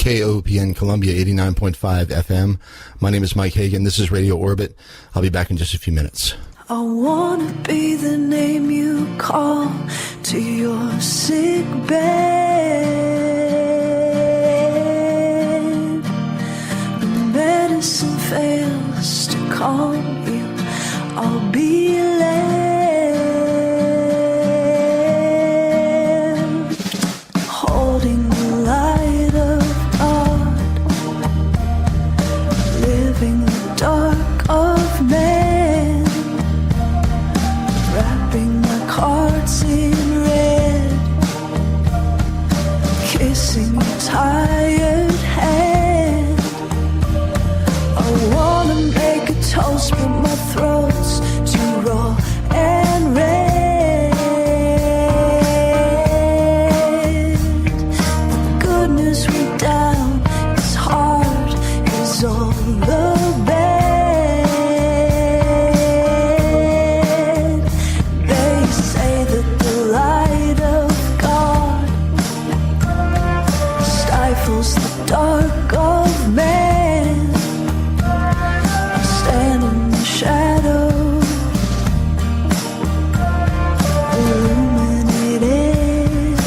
KOPN Columbia 89.5 FM. My name is Mike Hagan. This is Radio Orbit. I'll be back in just a few minutes. I wanna be the name you call to your sick bed. When medicine fails to calm you, I'll be led, holding the light of God, living the dark of man, wrapping my cards in red, kissing your tired hand. I wanna make a toast, but my throat's too raw and red. The good news we down is hard, is all the bad. They say that the light of God stifles the dark of man. I stand in the shadow, illuminated.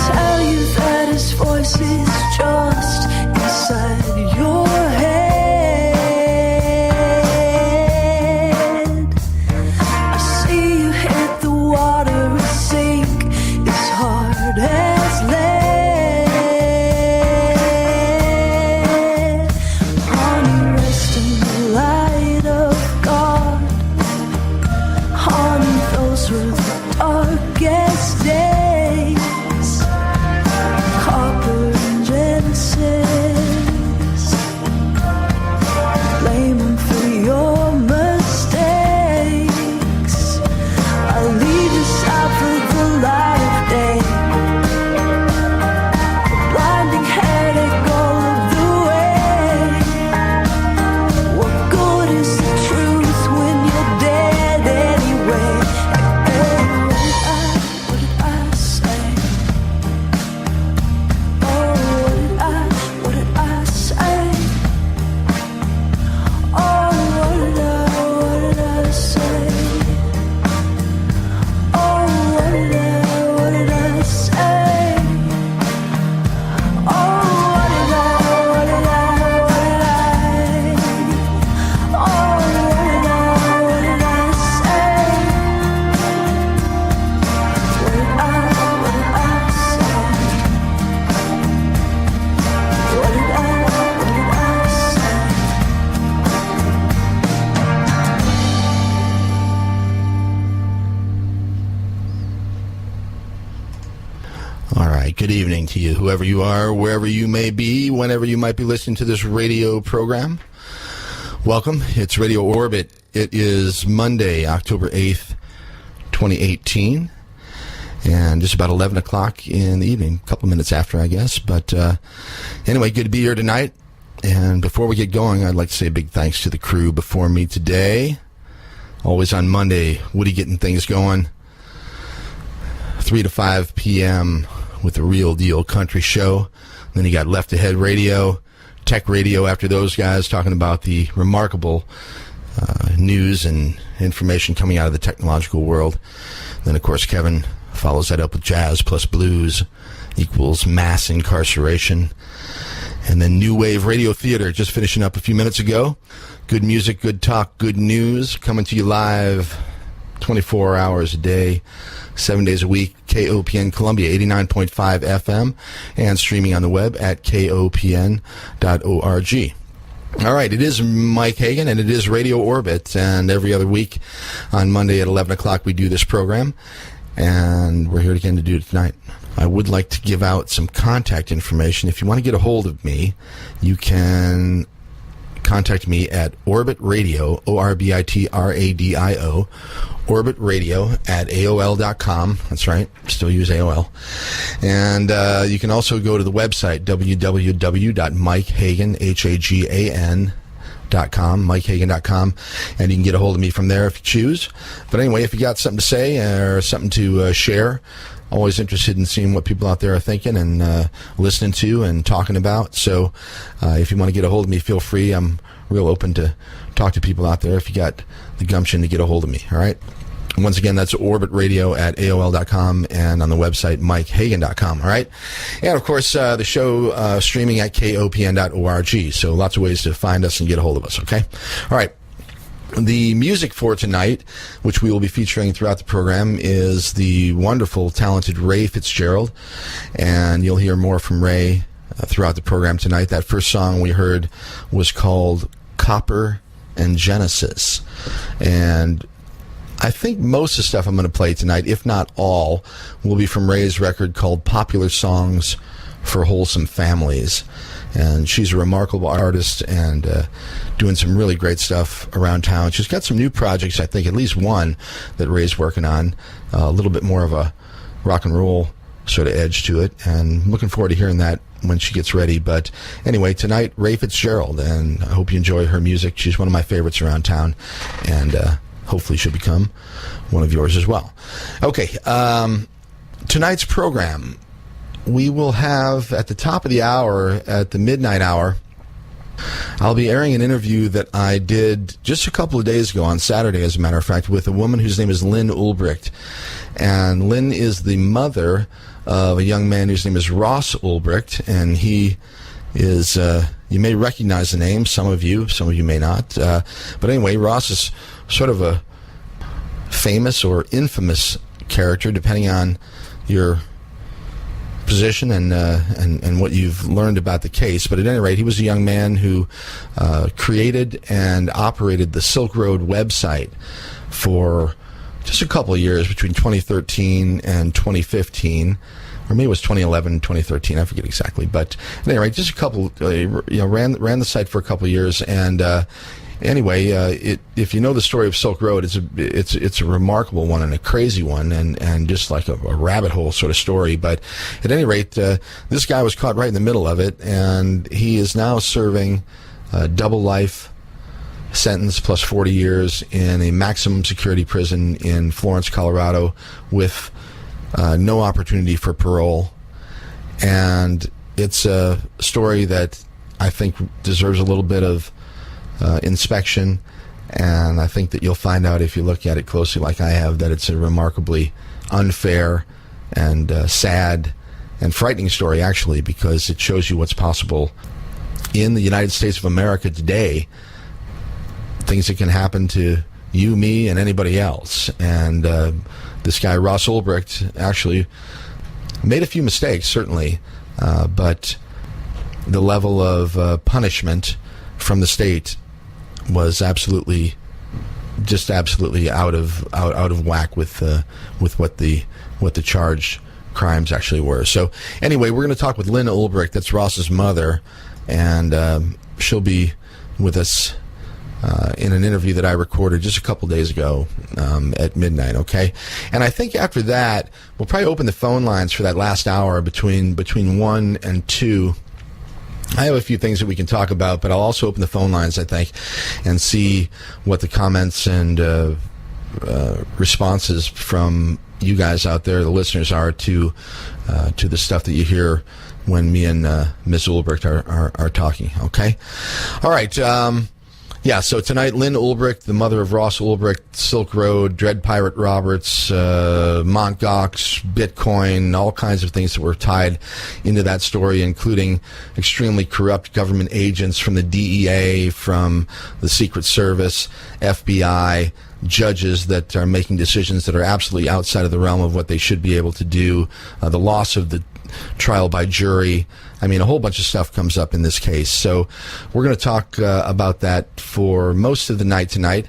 Tell you that his voice is just inside your head. I see you hit the water and sink as hard as lead. Honey, rest in the light of God. Honey, those were the darkest days. Copper and Genesis, blame him for your mistakes. I leave aside for the light of day, the blinding headache all of the way. What good is the truth when you're dead anyway? Hey, what did I say? Oh, what did I say? Oh, what did I say? Oh, what did I say? Oh, what did I All right, good evening to you, whoever you are, wherever you may be, whenever you might be listening to this radio program. Welcome. It's Radio Orbit. It is Monday, October 8th, 2018, and just about 11 o'clock in the evening, a couple minutes after, I guess. But anyway, good to be here tonight. And before we get going, I'd like to say a big thanks to the crew before me today. Always on Monday, Woody getting things going. 3 to 5 p.m. with the Real Deal Country Show. Then you got Left Ahead Radio, Tech Radio after those guys, talking about the remarkable news and information coming out of the technological world. Then, of course, Kevin follows that up with Jazz plus Blues equals mass incarceration. And then New Wave Radio Theater, just finishing up a few minutes ago. Good music, good talk, good news, coming to you live 24 hours a day, 7 days a week. KOPN Columbia 89.5 FM and streaming on the web at kopn.org. All right, it is Mike Hagan and it is Radio Orbit, and every other week on Monday at 11 o'clock we do this program, and we're here again to do it tonight. I would like to give out some contact information. If you want to get a hold of me, you can contact me at Orbit Radio, ORBITRADIO, Orbit Radio at AOL.com. That's right, still use AOL. And you can also go to the website, www.mikehagan.com, MikeHagan.com, and you can get a hold of me from there if you choose. But anyway, if you got something to say or something to share, always interested in seeing what people out there are thinking and listening to and talking about. So if you want to get a hold of me, feel free. I'm real open to talk to people out there if you got the gumption to get a hold of me. All right. Once again, that's orbitradio@aol.com and on the website mikehagan.com. All right. And of course, the show streaming at kopn.org. So lots of ways to find us and get a hold of us. Okay. All right. The music for tonight, which we will be featuring throughout the program, is the wonderful, talented Ray Fitzgerald. And you'll hear more from Ray throughout the program tonight. That first song we heard was called Copper and Genesis. And I think most of the stuff I'm going to play tonight, if not all, will be from Ray's record called Popular Songs for Wholesome Families. And she's a remarkable artist and doing some really great stuff around town. She's got some new projects, I think, at least one that Ray's working on, a little bit more of a rock and roll sort of edge to it. And I'm looking forward to hearing that when she gets ready. But anyway, tonight, Ray Fitzgerald, and I hope you enjoy her music. She's one of my favorites around town, and hopefully she'll become one of yours as well. Okay, tonight's program, we will have at the top of the hour, at the midnight hour, I'll be airing an interview that I did just a couple of days ago on Saturday, as a matter of fact, with a woman whose name is Lyn Ulbricht. And Lyn is the mother of a young man whose name is Ross Ulbricht, and he is, you may recognize the name, some of you may not. But anyway, Ross is sort of a famous or infamous character, depending on your position and what you've learned about the case. But at any rate, he was a young man who created and operated the Silk Road website for just a couple of years, between 2013 and 2015, or maybe it was 2011 and 2013, I forget exactly. But at any rate, just a couple, ran the site for a couple of years. And anyway, if you know the story of Silk Road, it's a remarkable one and a crazy one, and just like a rabbit hole sort of story. But at any rate, this guy was caught right in the middle of it, and he is now serving a double life sentence plus 40 years in a maximum security prison in Florence, Colorado, with no opportunity for parole. And it's a story that I think deserves a little bit of inspection, and I think that you'll find out, if you look at it closely like I have, that it's a remarkably unfair and sad and frightening story, actually, because it shows you what's possible in the United States of America today, things that can happen to you, me, and anybody else. And this guy, Ross Ulbricht, actually made a few mistakes, certainly, but the level of punishment from the state was absolutely out of whack with what the charged crimes actually were. So anyway, we're going to talk with Lyn Ulbricht. That's Ross's mother, and she'll be with us in an interview that I recorded just a couple days ago at midnight. Okay, and I think after that we'll probably open the phone lines for that last hour between 1 and 2. I have a few things that we can talk about, but I'll also open the phone lines, I think, and see what the comments and responses from you guys out there, the listeners, are to the stuff that you hear when me and Ms. Ulbricht are talking. Okay? All right. Yeah, so tonight, Lyn Ulbricht, the mother of Ross Ulbricht, Silk Road, Dread Pirate Roberts, Mt. Gox, Bitcoin, all kinds of things that were tied into that story, including extremely corrupt government agents from the DEA, from the Secret Service, FBI, judges that are making decisions that are absolutely outside of the realm of what they should be able to do, the loss of the trial by jury. I mean, a whole bunch of stuff comes up in this case. So we're going to talk about that for most of the night tonight,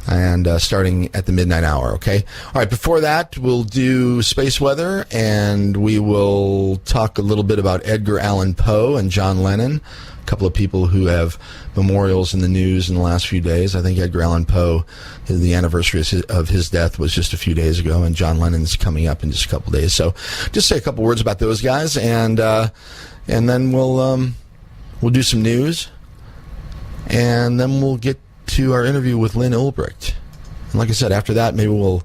and starting at the midnight hour, okay? All right, before that, we'll do space weather, and we will talk a little bit about Edgar Allan Poe and John Lennon, a couple of people who have memorials in the news in the last few days. I think Edgar Allan Poe, the anniversary of his death was just a few days ago, and John Lennon's coming up in just a couple days. So just say a couple words about those guys, and then we'll do some news, and then we'll get to our interview with Lyn Ulbricht. And like I said, after that, maybe we'll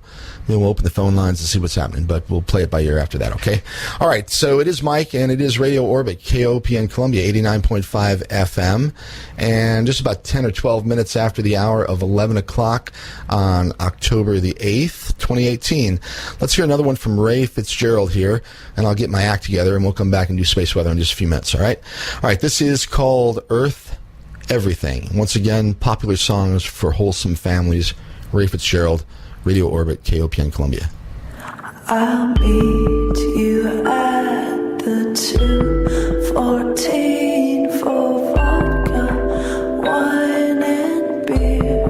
open the phone lines and see what's happening, but we'll play it by ear after that, okay? All right, so it is Mike, and it is Radio Orbit, KOPN Columbia, 89.5 FM, and just about 10 or 12 minutes after the hour of 11 o'clock on October the 8th, 2018. Let's hear another one from Ray Fitzgerald here, and I'll get my act together, and we'll come back and do space weather in just a few minutes, all right? All right, this is called Earth Everything. Once again, popular songs for wholesome families. Ray Fitzgerald, Radio Orbit, KOPN Columbia. I'll meet you at the 214 for vodka, wine and beer,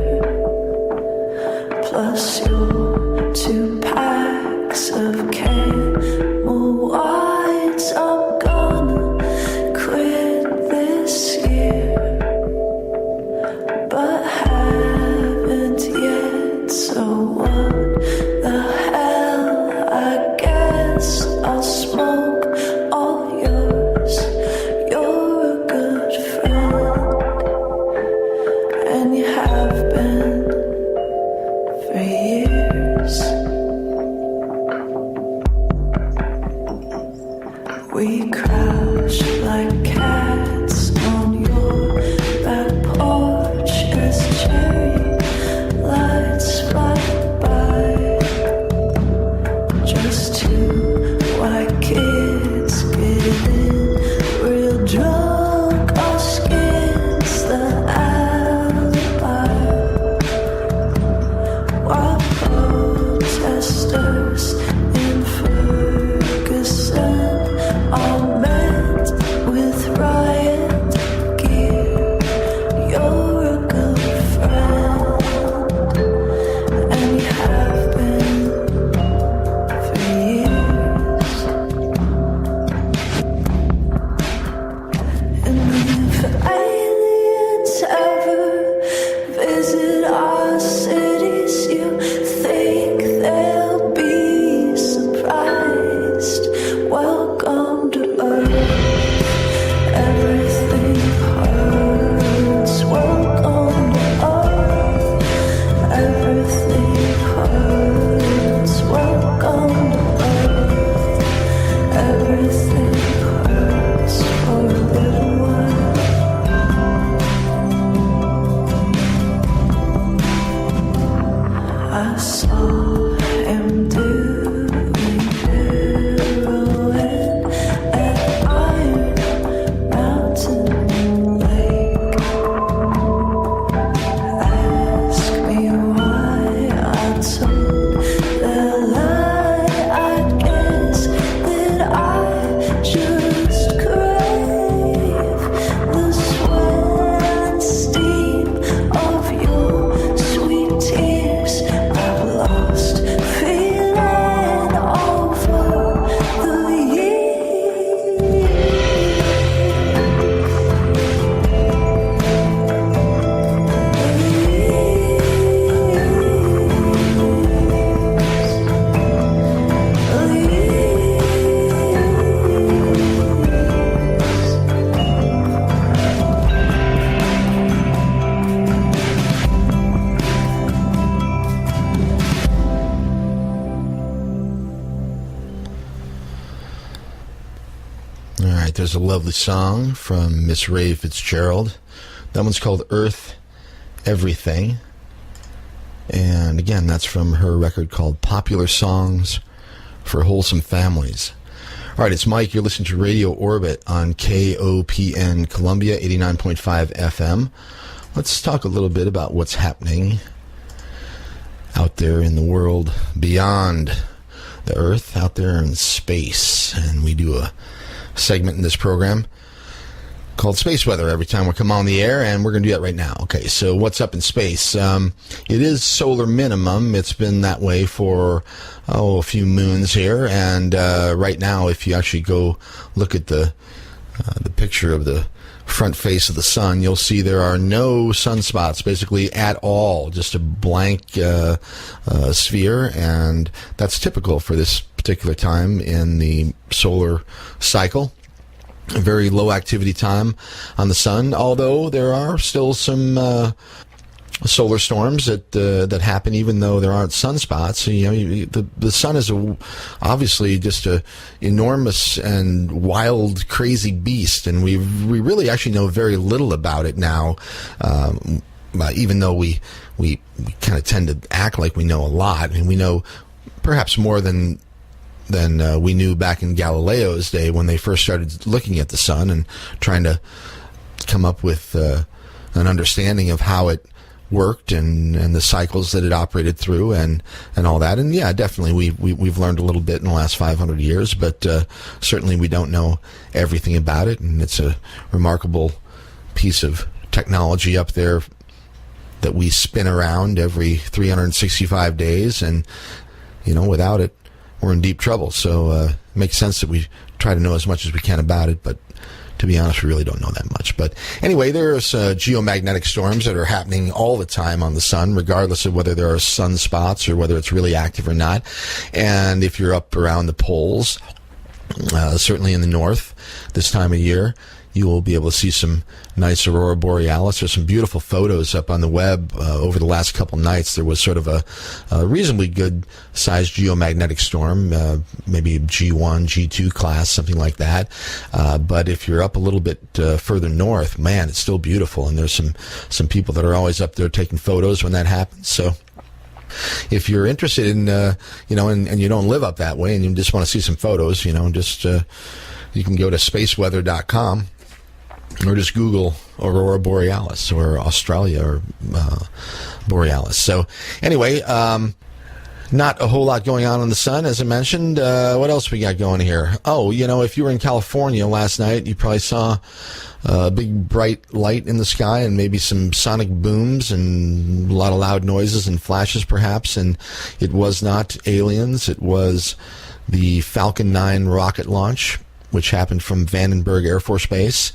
plus your 2 packs of Camel Whites. I'm gonna quit this year, but haven't yet. So what the hell, I guess I'll smoke all yours. You're a good friend, and you have been for years. We crouch like cats on your back porch as cherry lights fly by. Just 2 white kids getting real drunk. Our skin's the alibi, while protesters in Ferguson all met with riot gear. You're a good friend, and you have been for years. And if aliens ever visit our cities, you think they'll be surprised? Welcome to Earth. Everything hurts. Welcome to Earth. Everything hurts. Welcome to Earth. Everything hurts for a little while. I saw him doing heroin at Iron Mountain Lake. Ask me why I told the lie. I guess that I just crave the sweat and steam of your sweet tears. I've lost feeling over the years. All right, there's a lovely song from Miss Ray Fitzgerald. That one's called Earth Everything. And again, that's from her record called Popular Songs for Wholesome Families. All right, it's Mike. You're listening to Radio Orbit on KOPN Columbia, 89.5 FM. Let's talk a little bit about what's happening out there in the world beyond the Earth, out there in space. And we do a segment in this program called Space Weather every time we come on the air, and we're going to do that right now. Okay, so what's up in space? It is solar minimum. It's been that way for, a few moons here, and right now, if you actually go look at the picture of the front face of the sun, you'll see there are no sunspots basically at all, just a blank sphere, and that's typical for this particular time in the solar cycle. A very low activity time on the sun, although there are still some solar storms that happen even though there aren't sunspots. The sun is obviously just a enormous and wild, crazy beast, and we really actually know very little about it now. Even though we kind of tend to act like we know a lot. I mean, we know perhaps more than we knew back in Galileo's day when they first started looking at the sun and trying to come up with an understanding of how it worked and the cycles that it operated through and all that. And yeah, definitely we've learned a little bit in the last 500 years, but certainly we don't know everything about it, and it's a remarkable piece of technology up there that we spin around every 365 days, and without it we're in deep trouble. So it makes sense that we try to know as much as we can about it, but to be honest, we really don't know that much. But anyway, there's geomagnetic storms that are happening all the time on the sun, regardless of whether there are sunspots or whether it's really active or not. And if you're up around the poles, certainly in the north this time of year, you will be able to see some nice aurora borealis. There's some beautiful photos up on the web over the last couple nights. There was sort of a reasonably good-sized geomagnetic storm, maybe G1, G2 class, something like that. But if you're up a little bit further north, man, it's still beautiful. And there's some people that are always up there taking photos when that happens. So if you're interested in, and you don't live up that way and you just want to see some photos, you can go to spaceweather.com. or just Google Aurora Borealis or Australia or Borealis. So anyway, not a whole lot going on in the sun, as I mentioned. What else we got going here? Oh, if you were in California last night, you probably saw a big bright light in the sky and maybe some sonic booms and a lot of loud noises and flashes perhaps. And it was not aliens. It was the Falcon 9 rocket launch, which happened from Vandenberg Air Force Base.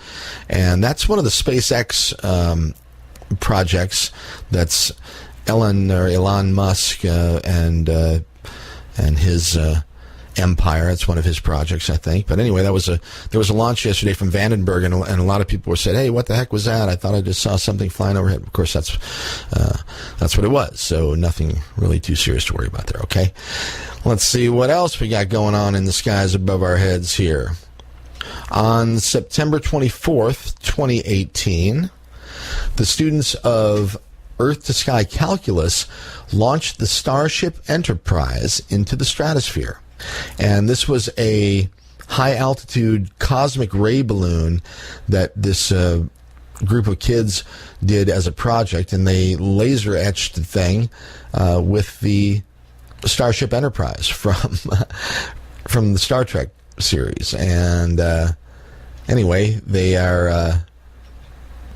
And that's one of the SpaceX projects that's Elon Musk and his empire. It's one of his projects, I think. But anyway, there was a launch yesterday from Vandenberg, and a lot of people were saying, "Hey, what the heck was that? I thought I just saw something flying overhead." Of course, that's what it was. So nothing really too serious to worry about there. Okay, let's see what else we got going on in the skies above our heads here. On September 24th, 2018, the students of Earth to Sky Calculus launched the Starship Enterprise into the stratosphere. And this was a high-altitude cosmic ray balloon that this group of kids did as a project, and they laser-etched the thing with the Starship Enterprise from the Star Trek series. And anyway, they are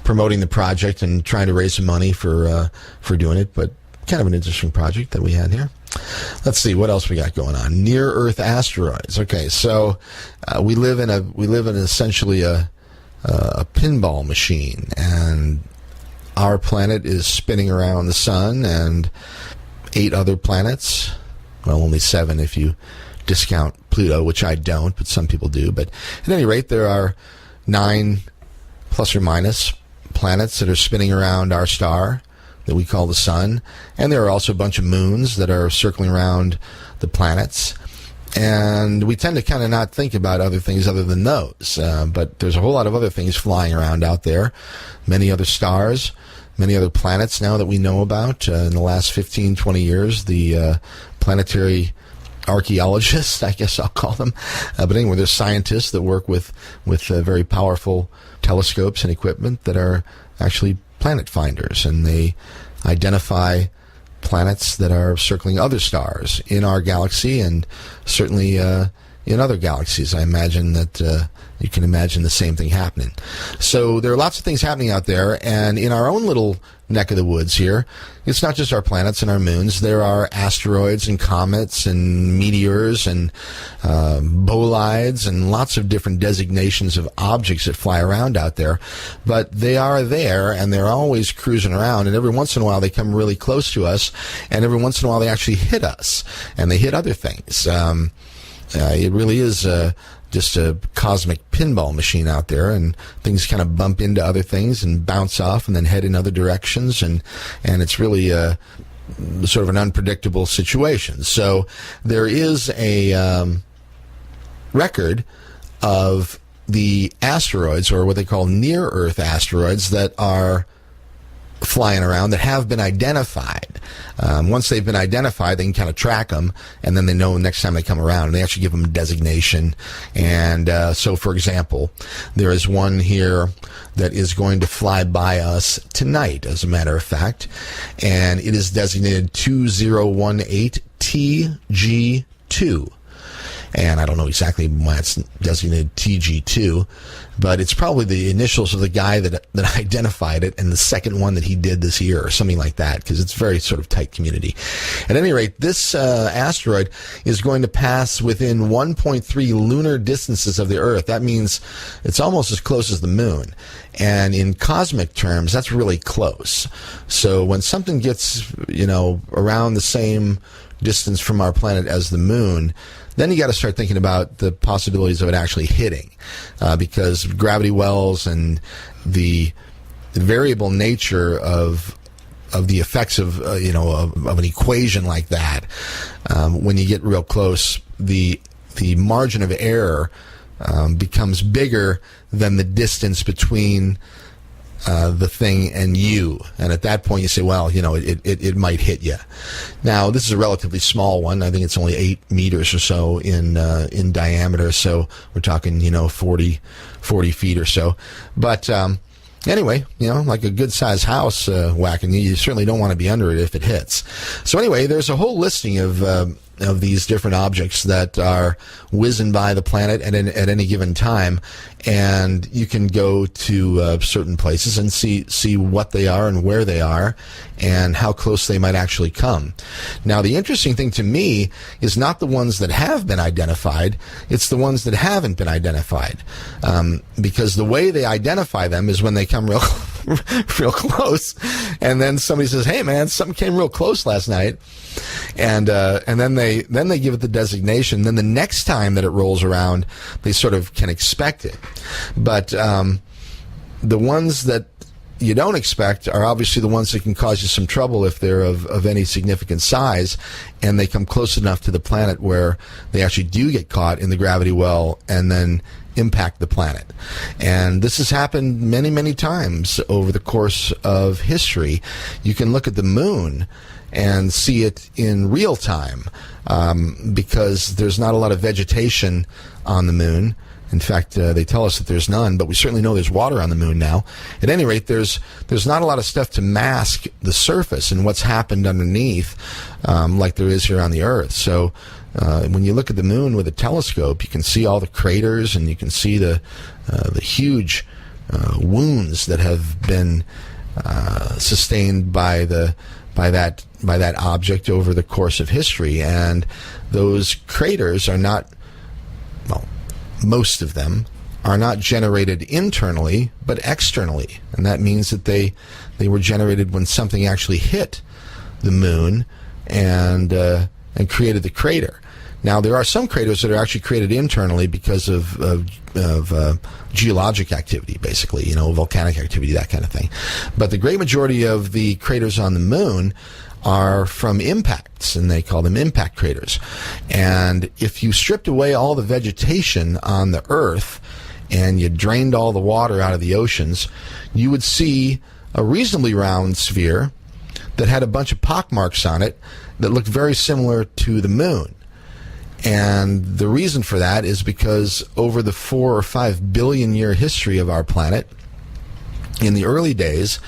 promoting the project and trying to raise some money for doing it, but kind of an interesting project that we had here. Let's see what else we got going on. Near Earth asteroids. Okay, so we live in essentially a pinball machine, and our planet is spinning around the sun, and 8 other planets. Well, only 7 if you discount Pluto, which I don't, but some people do. But at any rate, there are 9 plus or minus planets that are spinning around our star that we call the sun, and there are also a bunch of moons that are circling around the planets. And we tend to kind of not think about other things other than those, but there's a whole lot of other things flying around out there, many other stars, many other planets now that we know about. In the last 15, 20 years, the planetary archaeologists, I guess I'll call them. But anyway, there's scientists that work with very powerful telescopes and equipment that are actually planet finders, and they identify planets that are circling other stars in our galaxy and certainly in other galaxies. I imagine that you can imagine the same thing happening. So there are lots of things happening out there, and in our own little neck of the woods here, it's not just our planets and our moons. There are asteroids and comets and meteors and bolides and lots of different designations of objects that fly around out there. But they are there, and they're always cruising around, and every once in a while they come really close to us, and every once in a while they actually hit us, and they hit other things. It really is just a cosmic pinball machine out there, and things kind of bump into other things and bounce off and then head in other directions, and it's really sort of an unpredictable situation. So there is a record of the asteroids, or what they call near-Earth asteroids, that are flying around that have been identified. Once they've been identified, they can kind of track them, and then they know next time they come around, and they actually give them a designation. And so, for example, there is one here that is going to fly by us tonight, as a matter of fact, and it is designated 2018 TG2. And I don't know exactly why it's designated TG2, but it's probably the initials of the guy that identified it, and the second one that he did this year, or something like that, because it's very sort of tight community. At any rate, this asteroid is going to pass within 1.3 lunar distances of the Earth. That means it's almost as close as the moon. And in cosmic terms, that's really close. So when something gets, around the same distance from our planet as the moon, then you got to start thinking about the possibilities of it actually hitting, because gravity wells and the variable nature of the effects of an equation like that. When you get real close, the margin of error becomes bigger than the distance between the thing and you, and at that point you say, well, it might hit you. Now, this is a relatively small one. I think it's only 8 meters or so in diameter, so we're talking 40 feet or so. But anyway, like a good-sized house whacking you certainly don't want to be under it if it hits. So anyway, there's a whole listing of these different objects that are whizzing by the planet at any given time, and you can go to certain places and see what they are and where they are and how close they might actually come. Now, the interesting thing to me is not the ones that have been identified, it's the ones that haven't been identified, because the way they identify them is when they come real close, and then somebody says, hey man, something came real close last night, and then they give it the designation. Then the next time that it rolls around, they sort of can expect it. But the ones that you don't expect are obviously the ones that can cause you some trouble if they're of any significant size, and they come close enough to the planet where they actually do get caught in the gravity well and then impact the planet. And this has happened many, many times over the course of history. You can look at the moon and see it in real time, because there's not a lot of vegetation on the moon. In fact, they tell us that there's none, but we certainly know there's water on the moon now. At any rate, there's not a lot of stuff to mask the surface and what's happened underneath, like there is here on the Earth. So when you look at the moon with a telescope, you can see all the craters, and you can see the huge wounds that have been sustained by that object over the course of history. And those craters are not, well, most of them are not generated internally, but externally. And that means that they were generated when something actually hit the moon and created the crater. Now, there are some craters that are actually created internally because of geologic activity, basically, volcanic activity, that kind of thing. But the great majority of the craters on the moon are from impacts, and they call them impact craters. And if you stripped away all the vegetation on the Earth and you drained all the water out of the oceans, you would see a reasonably round sphere that had a bunch of pockmarks on it that looked very similar to the moon. And the reason for that is because over the 4 or 5 billion year history of our planet, in the early days,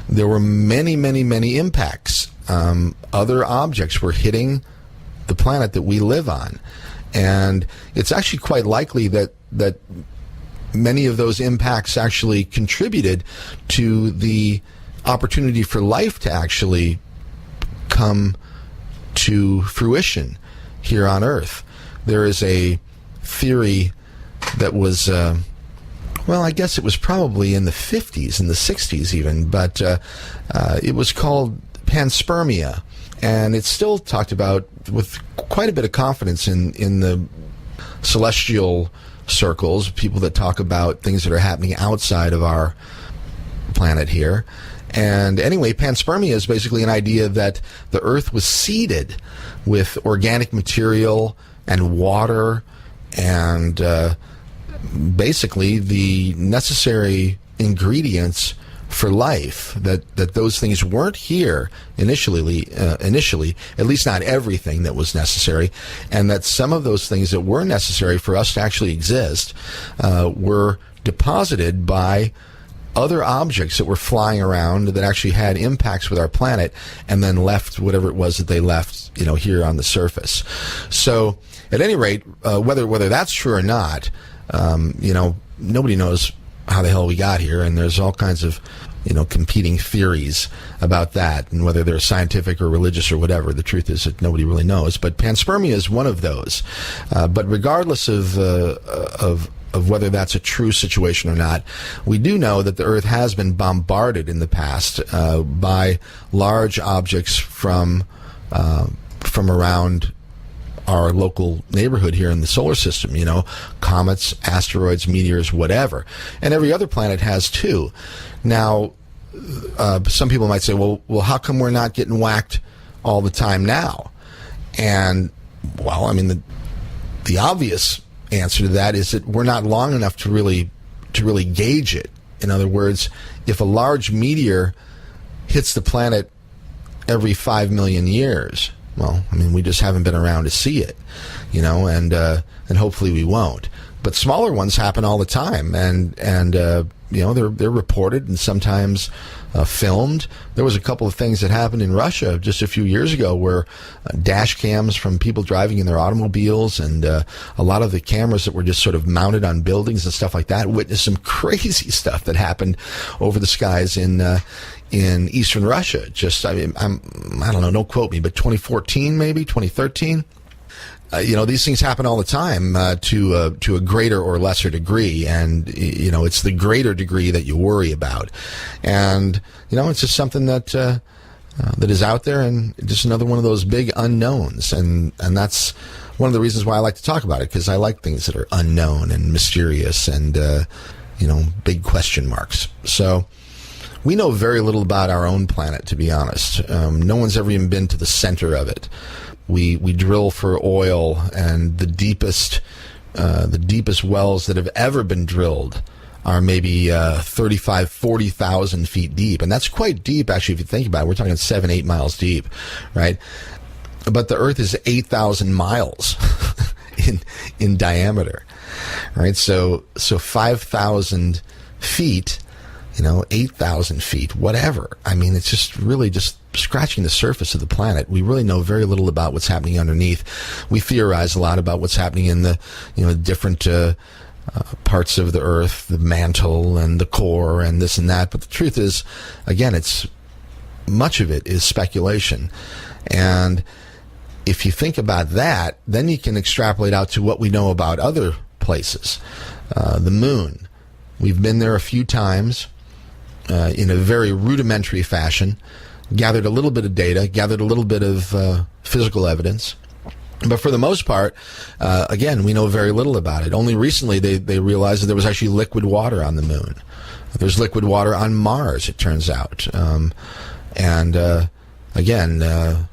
there were many, many, many impacts. Other objects were hitting the planet that we live on. And it's actually quite likely that many of those impacts actually contributed to the opportunity for life to actually come to fruition here on Earth. There is a theory that was, I guess it was probably in the 50s, in the 60s even, but it was called panspermia, and it's still talked about with quite a bit of confidence in the celestial circles, people that talk about things that are happening outside of our planet here. And anyway, panspermia is basically an idea that the Earth was seeded with organic material and water and basically the necessary ingredients for life, that those things weren't here initially, at least not everything that was necessary, and that some of those things that were necessary for us to actually exist were deposited by other objects that were flying around that actually had impacts with our planet and then left whatever it was that they left, here on the surface. So at any rate, whether that's true or not, nobody knows how the hell we got here, and there's all kinds of competing theories about that, and whether they're scientific or religious or whatever. The truth is that nobody really knows, but panspermia is one of those. But regardless of whether that's a true situation or not, we do know that the Earth has been bombarded in the past by large objects from around our local neighborhood here in the solar system, comets, asteroids, meteors, whatever. And every other planet has too. Now, some people might say, well, how come we're not getting whacked all the time now? And, well, I mean, the obvious answer to that is that we're not long enough to really gauge it. In other words, if a large meteor hits the planet every 5 million years, well, I mean, we just haven't been around to see it, and hopefully we won't. But smaller ones happen all the time, and they're reported and sometimes filmed. There was a couple of things that happened in Russia just a few years ago where dash cams from people driving in their automobiles and a lot of the cameras that were just sort of mounted on buildings and stuff like that witnessed some crazy stuff that happened over the skies in eastern Russia. I don't know, don't quote me, but 2014 maybe, 2013. These things happen all the time to a greater or lesser degree, and it's the greater degree that you worry about, and it's just something that is out there, and just another one of those big unknowns, and that's one of the reasons why I like to talk about it, because I like things that are unknown and mysterious and big question marks. So we know very little about our own planet, to be honest. No one's ever even been to the center of it. We drill for oil, and the deepest wells that have ever been drilled are maybe 35, 40,000 feet deep. And that's quite deep, actually, if you think about it. We're talking 7-8 miles deep, right? But the Earth is 8,000 miles in diameter, right? So 5,000 feet, 8,000 feet, whatever. I mean, it's just really just scratching the surface of the planet. We really know very little about what's happening underneath. We theorize a lot about what's happening in the, different parts of the Earth, the mantle and the core and this and that. But the truth is, again, much of it is speculation. And if you think about that, then you can extrapolate out to what we know about other places. The moon. We've been there a few times in a very rudimentary fashion, gathered a little bit of data, gathered a little bit of physical evidence. But for the most part, again, we know very little about it. Only recently they realized that there was actually liquid water on the moon. There's liquid water on Mars, it turns out. Again,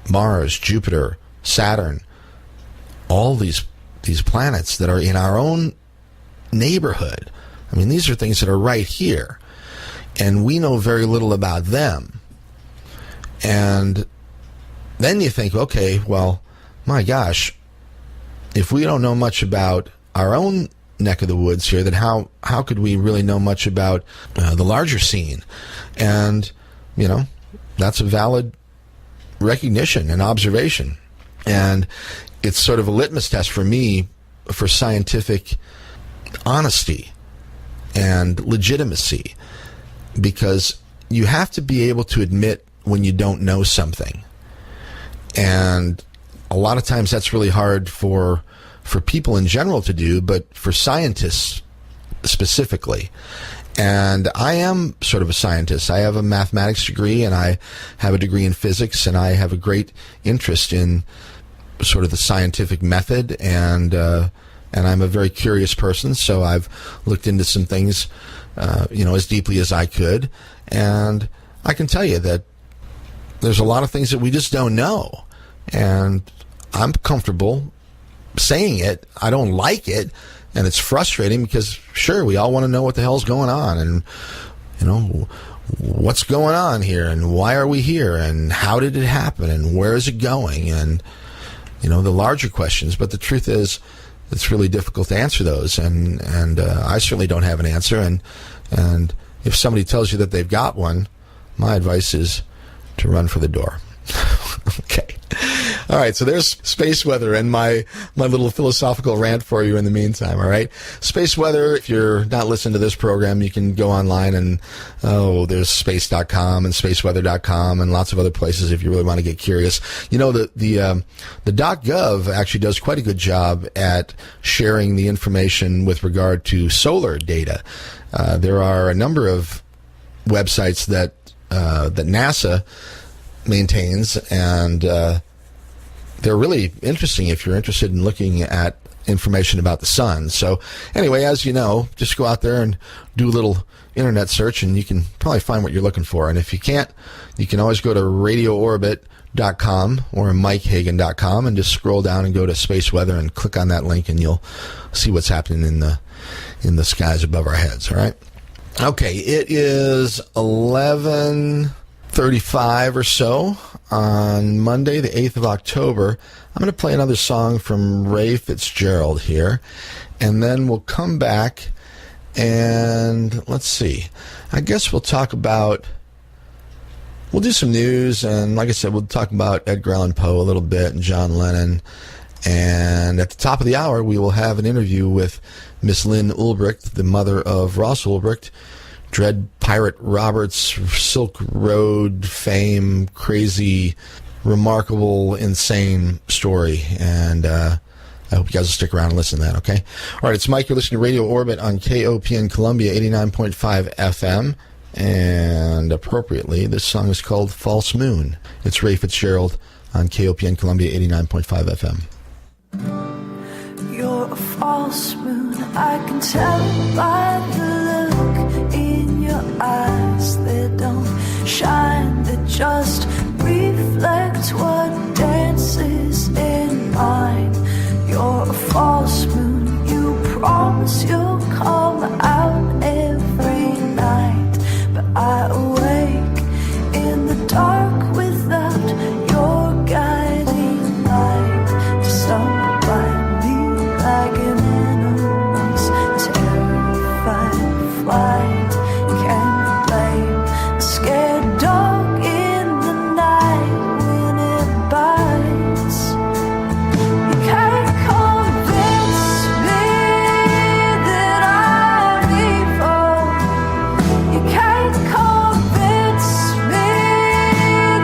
Mars, Jupiter, Saturn, all these planets that are in our own neighborhood. I mean, these are things that are right here. And we know very little about them. And then you think, okay, well, my gosh, if we don't know much about our own neck of the woods here, then how could we really know much about the larger scene? And, that's a valid recognition and observation. And it's sort of a litmus test for me for scientific honesty and legitimacy, because you have to be able to admit when you don't know something. And a lot of times that's really hard for people in general to do, but for scientists specifically. And I am sort of a scientist. I have a mathematics degree, and I have a degree in physics, and I have a great interest in sort of the scientific method and and I'm a very curious person, so I've looked into some things, as deeply as I could, and I can tell you that there's a lot of things that we just don't know, and I'm comfortable saying it. I don't like it, and it's frustrating because, sure, we all want to know what the hell's going on, and, what's going on here, and why are we here, and how did it happen, and where is it going, and, the larger questions. But the truth is, it's really difficult to answer those, and I certainly don't have an answer, and if somebody tells you that they've got one, my advice is to run for the door. Okay. All right, so there's space weather and my little philosophical rant for you in the meantime, all right? Space weather, if you're not listening to this program, you can go online and, there's space.com and spaceweather.com and lots of other places if you really want to get curious. The .gov actually does quite a good job at sharing the information with regard to solar data. There are a number of websites that NASA maintains, and they're really interesting if you're interested in looking at information about the sun. So anyway, as you know, just go out there and do a little internet search, and you can probably find what you're looking for. And if you can't, you can always go to radioorbit.com or mikehagan.com and just scroll down and go to space weather and click on that link, and you'll see what's happening in the skies above our heads. All right. Okay, it is 11:35 or so on Monday, the 8th of October. I'm going to play another song from Ray Fitzgerald here, and then we'll come back and let's see. I guess we'll do some news, and like I said, we'll talk about Edgar Allan Poe a little bit and John Lennon. And at the top of the hour, we will have an interview with Miss Lyn Ulbricht, the mother of Ross Ulbricht, Dread Pirate Roberts, Silk Road fame, crazy, remarkable, insane story. And I hope you guys will stick around and listen to that, okay? All right, it's Mike. You're listening to Radio Orbit on KOPN Columbia 89.5 FM. And appropriately, this song is called False Moon. It's Ray Fitzgerald on KOPN Columbia 89.5 FM. You're a false moon, I can tell by the look in your eyes. They don't shine, they just reflect what dances in mine. You're a false moon, you promise you'll come out every night, but I awake in the dark without your guiding light. To stumble by me like an animal's terrified flight. Can't blame a scared dog in the night when it bites. You can't convince me that I'm evil. You can't convince me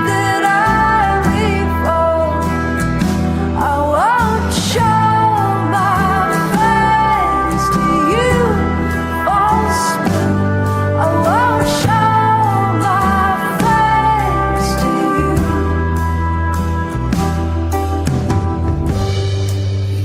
that I'm evil. I won't show my face to you, false moon. I won't show my face to you.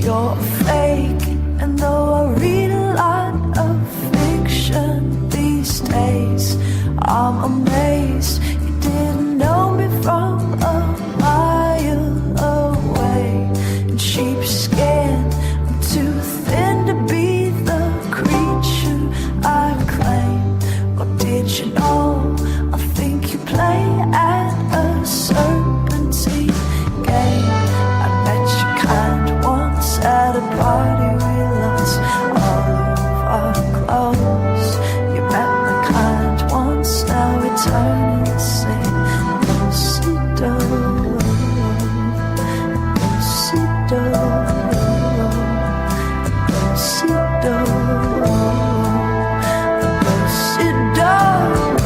You're fake, and though I read a lot of fiction these days, I'm amazed you didn't know me from a mile away. In sheepskin, I'm too thin to be the creature I claim. Or did you know? I think you play at a serpentine game. I met your kind once at a party we lost all of our clothes. You met my kind once, now we turn and sing do-si-do, do-si-do, do-si-do, do-si-do.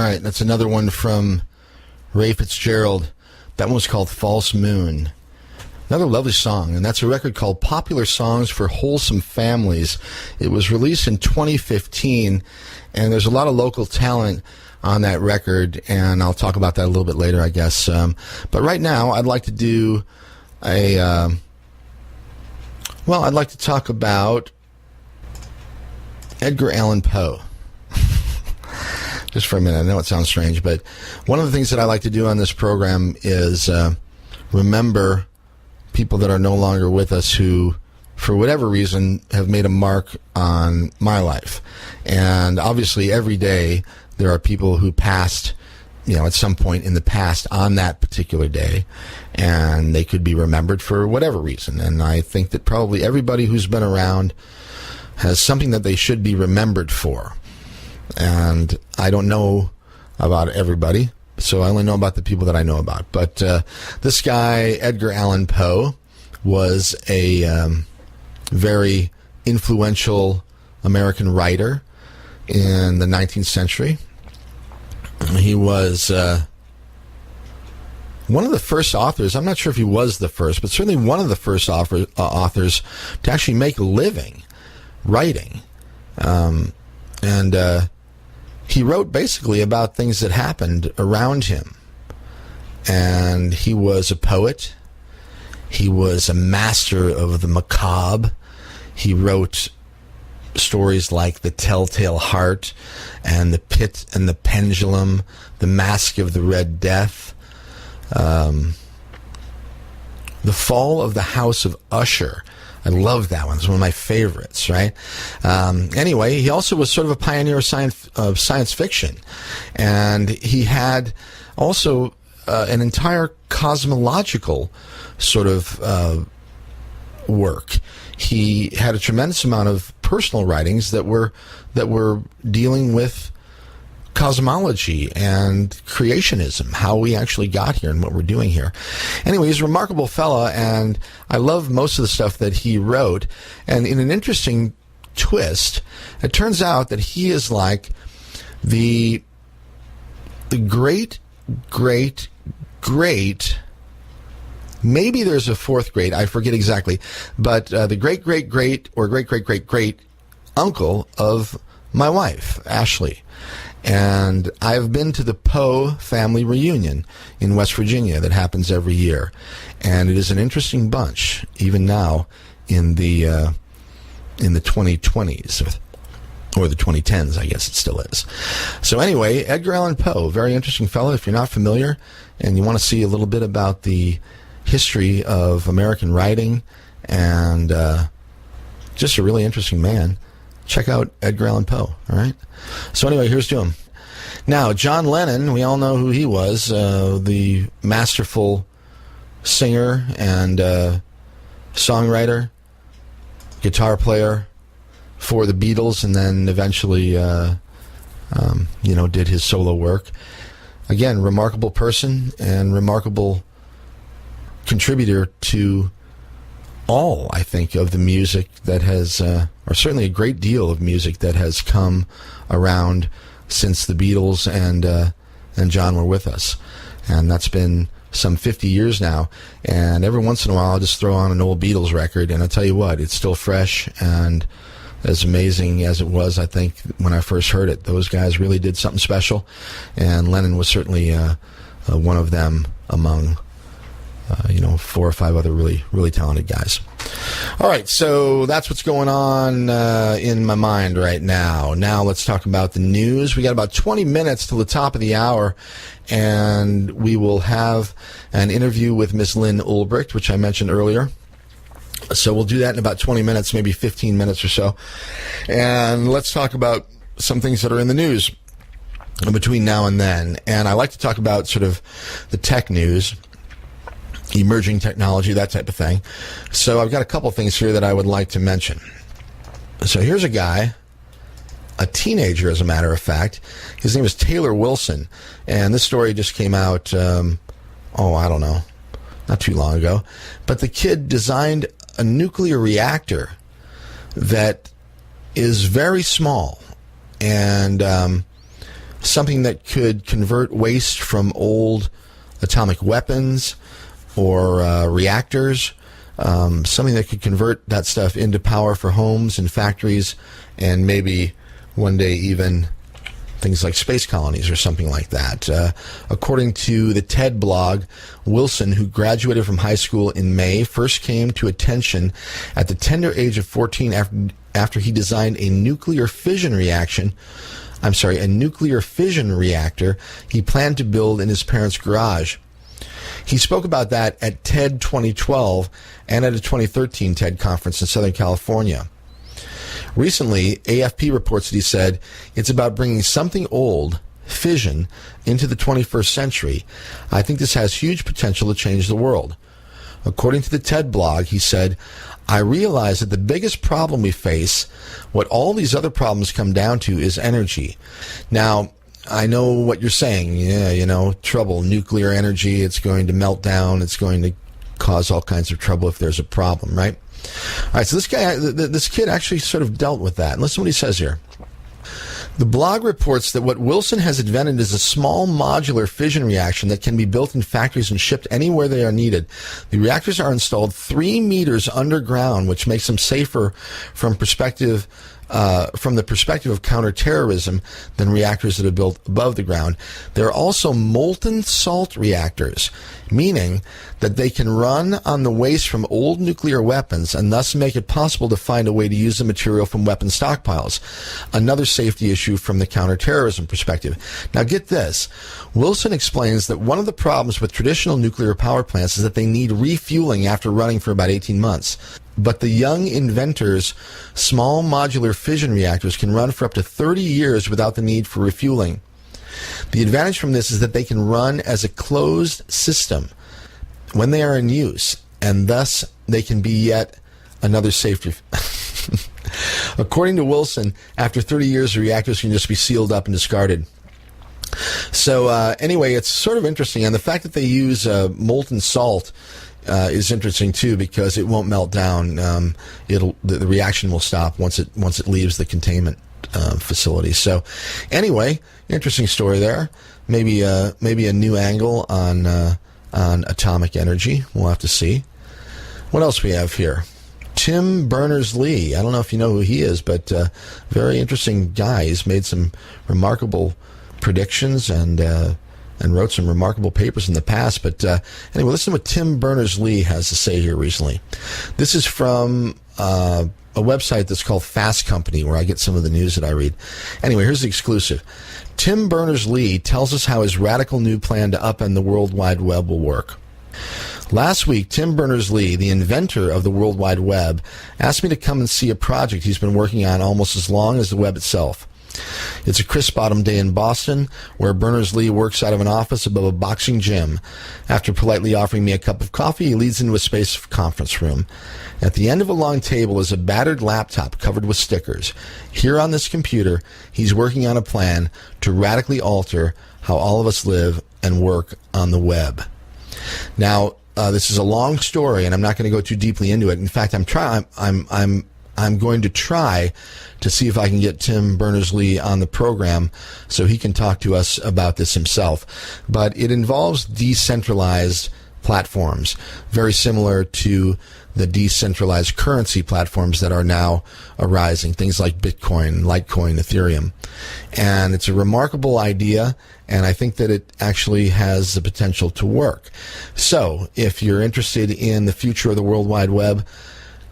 right, that's another one from Ray Fitzgerald. That one was called False Moon. Another lovely song, and that's a record called Popular Songs for Wholesome Families. It was released in 2015, and there's a lot of local talent on that record, and I'll talk about that a little bit later, I guess. But right now, I'd like to do I'd like to talk about Edgar Allan Poe. Just for a minute. I know it sounds strange, but one of the things that I like to do on this program is remember people that are no longer with us who, for whatever reason, have made a mark on my life. And obviously, every day, there are people who passed, at some point in the past on that particular day, and they could be remembered for whatever reason. And I think that probably everybody who's been around has something that they should be remembered for. And I don't know about everybody, so I only know about the people that I know about. But this guy, Edgar Allan Poe, was a very influential American writer in the 19th century. He was one of the first authors. I'm not sure if he was the first, but certainly one of the first authors to actually make a living writing. He wrote basically about things that happened around him. And he was a poet. He was a master of the macabre. He wrote stories like The Telltale Heart and The Pit and the Pendulum, The Mask of the Red Death, The Fall of the House of Usher. I love that one. It's one of my favorites, right? Anyway, he also was sort of a pioneer of science fiction. And he had also an entire cosmological sort of work. He had a tremendous amount of personal writings that were dealing with cosmology and creationism, how we actually got here and what we're doing here. Anyway, he's a remarkable fella, and I love most of the stuff that he wrote. And in an interesting twist, it turns out that he is like the great, maybe there's a fourth great, I forget exactly, but the great uncle of my wife, Ashley. And I've been to the Poe family reunion in West Virginia that happens every year. And it is an interesting bunch, even now in the 2020s, or the 2010s, I guess it still is. So anyway, Edgar Allan Poe, very interesting fellow. If you're not familiar and you want to see a little bit about the history of American writing and just a really interesting man, check out Edgar Allan Poe, all right? So anyway, here's to him. Now, John Lennon, we all know who he was, the masterful singer and songwriter, guitar player for the Beatles, and then eventually, did his solo work. Again, remarkable person and remarkable contributor to all, I think, of the music that has, or certainly a great deal of music that has come around since the Beatles and John were with us. And that's been some 50 years now. And every once in a while, I'll just throw on an old Beatles record, and I'll tell you what, it's still fresh and as amazing as it was, I think, when I first heard it. Those guys really did something special, and Lennon was certainly one of them among 4 or 5 other really, really talented guys. All right, so that's what's going on in my mind right now. Now let's talk about the news. We got about 20 minutes till the top of the hour, and we will have an interview with Miss Lyn Ulbricht, which I mentioned earlier. So we'll do that in about 20 minutes, maybe 15 minutes or so. And let's talk about some things that are in the news between now and then. And I like to talk about sort of the tech news, emerging technology, that type of thing. So I've got a couple things here that I would like to mention. So here's a guy, a teenager as a matter of fact. His name is Taylor Wilson, and this story just came out, I don't know, not too long ago. But the kid designed a nuclear reactor that is very small, and something that could convert waste from old atomic weapons or reactors, something that could convert that stuff into power for homes and factories, and maybe one day even things like space colonies or something like that. According to the TED blog, Wilson, who graduated from high school in May, first came to attention at the tender age of 14 after he designed a nuclear fission reactor he planned to build in his parents' garage. He spoke about that at TED 2012 and at a 2013 TED conference in Southern California. Recently, AFP reports that he said, "It's about bringing something old, fission, into the 21st century. I think this has huge potential to change the world." According to the TED blog, he said, "I realize that the biggest problem we face, what all these other problems come down to, is energy." Now, I know what you're saying. Yeah, trouble, nuclear energy, it's going to melt down, it's going to cause all kinds of trouble if there's a problem, right? All right, so this kid actually sort of dealt with that. And listen to what he says here. The blog reports that what Wilson has invented is a small modular fission reaction that can be built in factories and shipped anywhere they are needed. The reactors are installed 3 meters underground, which makes them safer from the perspective of counterterrorism than reactors that are built above the ground. They're also molten salt reactors, meaning that they can run on the waste from old nuclear weapons and thus make it possible to find a way to use the material from weapon stockpiles. Another safety issue from the counterterrorism perspective. Now get this. Wilson explains that one of the problems with traditional nuclear power plants is that they need refueling after running for about 18 months. But the young inventor's small modular fission reactors can run for up to 30 years without the need for refueling. The advantage from this is that they can run as a closed system when they are in use, and thus they can be yet another safety. According to Wilson, after 30 years, the reactors can just be sealed up and discarded. So anyway, it's sort of interesting, and the fact that they use molten salt is interesting too, because it won't melt down. The reaction will stop once it leaves the containment facility. So anyway, interesting story there. Maybe a new angle on atomic energy. We'll have to see. What else we have here? Tim Berners-Lee. I don't know if you know who he is, but very interesting guy. He's made some remarkable predictions and wrote some remarkable papers in the past. But anyway, listen to what Tim Berners-Lee has to say here recently. This is from a website that's called Fast Company, where I get some of the news that I read. Anyway, here's the exclusive. Tim Berners-Lee tells us how his radical new plan to upend the World Wide Web will work. Last week, Tim Berners-Lee, the inventor of the World Wide Web, asked me to come and see a project he's been working on almost as long as the web itself. It's a crisp autumn day in Boston, where Berners-Lee works out of an office above a boxing gym. After politely offering me a cup of coffee, he leads into a space conference room. At the end of a long table is a battered laptop covered with stickers. Here on this computer, he's working on a plan to radically alter how all of us live and work on the web. Now, this is a long story, and I'm not going to go too deeply into it. In fact, I'm going to try to see if I can get Tim Berners-Lee on the program so he can talk to us about this himself. But it involves decentralized platforms, very similar to the decentralized currency platforms that are now arising, things like Bitcoin, Litecoin, Ethereum. And it's a remarkable idea, and I think that it actually has the potential to work. So if you're interested in the future of the World Wide Web,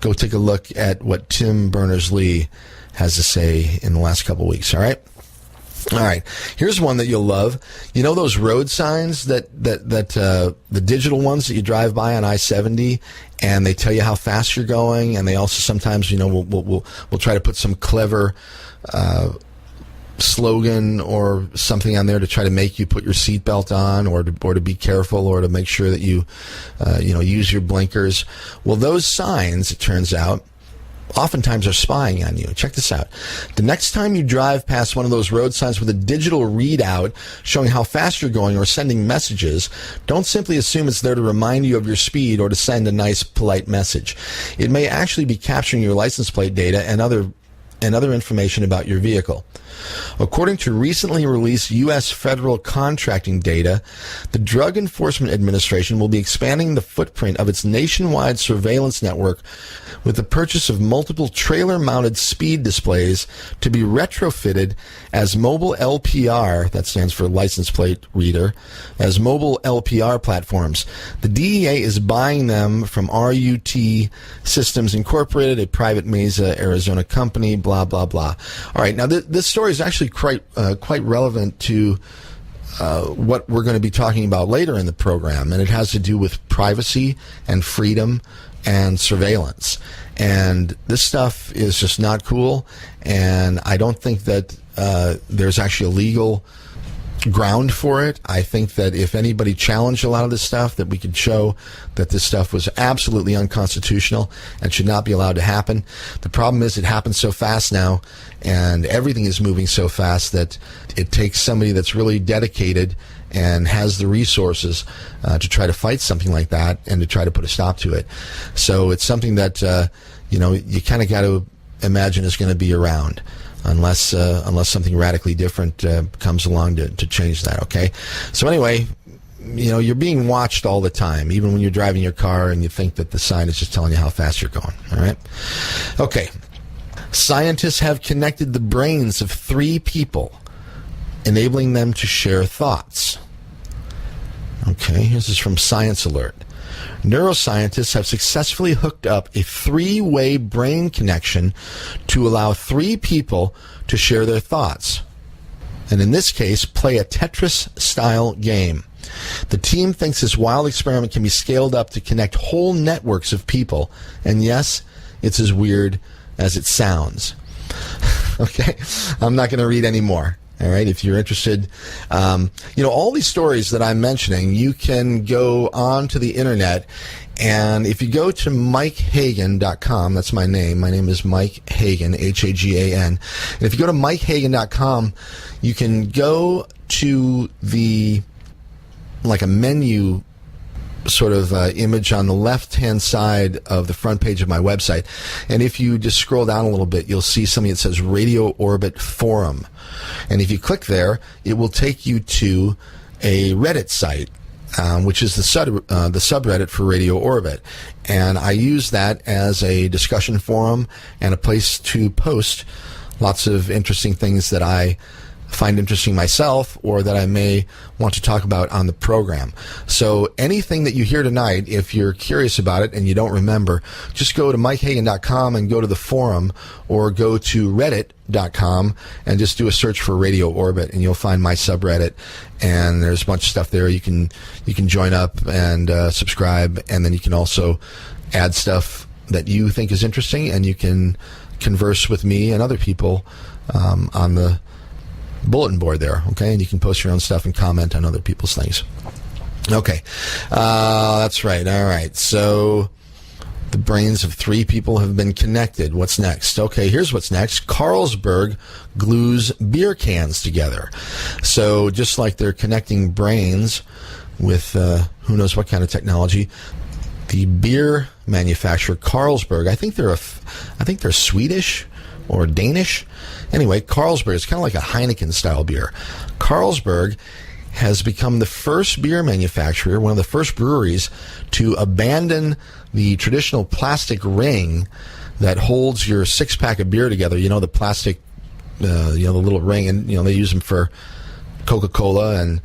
go take a look at what Tim Berners-Lee has to say in the last couple of weeks, all right? All right, here's one that you'll love. You know those road signs that the digital ones that you drive by on I-70, and they tell you how fast you're going, and they also sometimes, we'll try to put some clever slogan or something on there to try to make you put your seatbelt on, or to be careful, or to make sure that you use your blinkers. Well, those signs, it turns out, oftentimes are spying on you. Check this out. The next time you drive past one of those road signs with a digital readout showing how fast you're going or sending messages, don't simply assume it's there to remind you of your speed or to send a nice, polite message. It may actually be capturing your license plate data and other information about your vehicle. According to recently released U.S. federal contracting data, the Drug Enforcement Administration will be expanding the footprint of its nationwide surveillance network with the purchase of multiple trailer-mounted speed displays to be retrofitted as mobile LPR, that stands for license plate reader, as mobile LPR platforms. The DEA is buying them from RUT Systems Incorporated, a private Mesa, Arizona company, blah, blah, blah. All right, now this story is actually quite relevant to what we're going to be talking about later in the program, and it has to do with privacy and freedom and surveillance. And this stuff is just not cool, and I don't think that there's actually a legal ground for it. I think that if anybody challenged a lot of this stuff, that we could show that this stuff was absolutely unconstitutional and should not be allowed to happen. The problem is it happens so fast now, and everything is moving so fast that it takes somebody that's really dedicated and has the resources to try to fight something like that and to try to put a stop to it. So it's something that you kind of got to imagine is going to be around, unless something radically different comes along to change that. Okay, so anyway, you're being watched all the time, even when you're driving your car and you think that the sign is just telling you how fast you're going. All right, okay. Scientists have connected the brains of 3 people, enabling them to share thoughts. Okay, this is from Science Alert. Neuroscientists have successfully hooked up a 3-way brain connection to allow 3 people to share their thoughts, and in this case, play a Tetris-style game. The team thinks this wild experiment can be scaled up to connect whole networks of people, and yes, it's as weird as it sounds. Okay, I'm not going to read any more. All right, if you're interested, all these stories that I'm mentioning, you can go onto the internet, and if you go to MikeHagan.com, that's my name. My name is Mike Hagan, Hagan. And if you go to MikeHagan.com, you can go to a menu sort of image on the left-hand side of the front page of my website. And if you just scroll down a little bit, you'll see something that says Radio Orbit Forum. And if you click there, it will take you to a Reddit site, which is the subreddit for Radio Orbit. And I use that as a discussion forum and a place to post lots of interesting things that I find interesting myself or that I may want to talk about on the program. So anything that you hear tonight, if you're curious about it and you don't remember, just go to MikeHagan.com and go to the forum, or go to Reddit.com and just do a search for Radio Orbit, and you'll find my subreddit, and there's a bunch of stuff there. You can join up and subscribe, and then you can also add stuff that you think is interesting, and you can converse with me and other people on the bulletin board there, okay? And you can post your own stuff and comment on other people's things. Okay, that's right. All right, so the brains of 3 people have been connected. What's next? Okay, here's what's next. Carlsberg glues beer cans together. So just like they're connecting brains with who knows what kind of technology, the beer manufacturer Carlsberg, I think they're Swedish or Danish. Anyway, Carlsberg is kind of like a Heineken-style beer. Carlsberg has become the first beer manufacturer, one of the first breweries, to abandon the traditional plastic ring that holds your 6-pack of beer together. The plastic, the little ring, and they use them for Coca-Cola and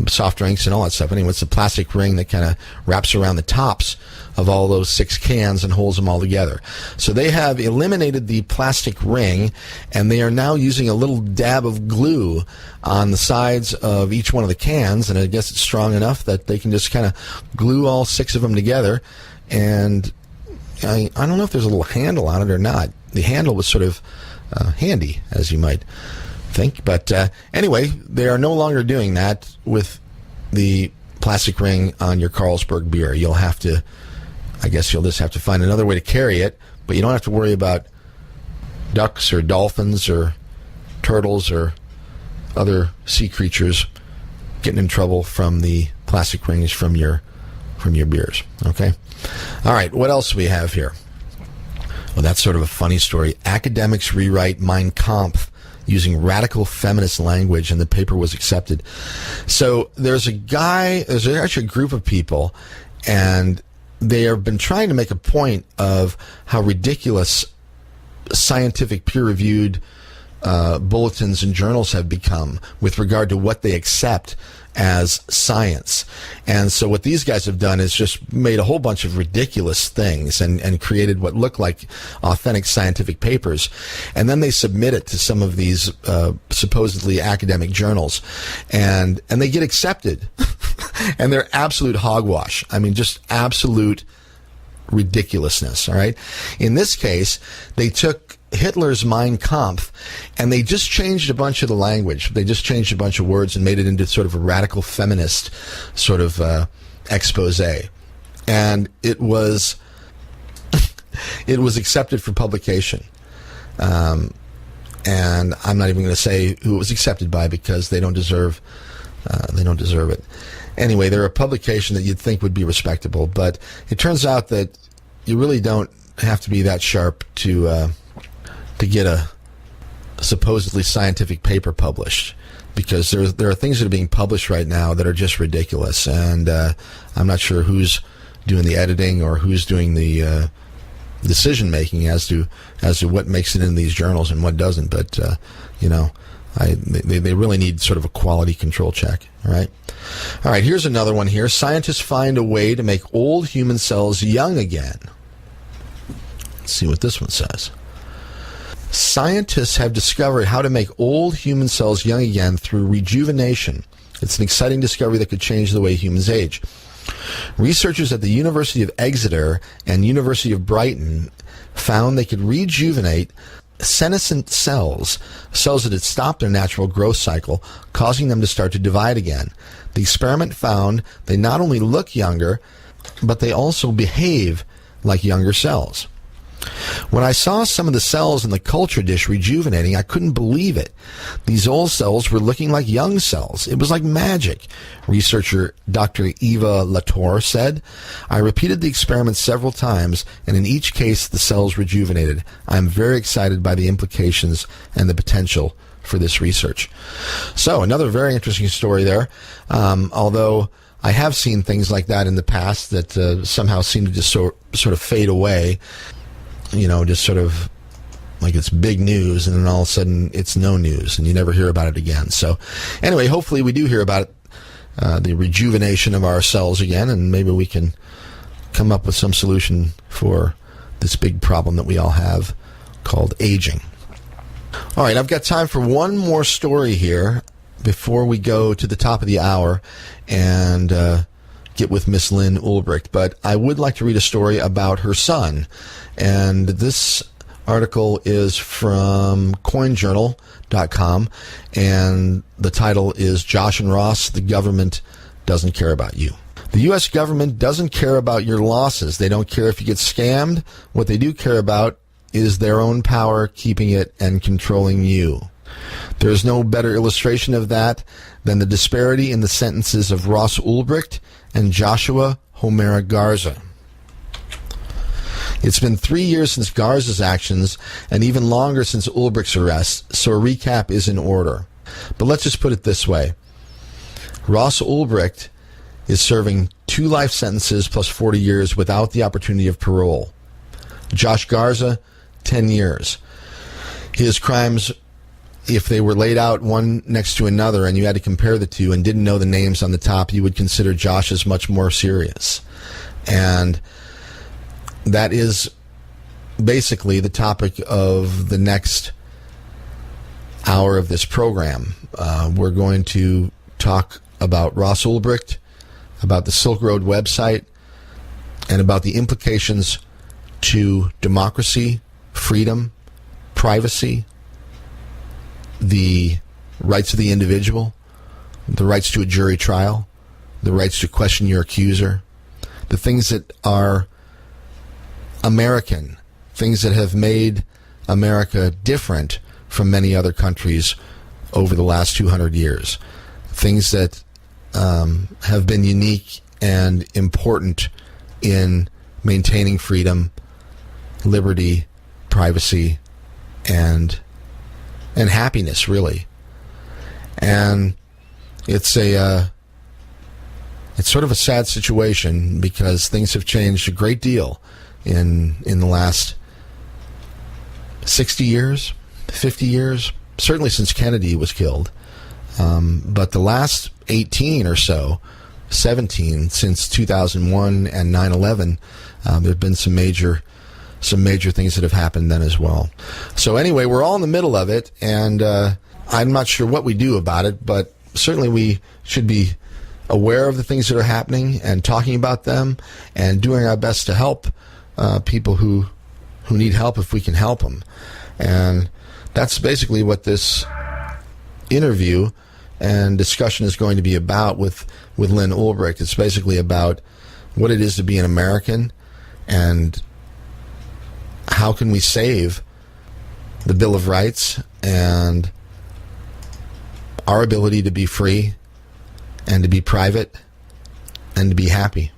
soft drinks and all that stuff. Anyway, it's a plastic ring that kind of wraps around the tops of all those 6 cans and holds them all together. So they have eliminated the plastic ring, and they are now using a little dab of glue on the sides of each one of the cans, and I guess it's strong enough that they can just kind of glue all 6 of them together. And I don't know if there's a little handle on it or not. The handle was sort of handy, as you might think. But anyway, they are no longer doing that with the plastic ring on your Carlsberg beer. You'll just have to find another way to carry it, but you don't have to worry about ducks or dolphins or turtles or other sea creatures getting in trouble from the plastic rings from your beers. Okay? All right, what else do we have here? Well, that's sort of a funny story. Academics rewrite Mein Kampf using radical feminist language, and the paper was accepted. So there's actually a group of people, and they have been trying to make a point of how ridiculous scientific peer-reviewed bulletins and journals have become with regard to what they accept as science. And so what these guys have done is just made a whole bunch of ridiculous things and created what look like authentic scientific papers. And then they submit it to some of these supposedly academic journals. And they get accepted. And they're absolute hogwash. I mean, just absolute ridiculousness, all right? In this case, they took Hitler's Mein Kampf, and they just changed a bunch of the language. They just changed a bunch of words and made it into sort of a radical feminist sort of expose. And it was accepted for publication. And I'm not even going to say who it was accepted by because they don't deserve it. Anyway, they're a publication that you'd think would be respectable, but it turns out that you really don't have to be that sharp to get a supposedly scientific paper published, because there are things that are being published right now that are just ridiculous, and I'm not sure who's doing the editing or who's doing the decision making as to what makes it in these journals and what doesn't. But they really need sort of a quality control check. All right. Here's another one here. Scientists find a way to make old human cells young again. Let's see what this one says. Scientists have discovered how to make old human cells young again through rejuvenation. It's an exciting discovery that could change the way humans age. Researchers at the University of Exeter and University of Brighton found they could rejuvenate senescent cells that had stopped their natural growth cycle, causing them to start to divide again. The experiment found they not only look younger, but they also behave like younger cells. When I saw some of the cells in the culture dish rejuvenating, I couldn't believe it. These old cells were looking like young cells. It was like magic, researcher Dr. Eva Latour said. I repeated the experiment several times, and in each case the cells rejuvenated. I am very excited by the implications and the potential for this research. So, another very interesting story there, although I have seen things like that in the past that somehow seem to just sort of fade away. Just sort of like it's big news, and then all of a sudden it's no news, and you never hear about it again. So anyway, hopefully we do hear about it, the rejuvenation of our cells again, and maybe we can come up with some solution for this big problem that we all have called aging. All right, I've got time for one more story here before we go to the top of the hour and get with Miss Lyn Ulbricht, but I would like to read a story about her son. And this article is from coinjournal.com, and the title is Josh and Ross, the government doesn't care about you. The U.S. government doesn't care about your losses. They don't care if you get scammed. What they do care about is their own power keeping it and controlling you. There is no better illustration of that than the disparity in the sentences of Ross Ulbricht and Joshua Homera Garza. It's been 3 years since Garza's actions and even longer since Ulbricht's arrest, so a recap is in order. But let's just put it this way. Ross Ulbricht is serving 2 life sentences plus 40 years without the opportunity of parole. Josh Garza, 10 years. His crimes, if they were laid out one next to another and you had to compare the two and didn't know the names on the top, you would consider Josh's much more serious. And that is basically the topic of the next hour of this program. We're going to talk about Ross Ulbricht, about the Silk Road website, and about the implications to democracy, freedom, privacy, the rights of the individual, the rights to a jury trial, the rights to question your accuser, the things that are American, things that have made America different from many other countries over the last 200 years, things that have been unique and important in maintaining freedom, liberty, privacy, and and happiness, really. And it's sort of a sad situation because things have changed a great deal in the last 60 years, 50 years, certainly since Kennedy was killed. But the last 18 or so, 17, since 2001 and 9/11, there have been some major things that have happened then as well. So anyway, we're all in the middle of it, and I'm not sure what we do about it, but certainly we should be aware of the things that are happening and talking about them and doing our best to help people who need help if we can help them. And that's basically what this interview and discussion is going to be about with Lyn Ulbricht. It's basically about what it is to be an American and how can we save the Bill of Rights and our ability to be free and to be private and to be happy.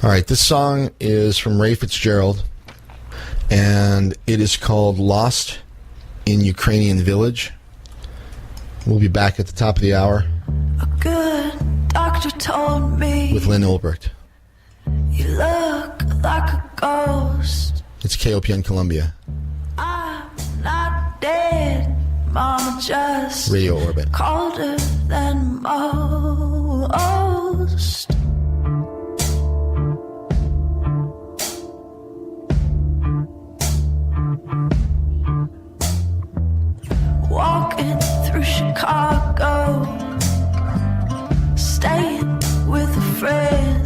All right, this song is from Ray Fitzgerald, and it is called Lost in Ukrainian Village. We'll be back at the top of the hour A good doctor told me with Lyn Ulbricht. you look like a ghost. It's KOPN Columbia, I'm not dead, Mama, just Radio Orbit. colder than most. Walking through Chicago, staying with a friend.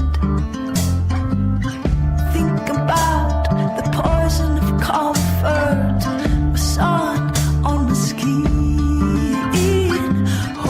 Think about the poison of comfort, the sun on the skin. Oh,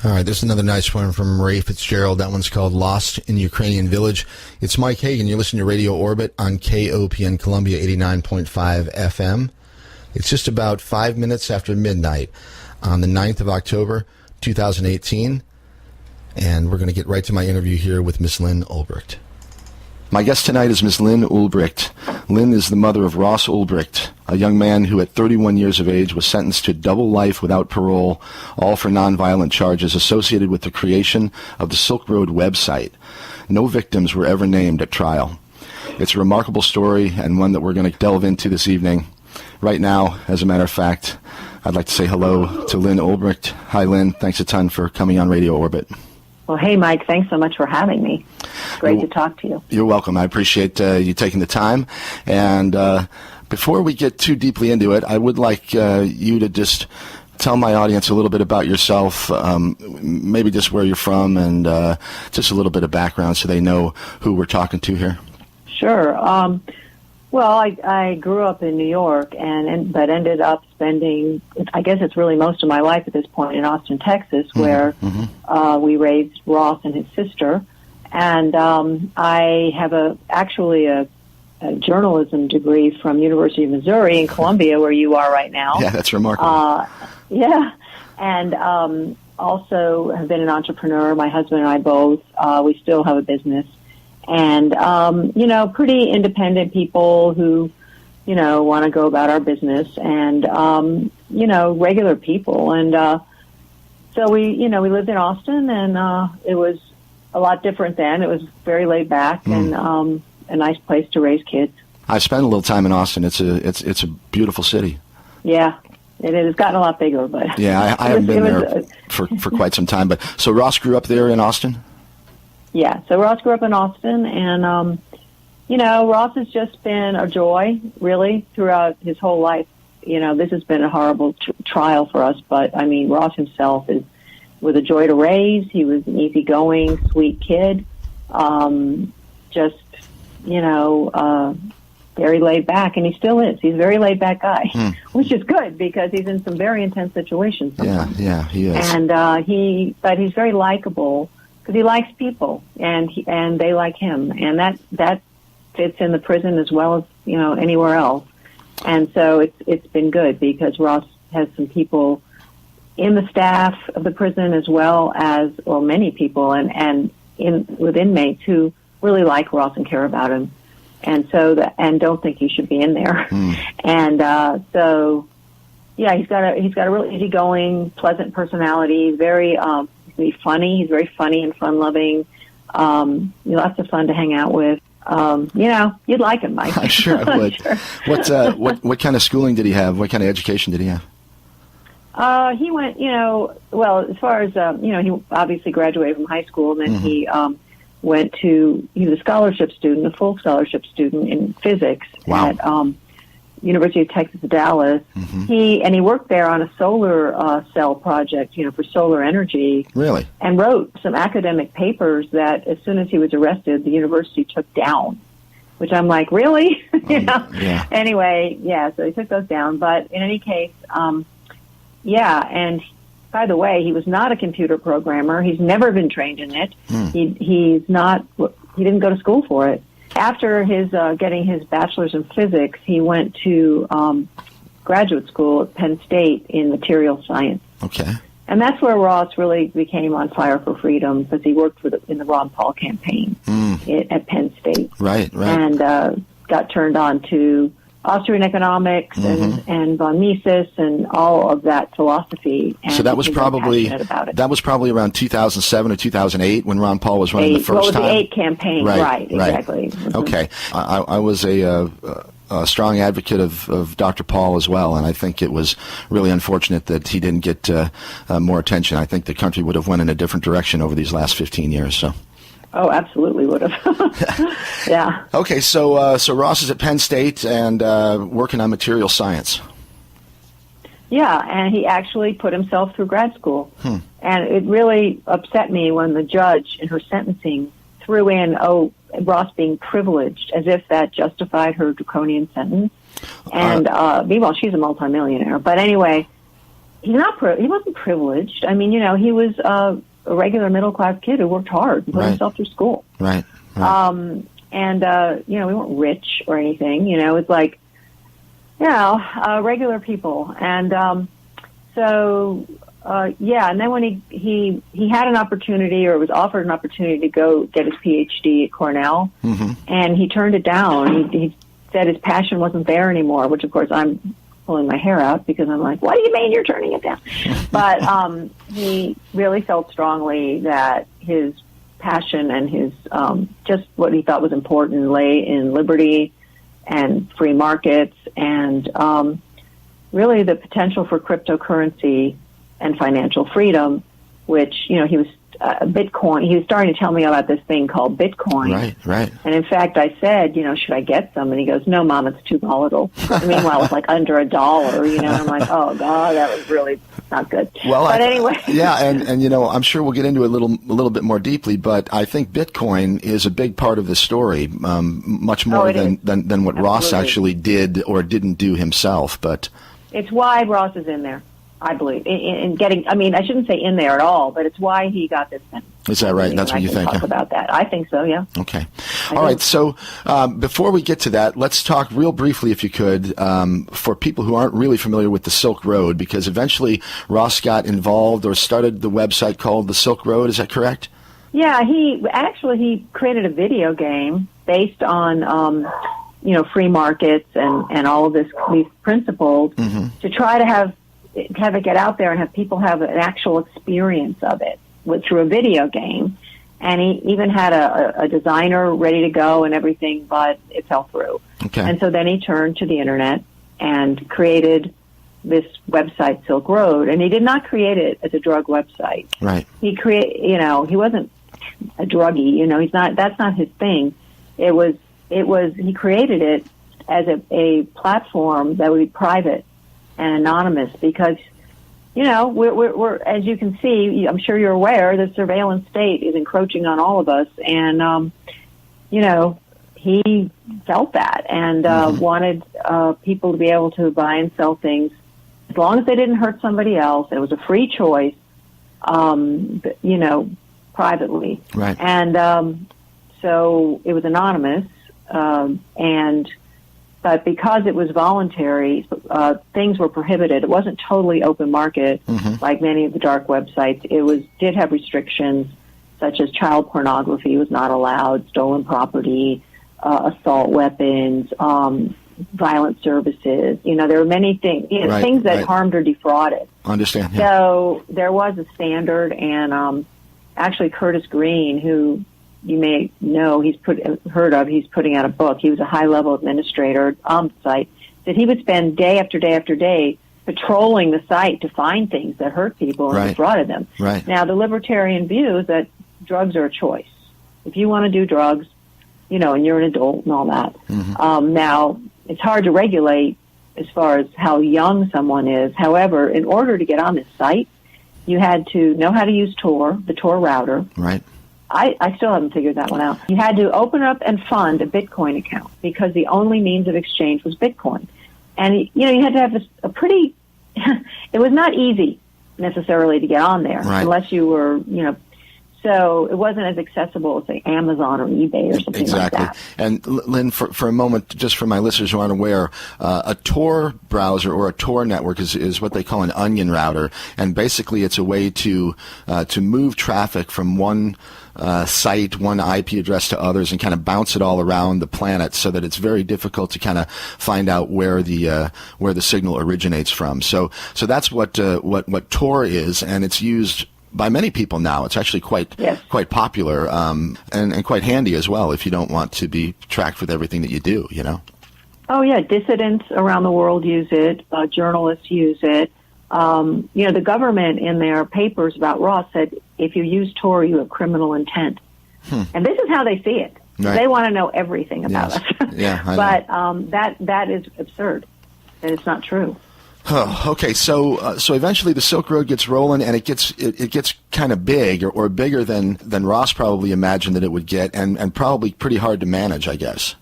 All right, this is another nice one from Ray Fitzgerald. That one's called Lost in Ukrainian Village. It's Mike Hagan. You're listening to Radio Orbit on KOPN Columbia 89.5 FM. It's just about 5 minutes after midnight on the 9th of October, 2018. And we're going to get right to my interview here with Miss Lyn Ulbricht. My guest tonight is Miss Lyn Ulbricht. Lyn is the mother of Ross Ulbricht, a young man who at 31 years of age was sentenced to double life without parole, all for nonviolent charges associated with the creation of the Silk Road website. No victims were ever named at trial. It's a remarkable story and one that we're going to delve into this evening. Right now, as a matter of fact, I'd like to say hello to Lyn Ulbricht. Hi, Lyn. Thanks a ton for coming on Radio Orbit. Well, hey, Mike, thanks so much for having me. Great to talk to you. You're welcome. I appreciate you taking the time. And before we get too deeply into it, I would like you to just tell my audience a little bit about yourself, maybe just where you're from and just a little bit of background so they know who we're talking to here. Sure. Well, I grew up in New York, but ended up spending, I guess it's really most of my life at this point, in Austin, Texas, where we raised Ross and his sister. And I have actually a journalism degree from University of Missouri in Columbia, where you are right now. Yeah, that's remarkable. Yeah, and also have been an entrepreneur. My husband and I both. We still have a business. And, pretty independent people who, want to go about our business and, regular people. And so we lived in Austin, and it was a lot different then. It was very laid back and a nice place to raise kids. I spent a little time in Austin. It's a beautiful city. Yeah. It has gotten a lot bigger, but... Yeah, I haven't been there for quite some time. But so Ross grew up there in Austin? Yeah, so Ross grew up in Austin, and, Ross has just been a joy, really, throughout his whole life. This has been a horrible trial for us, but, Ross himself was a joy to raise. He was an easygoing, sweet kid, very laid back, and he still is. He's a very laid back guy, which is good because he's in some very intense situations sometimes. Yeah, he is. And but he's very likable because he likes people, and they like him, and that fits in the prison as well as anywhere else. And so it's been good because Ross has some people in the staff of the prison as well as many people and with inmates who really like Ross and care about him. And so and don't think he should be in there. And he's got a really easygoing, pleasant personality. He's very funny. He's very funny and fun loving. Lots of fun to hang out with. You'd like him, Mike. I'm sure I would. Sure. What kind of schooling did he have? What kind of education did he have? He went, as far as he obviously graduated from high school, and then he he was a scholarship student, a full scholarship student in physics at University of Texas at Dallas. He worked there on a solar cell project, for solar energy. Really? And wrote some academic papers that as soon as he was arrested, the university took down, which I'm like, really? Yeah. Anyway, so he took those down. But in any case, and by the way, he was not a computer programmer. He's never been trained in it. He didn't go to school for it. After his getting his bachelor's in physics, he went to graduate school at Penn State in material science. Okay. And that's where Ross really became on fire for freedom because he worked in the Ron Paul campaign at Penn State. Right. And got turned on to Austrian economics and von Mises and all of that philosophy. And so that was probably around 2007 or 2008 when Ron Paul was running the first time. Well, the 8 campaign, right, exactly. Okay, I was a strong advocate of Dr. Paul as well, and I think it was really unfortunate that he didn't get more attention. I think the country would have went in a different direction over these last 15 years. So. Oh, absolutely would have. Yeah. Okay, so Ross is at Penn State and working on material science. Yeah, and he actually put himself through grad school. And it really upset me when the judge in her sentencing threw in, Ross being privileged, as if that justified her draconian sentence. And meanwhile, she's a multimillionaire. But anyway, he wasn't privileged. I mean, he was a regular middle class kid who worked hard and put himself through school. Right. And we weren't rich or anything. It's like, regular people. And and then when he had an opportunity, or was offered an opportunity to go get his PhD at Cornell, and he turned it down. He said his passion wasn't there anymore, which of course I'm pulling my hair out because I'm like, what do you mean you're turning it down? But he really felt strongly that his passion and his just what he thought was important lay in liberty and free markets and really the potential for cryptocurrency and financial freedom, which, he was Bitcoin. He was starting to tell me about this thing called Bitcoin. Right. And in fact, I said, should I get some? And he goes, no, Mom, it's too volatile. And meanwhile, it's like under $1, and I'm like, oh, God, that was really not good. Well, but anyway. Yeah, and I'm sure we'll get into it a little bit more deeply, but I think Bitcoin is a big part of the story, much more than what Ross actually did or didn't do himself. But it's why Ross is in there, I believe, in getting. I mean, I shouldn't say in there at all, but it's why he got this thing. Is that right? That's what you think? Talk about that. I think so. Yeah. Okay. All right. So before we get to that, let's talk real briefly, if you could, for people who aren't really familiar with the Silk Road, because eventually Ross got involved or started the website called the Silk Road. Is that correct? Yeah. He created a video game based on free markets and all of these principles to try to have it get out there and have people have an actual experience of it through a video game. And he even had a designer ready to go and everything, but it fell through. Okay. And so then he turned to the internet and created this website, Silk Road. And he did not create it as a drug website. Right. He he wasn't a druggie, that's not his thing. He created it as a platform that would be private and anonymous because, we're as you can see, I'm sure you're aware, the surveillance state is encroaching on all of us. And, he felt that and wanted people to be able to buy and sell things as long as they didn't hurt somebody else. It was a free choice, privately. Right. And so it was anonymous. But because it was voluntary, things were prohibited. It wasn't totally open market like many of the dark websites. It did have restrictions such as child pornography was not allowed, stolen property, assault weapons, violent services. There were many things, things that harmed or defrauded. Understand. Yeah. So there was a standard, and actually Curtis Green, who you may know, he's putting out a book. He was a high-level administrator on the site. That he would spend day after day after day patrolling the site to find things that hurt people and defrauded them. Right. Now, the libertarian view is that drugs are a choice. If you want to do drugs, and you're an adult and all that. Now, it's hard to regulate as far as how young someone is. However, in order to get on this site, you had to know how to use Tor, the Tor router. Right. I still haven't figured that one out. You had to open up and fund a Bitcoin account because the only means of exchange was Bitcoin. And, you had to have a pretty, it was not easy necessarily to get on there unless you were, so it wasn't as accessible as, say, Amazon or eBay or something like that. And, Lynn, for a moment, just for my listeners who aren't aware, a Tor browser or a Tor network is what they call an onion router. And basically it's a way to move traffic from one site, one IP address to others, and kind of bounce it all around the planet, so that it's very difficult to kind of find out where the signal originates from. So that's what Tor is, and it's used by many people now. It's actually quite popular and quite handy as well if you don't want to be tracked with everything that you do. Oh yeah, dissidents around the world use it. Journalists use it. The government in their papers about Ross said, if you use Tor, you have criminal intent. And this is how they see it. Right. They want to know everything about us. Yeah, but that is absurd. And it's not true. Oh, okay, so eventually the Silk Road gets rolling, and it gets kind of big, or bigger than Ross probably imagined that it would get, and probably pretty hard to manage, I guess.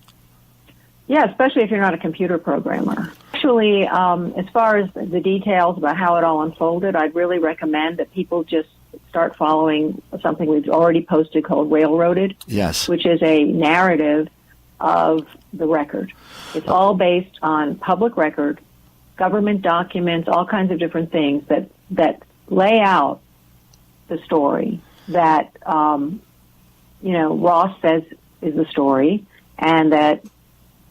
Yeah, especially if you're not a computer programmer. actually, as far as the details about how it all unfolded, I'd really recommend that people just start following something we've already posted called Railroaded. Yes. Which is a narrative of the record. It's all based on public record, government documents, all kinds of different things that lay out the story that, Ross says is the story and that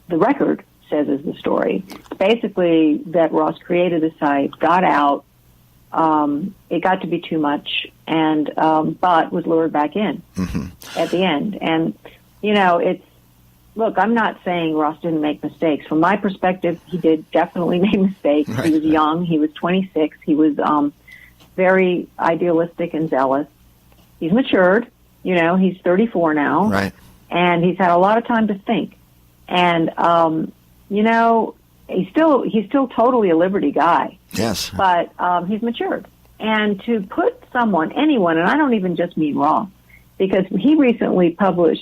the record says is the story. Basically, that Ross created the site, got out, it got to be too much, and but was lured back in at the end. And, look, I'm not saying Ross didn't make mistakes. From my perspective, he did definitely make mistakes. Right. He was young. He was 26. He was very idealistic and zealous. He's matured. He's 34 now. Right. And he's had a lot of time to think. And, he's still totally a liberty guy. Yes. But he's matured. And to put anyone, and I don't even just mean Ross, because he recently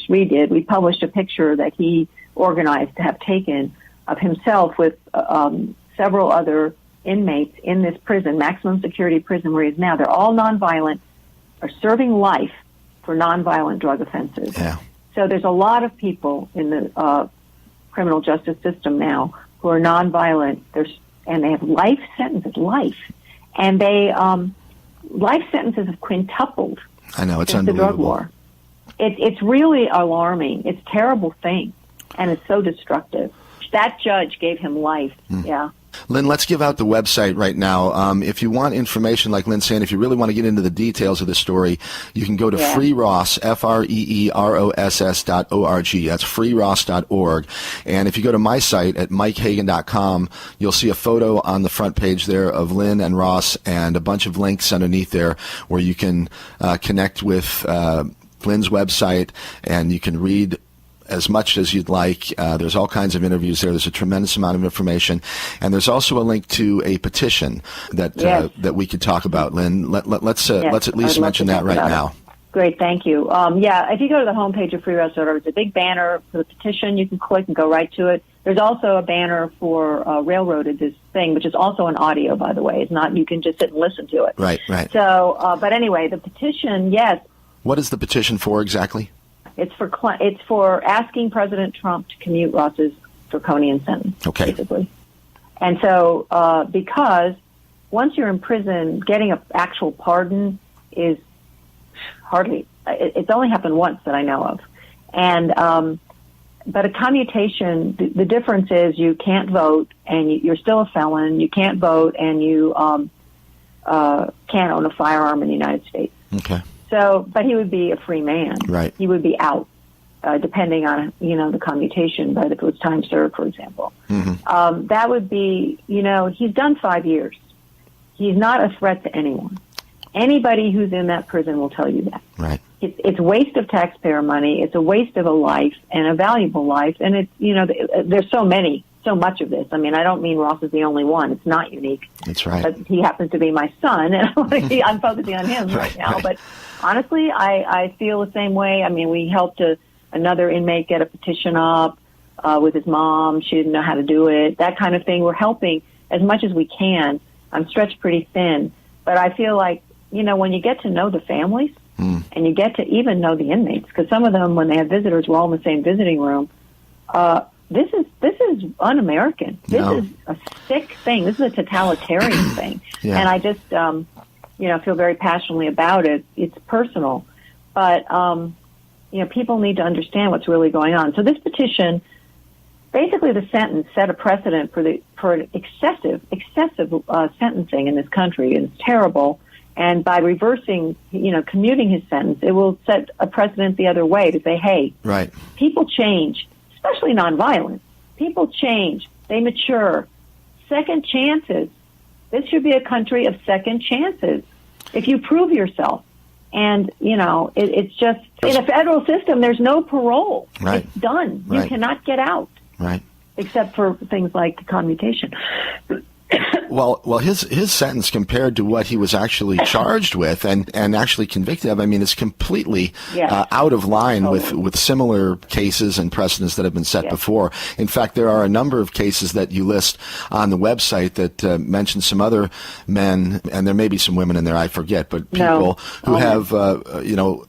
we published a picture that he organized to have taken of himself with several other inmates in this prison, maximum security prison where he is now. They're all nonviolent, are serving life for nonviolent drug offenses. Yeah. So there's a lot of people in the criminal justice system now who are nonviolent, and they have life sentences, and they life sentences have quintupled. I know, it's unbelievable. The drug war. It's really alarming. It's a terrible thing, and it's so destructive. That judge gave him life. Yeah. Lyn, let's give out the website right now. If you want information, like Lyn's saying, if you really want to get into the details of the story, you can go to freeross, FREEROSS.org. That's freeross.org. And if you go to my site at mikehagan.com, you'll see a photo on the front page there of Lyn and Ross and a bunch of links underneath there where you can connect with Lyn's website, and you can read as much as you'd like. There's all kinds of interviews there. There's a tremendous amount of information. And there's also a link to a petition that that we could talk about, Lyn. Let's at least mention that right now. Great, thank you. If you go to the homepage of freeross.org, it's a big banner for the petition. You can click and go right to it. There's also a banner for Railroaded, this thing, which is also an audio, by the way. It's not, you can just sit and listen to it. Right. So, but anyway, the petition, yes. What is the petition for exactly? It's for asking President Trump to commute Ross's draconian sentence, basically. And so, because once you're in prison, getting an actual pardon is it's only happened once that I know of. And, but a commutation, the difference is you can't vote and you're still a felon. You can't vote and you can't own a firearm in the United States. Okay. So, but he would be a free man. Right. He would be out, depending on, the commutation, but if it was time served, for example. Mm-hmm. That would be, he's done 5 years. He's not a threat to anyone. Anybody who's in that prison will tell you that. Right. It's a waste of taxpayer money. It's a waste of a life and a valuable life. And it's, there's so much of this. I mean, I don't mean Ross is the only one. It's not unique. That's right. But he happens to be my son, and I'm focusing on him right now. Right. But honestly, I feel the same way. I mean, we helped another inmate get a petition up with his mom. She didn't know how to do it, that kind of thing. We're helping as much as we can. I'm stretched pretty thin. But I feel like, when you get to know the families and you get to even know the inmates, because some of them, when they have visitors, we're all in the same visiting room, this is un-American. This is a sick thing. This is a totalitarian thing. Yeah. And I just, feel very passionately about it. It's personal. But, people need to understand what's really going on. So this petition, basically the sentence set a precedent for excessive sentencing in this country. It's terrible. And by reversing, commuting his sentence, it will set a precedent the other way to say, hey, people change. Especially nonviolent. People change. They mature. Second chances. This should be a country of second chances. If you prove yourself. And, it's just, in a federal system, there's no parole. Right. It's done. Right. You cannot get out. Right. Except for things like commutation. Well, his sentence compared to what he was actually charged with and actually convicted of, I mean, is completely out of line with similar cases and precedents that have been set before. In fact, there are a number of cases that you list on the website that mention some other men, and there may be some women in there, I forget, but people who have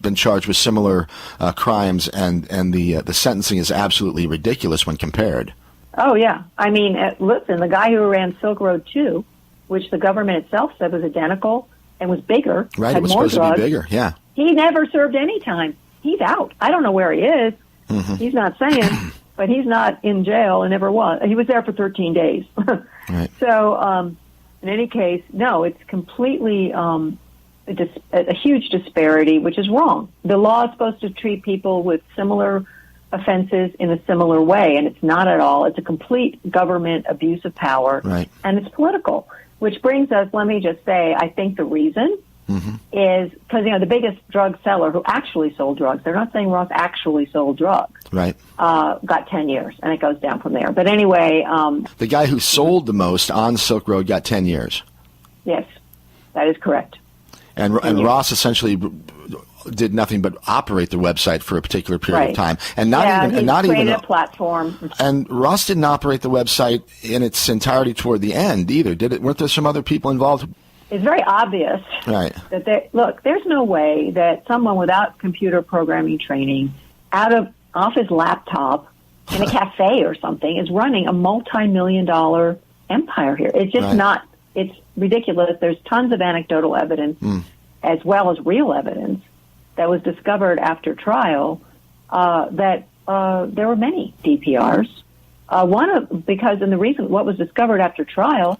been charged with similar crimes, and the sentencing is absolutely ridiculous when compared. Oh, yeah. I mean, listen, the guy who ran Silk Road 2, which the government itself said was identical and was bigger, right? Had It was more supposed drugs, to be bigger. Yeah. He never served any time. He's out. I don't know where he is. Mm-hmm. He's not saying, but he's not in jail and never was. He was there for 13 days. Right. So, in any case, no, it's completely a huge disparity, which is wrong. The law is supposed to treat people with similar offenses in a similar way, and it's not at all. It's a complete government abuse of power, right. And it's political, which brings us, let me just say, I think the reason is because, the biggest drug seller who actually sold drugs, they're not saying Ross actually sold drugs, right? Got 10 years, and it goes down from there. But anyway... the guy who sold the most on Silk Road got 10 years. Yes, that is correct. And Ross essentially did nothing but operate the website for a particular period of time, and not even a platform. And Ross didn't operate the website in its entirety toward the end either, did it? Weren't there some other people involved? It's very obvious, right? That there's no way that someone without computer programming training, off his laptop in a cafe or something, is running a multi-million-dollar empire here. It's just not. It's ridiculous. There's tons of anecdotal evidence, as well as real evidence, that was discovered after trial, that there were many DPRs. The reason what was discovered after trial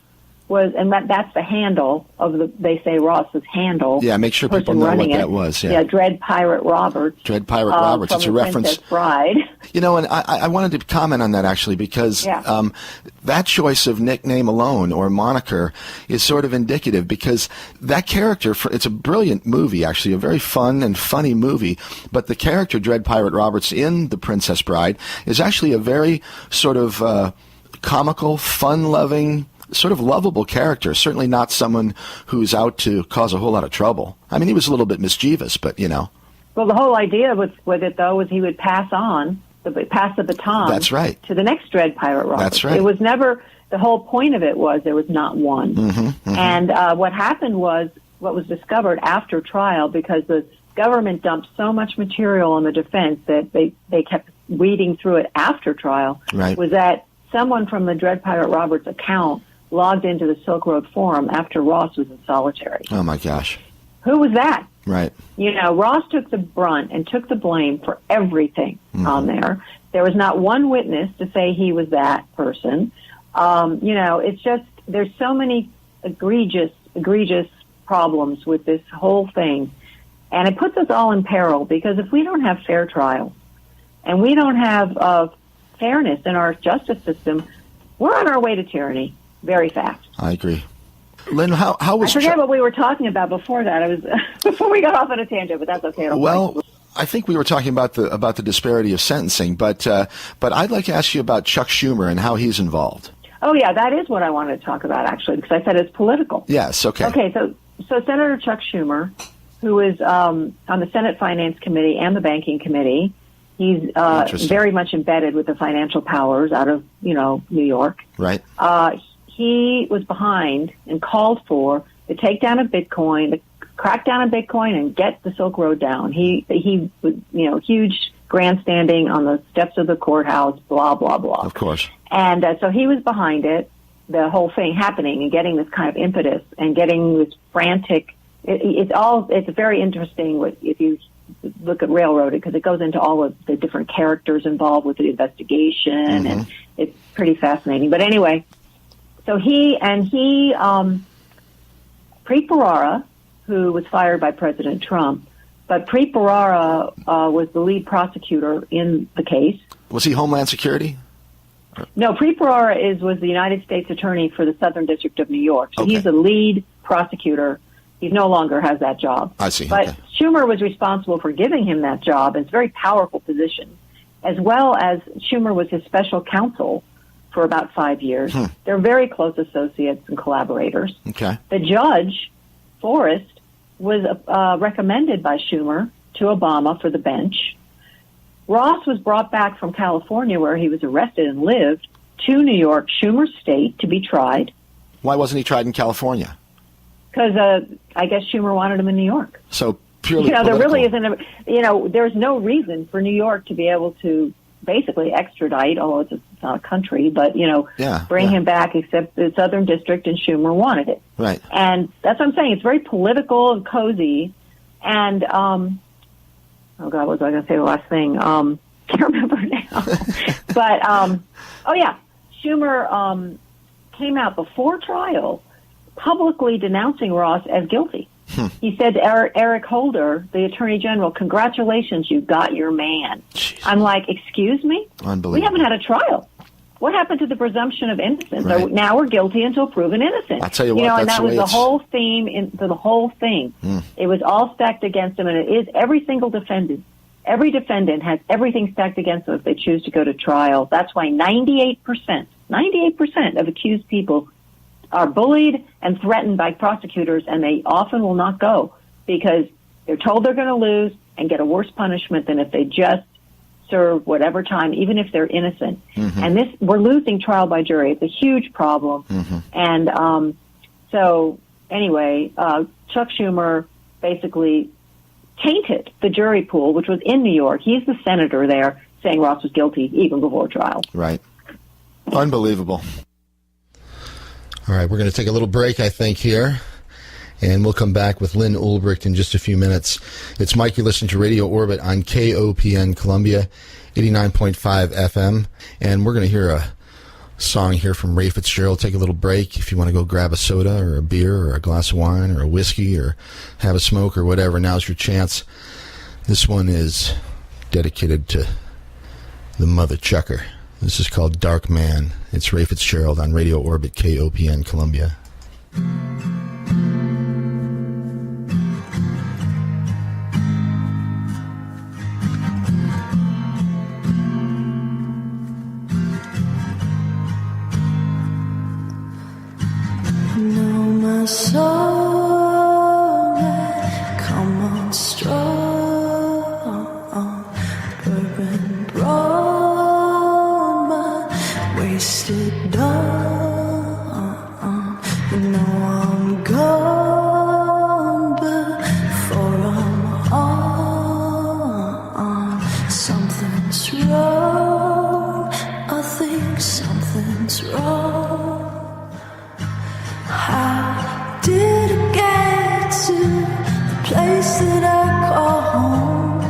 was, and that's the handle of they say Ross's handle. Yeah, make sure people know what that was. Yeah, Dread Pirate Roberts. Dread Pirate Roberts. It's a reference. Princess Bride. And I wanted to comment on that actually because that choice of nickname alone or moniker is sort of indicative because that character, it's a brilliant movie actually, a very fun and funny movie, but the character Dread Pirate Roberts in The Princess Bride is actually a very sort of comical, fun-loving, sort of lovable character, certainly not someone who's out to cause a whole lot of trouble. I mean, he was a little bit mischievous, but Well, the whole idea with it, though, was he would pass the baton. That's right. To the next Dread Pirate Roberts. That's right. It was never, the whole point of it was there was not one. And what happened was, what was discovered after trial, because the government dumped so much material on the defense that they kept reading through it after trial, was that someone from the Dread Pirate Roberts account logged into the Silk Road forum after Ross was in solitary. Oh, my gosh. Who was that? Right. Ross took the brunt and took the blame for everything on there. There was not one witness to say he was that person. It's just, there's so many egregious problems with this whole thing. And it puts us all in peril because if we don't have fair trials and we don't have fairness in our justice system, we're on our way to tyranny very fast. I agree. Lyn, how was... I forget what we were talking about before that. It was before we got off on a tangent, but that's okay. I think we were talking about the disparity of sentencing, but I'd like to ask you about Chuck Schumer and how he's involved. Oh yeah, that is what I wanted to talk about actually, because I said it's political. Yes. Okay. Okay. So Senator Chuck Schumer, who is on the Senate Finance Committee and the Banking Committee, he's very much embedded with the financial powers out of New York. Right. He was behind and called for the takedown of Bitcoin, the crackdown on Bitcoin, and get the Silk Road down. He was, huge grandstanding on the steps of the courthouse, blah, blah, blah. Of course. And so he was behind it, the whole thing happening and getting this kind of impetus and getting this frantic. It's very interesting if you look at Railroaded, because it goes into all of the different characters involved with the investigation, and it's pretty fascinating. But anyway, so he Preet Bharara, who was fired by President Trump, but Preet Bharara was the lead prosecutor in the case. Was he Homeland Security? No, Preet Bharara was the United States Attorney for the Southern District of New York. So he's the lead prosecutor. He no longer has that job. I see. But Schumer was responsible for giving him that job. It's a very powerful position, as well as Schumer was his special counsel for about 5 years. They're very close associates and collaborators. Okay. The judge, Forrest, was recommended by Schumer to Obama for the bench. Ross was brought back from California, where he was arrested and lived, to New York, Schumer's state, to be tried. Why wasn't he tried in California? Because I guess Schumer wanted him in New York. So purely there political. really isn't there's no reason for New York to be able to basically extradite, although it's not a country, but, bring him back, except the Southern District and Schumer wanted it. Right. And that's what I'm saying. It's very political and cozy. And, oh, God, what was I going to say the last thing? Can't remember now. But, Schumer came out before trial publicly denouncing Ross as guilty. He said to Eric Holder, the Attorney General, "Congratulations, you got your man." Jeez. I'm like, excuse me? Unbelievable. We haven't had a trial. What happened to the presumption of innocence? Right. So now we're guilty until proven innocent. I'll tell you what, and that's that the was way the it's- whole theme for the whole thing. It was all stacked against him, and it is every single defendant. Every defendant has everything stacked against them if they choose to go to trial. That's why 98% of accused people are bullied and threatened by prosecutors, and they often will not go because they're told they're going to lose and get a worse punishment than if they just serve whatever time, even if they're innocent. And we're losing trial by jury. It's a huge problem. And so anyway, Chuck Schumer basically tainted the jury pool, which was in New York. He's the senator there saying Ross was guilty even before trial. Right. Unbelievable. All right, we're going to take a little break, I think, here, and we'll come back with Lyn Ulbricht in just a few minutes. It's Mike. You're listening to Radio Orbit on KOPN Columbia, 89.5 FM, and we're going to hear a song here from Ray Fitzgerald. Take a little break. If you want to go grab a soda or a beer or a glass of wine or a whiskey or have a smoke or whatever, now's your chance. This one is dedicated to the mother chucker. This is called Dark Man. It's Ray Fitzgerald on Radio Orbit, KOPN Columbia. Know my soul, come on strong, bourbon brown, my wasted dawn. You know I'm gone before I'm on. Something's wrong, I think something's wrong. How did it get to the place that I call home?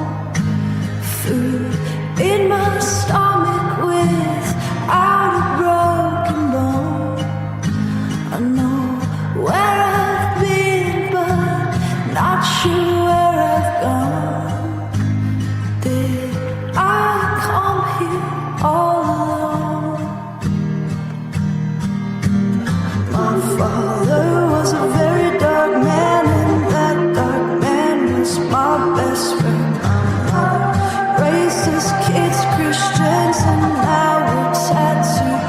Food in my stomach without a broken bone. I know where I've been, but not sure where I've gone. Did I come here all alone? My father was a very dark man, and that dark man was my best friend. I raised his kids Christians, and now we're tattooed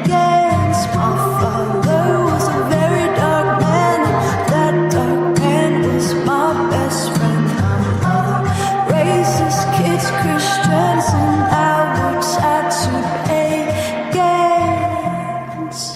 against. My father was a very dark man, and that dark man was my best friend. My mother raised his kids Christians, and now we're tattooed against.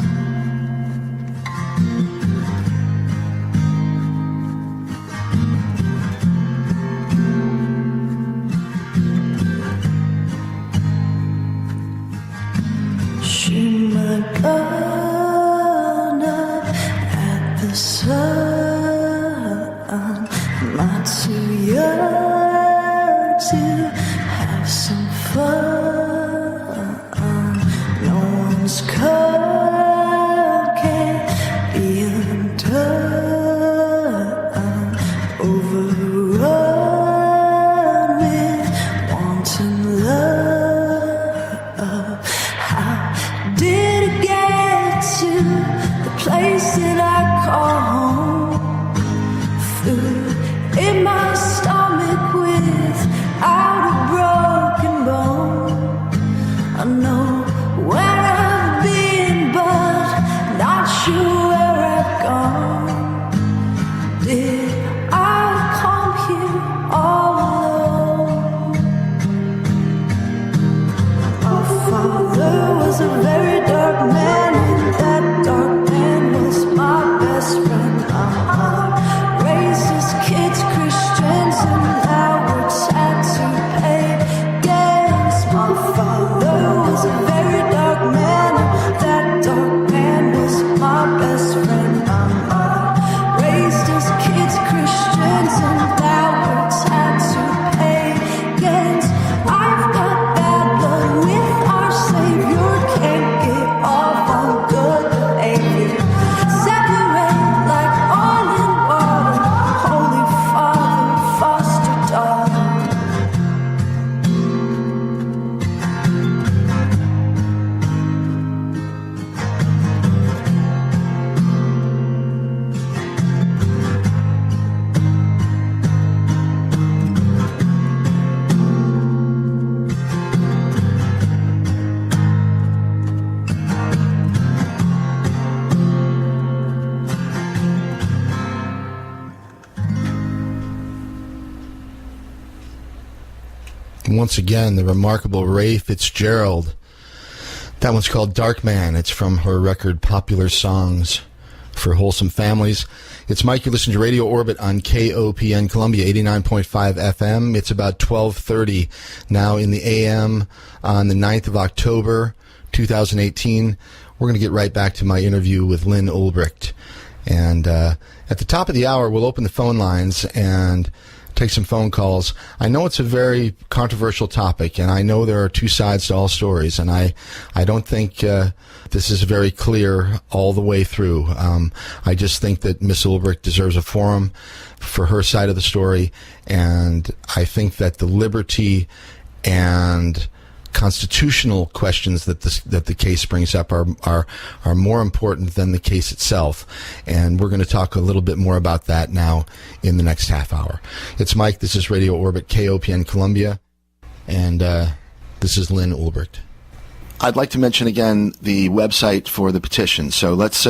Shoot my gun up at the sun. Am I too young to have some fun? No one's coming. And once again, the remarkable Ray Fitzgerald. That one's called Dark Man. It's from her record Popular Songs for Wholesome Families. It's Mike. You listen to Radio Orbit on KOPN Columbia 89.5 FM. It's about 12:30 now in the AM on the 9th of October, 2018. We're going to get right back to my interview with Lyn Ulbricht. And at the top of the hour, we'll open the phone lines and take some phone calls. I know it's a very controversial topic, and I know there are two sides to all stories, and I don't think this is very clear all the way through. I just think that Miss Ulbricht deserves a forum for her side of the story, and I think that the liberty and constitutional questions that the case brings up are more important than the case itself, and we're going to talk a little bit more about that now in the next half hour. It's Mike. This is Radio Orbit, KOPN Columbia, and this is Lyn Ulbricht. I'd like to mention again the website for the petition. So let's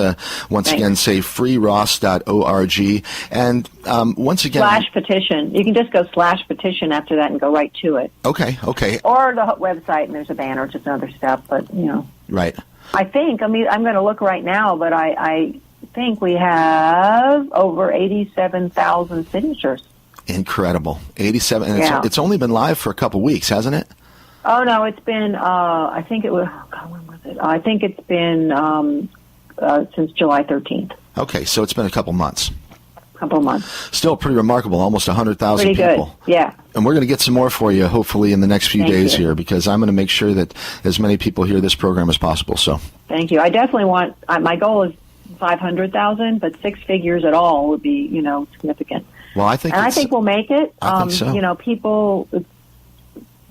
once again say freeross.org. And once again... /petition. You can just go /petition after that and go right to it. Okay. Or the website, and there's a banner, just another step, but, you know. Right. I'm going to look right now, but I think we have over 87,000 signatures. Incredible. 87. And yeah. It's only been live for a couple weeks, hasn't it? Oh, no, it's been, I think it was, when was it? I think it's been since July 13th. Okay, so it's been a couple months. Still pretty remarkable, almost 100,000 people. Pretty good, yeah. And we're going to get some more for you, hopefully, in the next few days you. here, because I'm going to make sure that as many people hear this program as possible. So, thank you. I definitely want, my goal is 500,000, but six figures at all would be, significant. Well, I think we'll make it. I think so. People...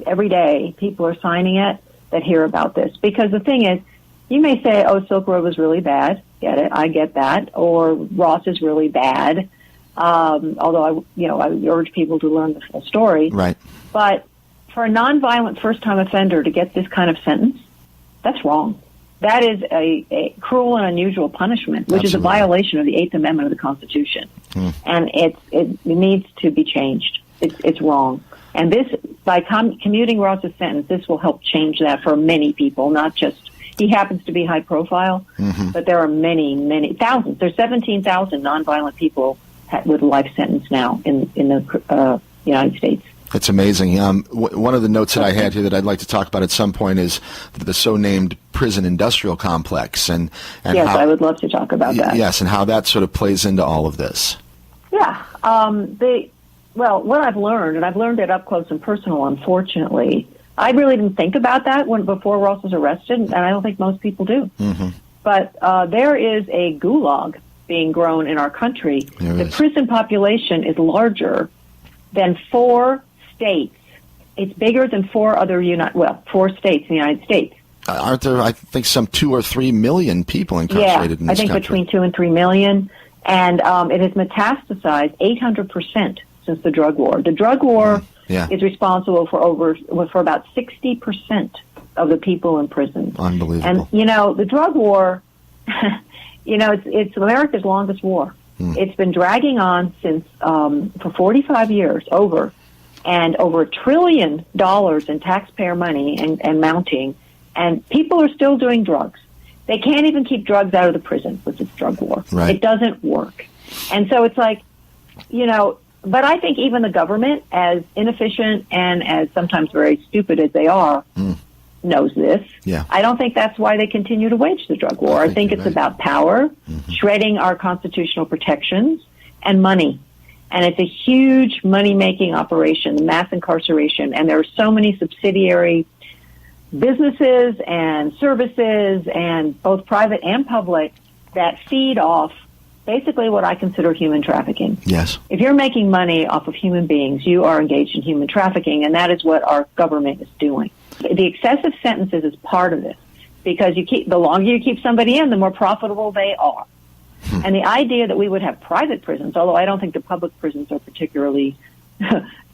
Every day, people are signing it that hear about this. Because the thing is, you may say, oh, Silk Road was really bad. Get it. I get that. Or Ross is really bad. Although, I urge people to learn the full story. Right. But for a nonviolent first-time offender to get this kind of sentence, that's wrong. That is a cruel and unusual punishment, which is a violation of the Eighth Amendment of the Constitution. And it needs to be changed. It's wrong. And this, by commuting Ross's sentence, this will help change that for many people, not just, he happens to be high profile, but there are many thousands. There's 17,000 nonviolent people with a life sentence now in the United States. That's amazing. One of the notes that I had here that I'd like to talk about at some point is the so-named prison industrial complex. And yes, how, I would love to talk about that. Yes, and how that sort of plays into all of this. Yeah. Well, what I've learned, and I've learned it up close and personal, unfortunately, I really didn't think about that before Ross was arrested, and I don't think most people do. But there is a gulag being grown in our country. The prison population is larger than 4 states. It's bigger than 4 states in the United States. Aren't there, I think, some 2 or 3 million people incarcerated in this country? I think between 2 and 3 million. And it has metastasized 800% since the drug war. The drug war is responsible for about 60% of the people in prison. Unbelievable. And, the drug war, it's America's longest war. It's been dragging on since for 45 years, and over $1 trillion in taxpayer money and mounting, and people are still doing drugs. They can't even keep drugs out of the prison with this drug war. Right. It doesn't work. And so it's like, but I think even the government, as inefficient and as sometimes very stupid as they are, knows this. Yeah. I don't think that's why they continue to wage the drug war. I think it's about power, shredding our constitutional protections, and money. And it's a huge money-making operation, mass incarceration, and there are so many subsidiary businesses and services, and both private and public, that feed off basically what I consider human trafficking. Yes. If you're making money off of human beings, you are engaged in human trafficking, and that is what our government is doing. The excessive sentences is part of this, because the longer you keep somebody in, the more profitable they are. And the idea that we would have private prisons, although I don't think the public prisons are particularly,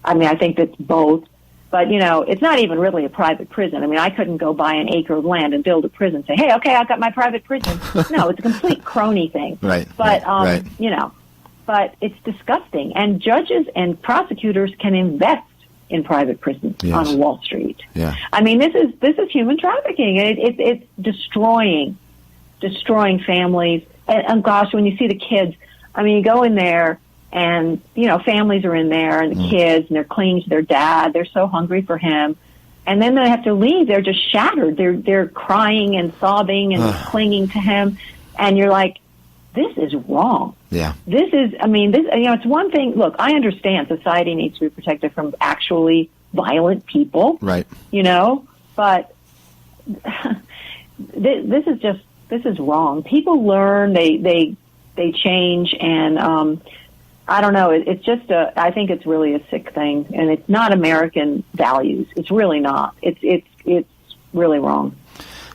I think that's both. But, it's not even really a private prison. I couldn't go buy an acre of land and build a prison and say, hey, okay, I've got my private prison. No, it's a complete crony thing. Right. But, but it's disgusting. And judges and prosecutors can invest in private prisons Yes. on Wall Street. Yeah. I mean, this is human trafficking. It's destroying families. And gosh, when you see the kids, I mean, you go in there and, families are in there and the kids, and they're clinging to their dad. They're so hungry for him. And then they have to leave. They're just shattered. They're crying and sobbing and clinging to him. And you're like, this is wrong. Yeah. It's one thing. Look, I understand society needs to be protected from actually violent people. Right. But this is wrong. People learn, they change, and I don't know. It's just I think it's really a sick thing, and it's not American values. It's really not. It's really wrong.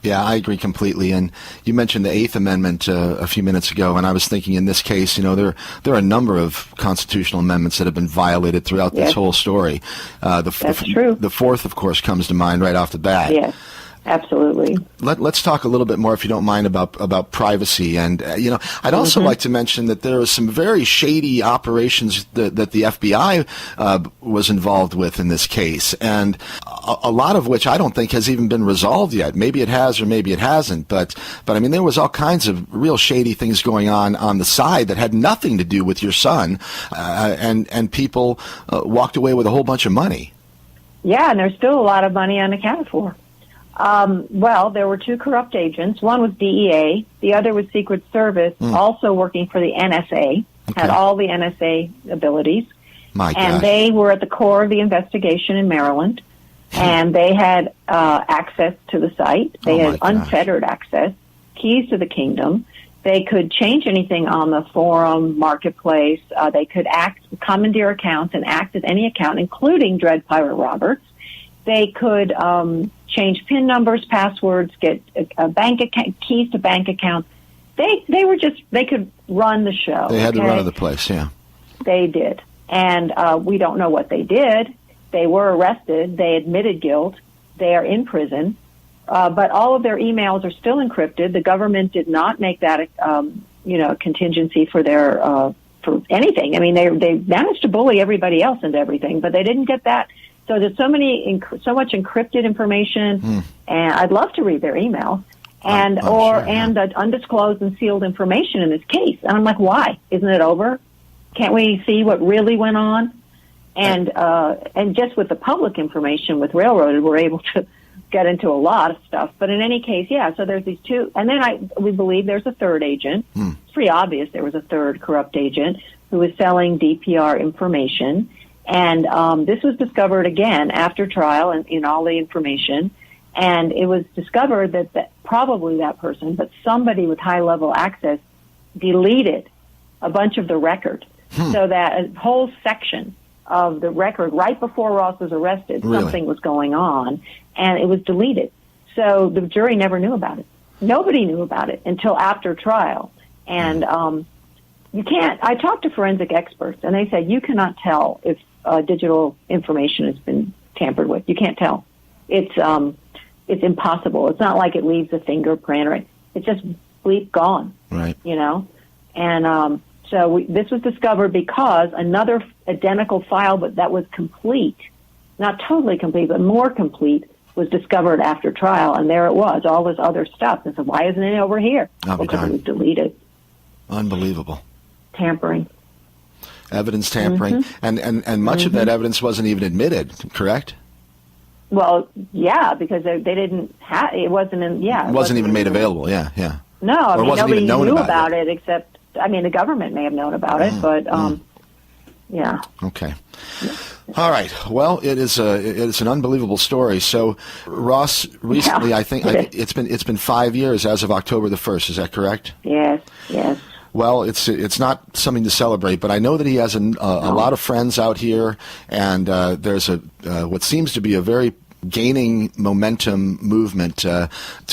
Yeah, I agree completely. And you mentioned the Eighth Amendment a few minutes ago, and I was thinking in this case, there are a number of constitutional amendments that have been violated throughout this whole story. That's true. The Fourth, of course, comes to mind right off the bat. Yes. Absolutely. Let's talk a little bit more, if you don't mind, about privacy. And, I'd also like to mention that there are some very shady operations that the FBI was involved with in this case, and a lot of which I don't think has even been resolved yet. Maybe it has or maybe it hasn't. But I mean, there was all kinds of real shady things going on the side that had nothing to do with your son, and people walked away with a whole bunch of money. Yeah, and there's still a lot of money unaccounted for. Well, there were two corrupt agents. One was DEA. The other was Secret Service, also working for the NSA, had all the NSA abilities. My and gosh. they were at the core of the investigation in Maryland. And they had access to the site. They had unfettered access, keys to the kingdom. They could change anything on the forum, marketplace. They could commandeer accounts and act as any account, including Dread Pirate Roberts. They could change PIN numbers, passwords, get a bank account, keys to bank accounts. They could run the show. They had the run of the place, yeah. They did. And we don't know what they did. They were arrested. They admitted guilt. They are in prison. But all of their emails are still encrypted. The government did not make that, a contingency for their, for anything. I mean, they managed to bully everybody else into everything, but they didn't get that. So there's so much encrypted information, and I'd love to read their emails, and undisclosed and sealed information in this case. And I'm like, why? Isn't it over? Can't we see what really went on? And just with the public information with Railroaded, we're able to get into a lot of stuff. But in any case, yeah. So there's these two, and then we believe there's a third agent. It's pretty obvious there was a third corrupt agent who was selling DPR information. And this was discovered again after trial and in all the information. And it was discovered that probably that person, but somebody with high-level access, deleted a bunch of the record. So that a whole section of the record, right before Ross was arrested, something was going on, and it was deleted. So the jury never knew about it. Nobody knew about it until after trial. And you can't. I talked to forensic experts, and they said you cannot tell if digital information has been tampered with. You can't tell. It's impossible. It's not like it leaves a fingerprint, or it's just bleep gone. Right. And so this was discovered because another identical file, but that was complete, not totally complete, but more complete, was discovered after trial, and there it was, all this other stuff. And so why isn't it over here? Because it was deleted. Unbelievable. Tampering. Evidence tampering, and much of that evidence wasn't even admitted, correct? Well, yeah, because they didn't have it. Wasn't in. Yeah, it wasn't even made available. Yeah. No, I mean, nobody knew about it except. I mean, the government may have known about it, but yeah. Okay. All right. Well, it is an unbelievable story. So, Ross, recently, I think it's been 5 years as of October the 1st. Is that correct? Yes. Well, it's not something to celebrate, but I know that he has a lot of friends out here, and there's what seems to be a very gaining momentum movement to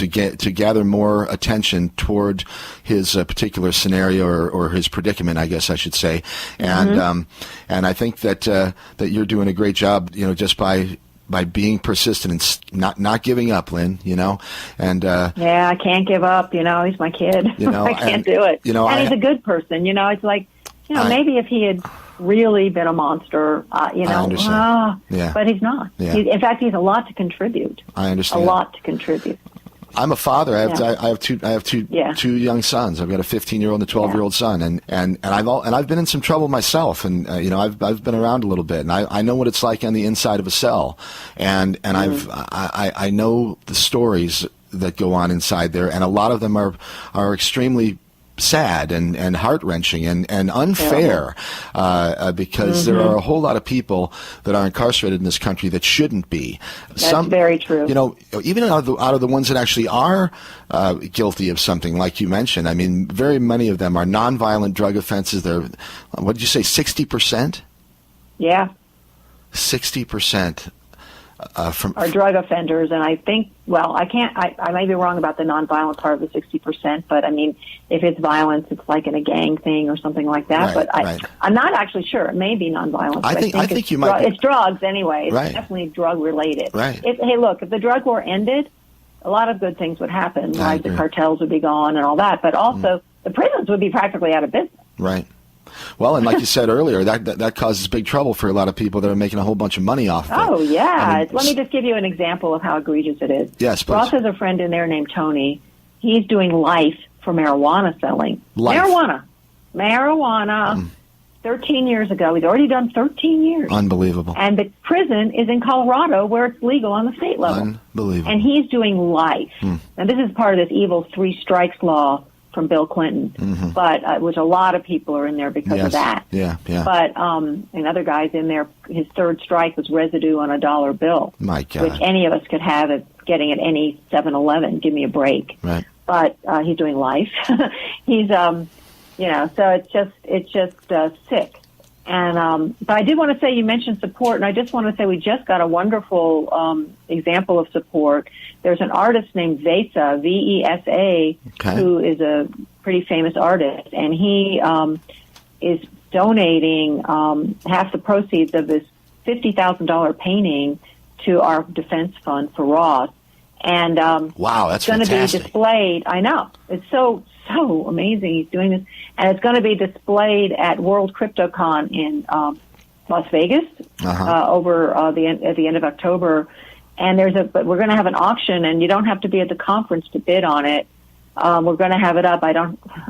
gather more attention toward his particular scenario or his predicament, I guess I should say, and I think that you're doing a great job, just by being persistent and not giving up, Lyn, and yeah, I can't give up, he's my kid. I can't do it. And he's a good person, it's like, maybe if he had really been a monster. You know, I understand. Yeah. But he's not. Yeah. In fact, he's a lot to contribute. I understand. A lot to contribute. I'm a father. I have Yeah. two young sons. I've got a 15-year-old and a 12-year-old son, and I've been in some trouble myself, and you know, I've been around a little bit, and I know what it's like on the inside of a cell, and I know the stories that go on inside there, and a lot of them are extremely sad and heart-wrenching and unfair, because there are a whole lot of people that are incarcerated in this country that shouldn't be. That's very true. You know, even out of the ones that actually are guilty of something, like you mentioned, I mean, very many of them are nonviolent drug offenses. They're, what did you say, 60%? Yeah. 60%. From Are drug offenders, and I think, well, I may be wrong about the nonviolent part of the 60%, but I mean, if it's violence, it's like in a gang thing or something like that. Right, but I'm not actually sure. It may be nonviolent. I think you might. It's drugs anyway. It's Right. definitely drug related. Right. Hey, look, if the drug war ended, a lot of good things would happen. I Like the agree. cartels would be gone and all that, but also the prisons would be practically out of business. Right. Well, and like you said earlier, that causes big trouble for a lot of people that are making a whole bunch of money off of it. Oh, yeah. I mean, Let me just give you an example of how egregious it is. Yes, please. Ross has a friend in there named Tony. He's doing life for marijuana selling. Life. Marijuana. 13 years ago. He's already done 13 years. Unbelievable. And the prison is in Colorado where it's legal on the state level. Unbelievable. And he's doing life. And this is part of this evil 3 strikes law from Bill Clinton, but which a lot of people are in there because of that. Yeah, yeah. But another guy's in there. His third strike was residue on a $1 bill, My God. which any of us could have at getting at any 7-Eleven. Give me a break. Right. But he's doing life. He's you know, so it's just sick. And but I did want to say, you mentioned support, and I just want to say we just got a wonderful example of support. There's an artist named Vesa, Vesa, Okay. who is a pretty famous artist, and he is donating half the proceeds of this $50,000 painting to our defense fund for Ross. And Wow, that's it's going to be fantastic. displayed. I know. It's so amazing he's doing this. And it's going to be displayed at World CryptoCon in Las Vegas over at the end of October. And but we're going to have an auction, and you don't have to be at the conference to bid on it. We're going to have it up. I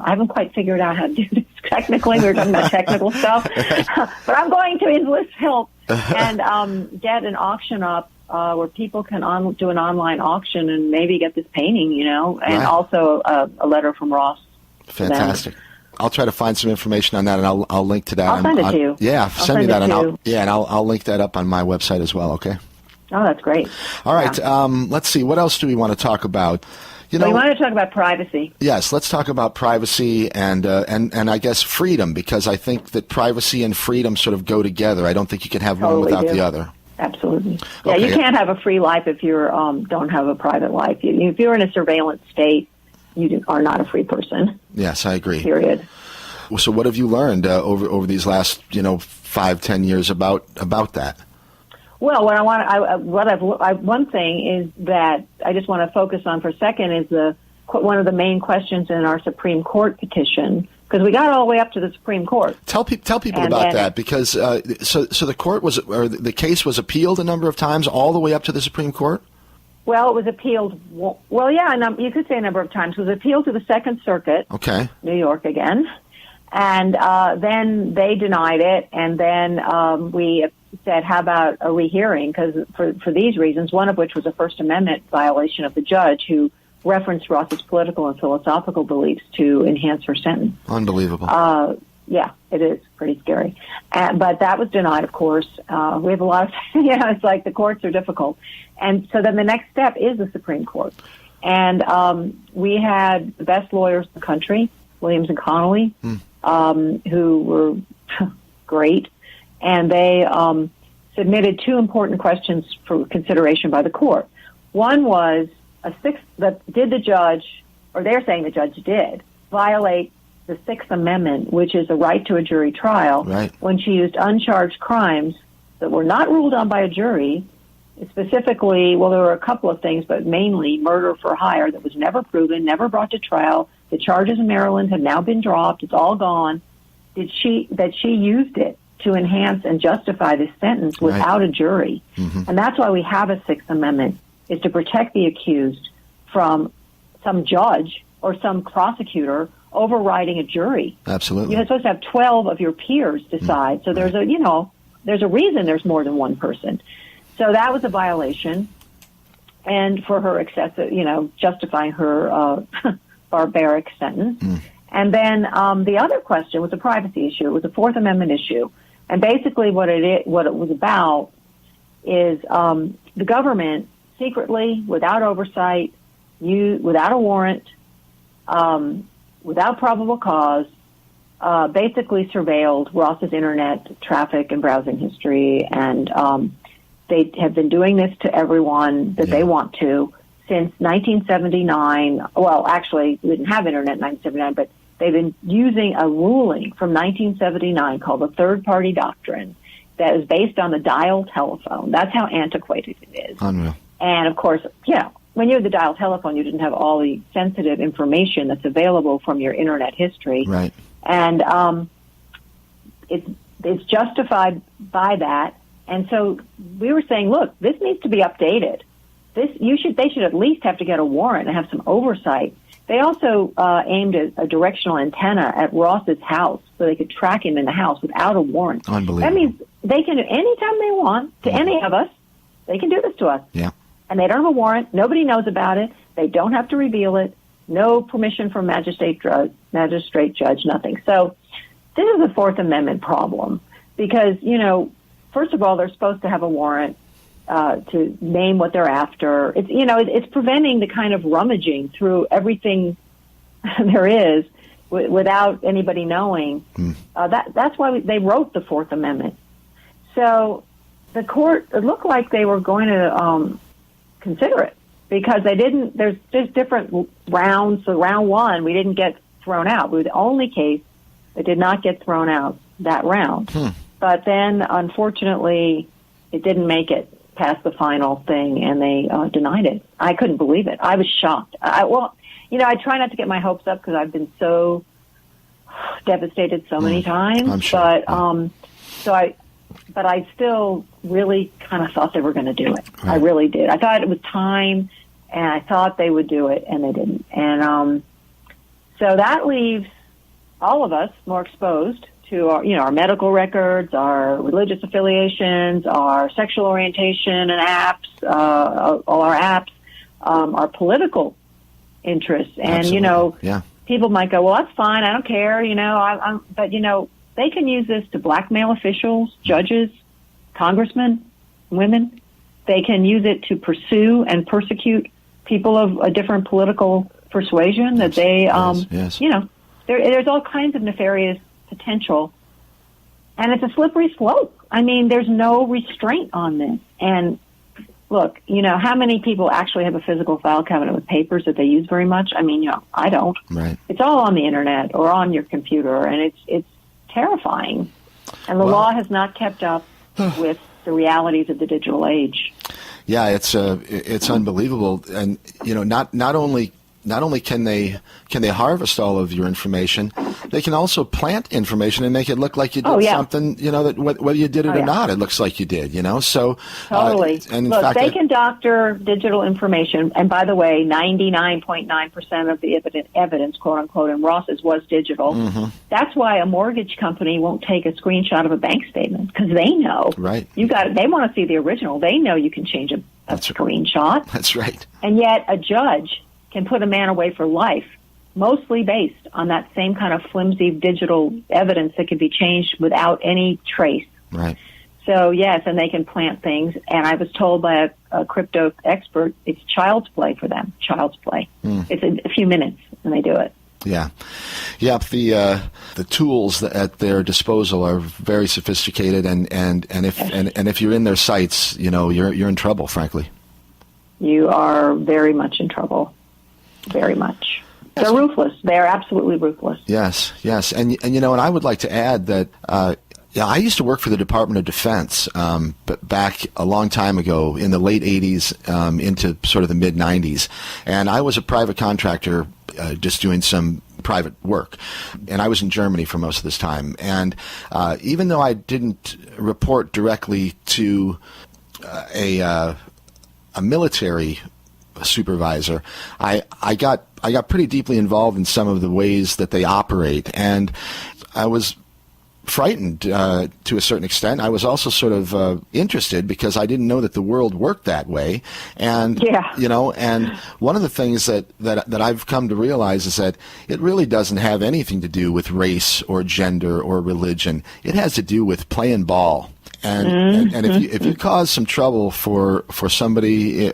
haven't quite figured out how to do this technically. We were talking about technical stuff, but I'm going to enlist help and get an auction up where people can do an online auction and maybe get this painting, you know, and Right. also a letter from Ross. Fantastic. I'll try to find some information on that, and I'll link to that. I'll send it to you. Yeah, I'll send me send that, it and to I'll link that up on my website as well. Okay. Oh, that's great. All right. Yeah. Let's see. What else do we want to talk about? You So know, we want to talk about privacy. yes. Let's talk about privacy and I guess freedom, because I think that privacy and freedom sort of go together. I don't think you can have one Totally without do. the other. Absolutely. Yeah, Okay. you can't have a free life if you don't have a private life. If you're in a surveillance state, you are not a free person. Yes, I agree. Period. So, what have you learned over these last 5-10 years about that? Well, one thing is that I just want to focus on for a second is one of the main questions in our Supreme Court petition, because we got all the way up to the Supreme Court. Tell people And about then- that, because so the court the case was appealed a number of times, all the way up to the Supreme Court. Well, it was appealed. Well, yeah, you could say a number of times. It was appealed to the Second Circuit, Okay. New York again, and then they denied it, and then we said, how about a rehearing? Because for these reasons, one of which was a First Amendment violation of the judge who referenced Ross's political and philosophical beliefs to enhance her sentence. Unbelievable. Yeah, it is pretty scary. But that was denied, of course. We have a lot of, it's like the courts are difficult. And so then the next step is the Supreme Court. And we had the best lawyers in the country, Williams and Connolly, who were great. And they submitted 2 important questions for consideration by the court. One was, did the judge, or they're saying the judge did, violate the Sixth Amendment, which is a right to a jury trial, Right. when she used uncharged crimes that were not ruled on by a jury. Specifically, well, there were a couple of things, but mainly murder for hire that was never proven, never brought to trial. The charges in Maryland have now been dropped. It's all gone. That she used it to enhance and justify this sentence without a jury. And that's why we have a Sixth Amendment, is to protect the accused from some judge or some prosecutor overriding a jury. Absolutely. You're supposed to have 12 of your peers decide. So there's there's a reason there's more than one person. So that was a violation. And for her excessive, justifying her barbaric sentence. And then the other question was a privacy issue. It was a Fourth Amendment issue. And basically what it was about is the government secretly, without oversight, without a warrant, without probable cause, basically surveilled Ross's internet traffic and browsing history. And they have been doing this to everyone that they want to since 1979. Well, actually, we didn't have internet in 1979, but they've been using a ruling from 1979 called the third-party doctrine that is based on the dial telephone. That's how antiquated it is. Unreal. And, of course, when you had the dial telephone, you didn't have all the sensitive information that's available from your internet history. Right. And it's justified by that. And so we were saying, look, this needs to be updated. They should at least have to get a warrant and have some oversight. They also aimed a directional antenna at Ross's house so they could track him in the house without a warrant. Unbelievable. That means they can, anytime they want, to any of us, they can do this to us. Yeah. And they don't have a warrant. Nobody knows about it. They don't have to reveal it. No permission from magistrate judge, nothing. So this is a Fourth Amendment problem because, first of all, they're supposed to have a warrant to name what they're after. It's preventing the kind of rummaging through everything there is without anybody knowing. That's why they wrote the Fourth Amendment. So the court, it looked like they were going to consider it because they didn't. There's different rounds. So round one, we didn't get thrown out. We were the only case that did not get thrown out that round. But then, unfortunately, it didn't make it past the final thing, and they denied it. I couldn't believe it. I was shocked. I try not to get my hopes up because I've been so devastated so many times. I'm sure. But I still really kind of thought they were going to do it. Right. I really did. I thought it was time, and I thought they would do it, and they didn't. And so that leaves all of us more exposed to our medical records, our religious affiliations, our sexual orientation and apps, all our apps, our political interests. And, people might go, well, that's fine. I don't care. But they can use this to blackmail officials, judges, congressmen, women. They can use it to pursue and persecute people of a different political persuasion that they, there's all kinds of nefarious potential, and it's a slippery slope. I mean, there's no restraint on this. And look, how many people actually have a physical file cabinet with papers that they use very much? I mean, I don't. Right. It's all on the internet or on your computer, and it's terrifying. And the law has not kept up with the realities of the digital age. Yeah, it's unbelievable, and not only can they harvest all of your information, they can also plant information and make it look like you did something, that whether you did it or not, it looks like you did, So totally. And in look, fact, they can doctor digital information, and by the way, 99.9% of the evidence, quote unquote, in Ross's was digital. Mm-hmm. That's why a mortgage company won't take a screenshot of a bank statement because they know. Right. They want to see the original. They know you can change a screenshot. That's right. And yet a judge can put a man away for life, mostly based on that same kind of flimsy digital evidence that can be changed without any trace. Right. So, yes, and they can plant things. And I was told by a crypto expert, it's child's play for them, child's play. It's a few minutes, and they do it. Yeah. Yeah, the tools at their disposal are very sophisticated, and if you're in their sights, you're in trouble, frankly. You are very much in trouble. Very much. They're ruthless. They're absolutely ruthless. Yes. And I would like to add that I used to work for the Department of Defense, but back a long time ago in the late 80s into sort of the mid 90s. And I was a private contractor just doing some private work. And I was in Germany for most of this time. And even though I didn't report directly to a military supervisor, I got pretty deeply involved in some of the ways that they operate, and I was frightened to a certain extent. I was also sort of interested because I didn't know that the world worked that way. And and one of the things that I've come to realize is that it really doesn't have anything to do with race or gender or religion. It has to do with playing ball. And if you cause some trouble for somebody,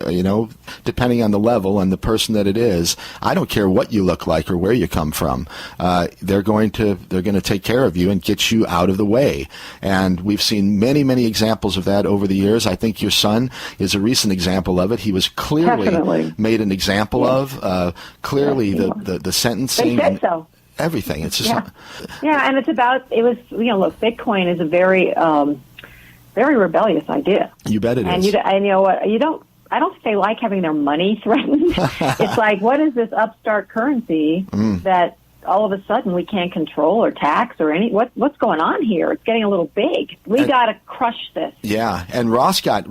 depending on the level and the person that it is, I don't care what you look like or where you come from. They're going to take care of you and get you out of the way. And we've seen many examples of that over the years. I think your son is a recent example of it. He was clearly Definitely. made an example of. Clearly, the sentencing. They said so. Everything. It's just and it's about. It was look, Bitcoin is a very very rebellious idea. You bet it is. And you know what? I don't think they like having their money threatened. It's like, what is this upstart currency that all of a sudden we can't control or tax or what's going on here? It's getting a little big. We got to crush this. Yeah, and Ross got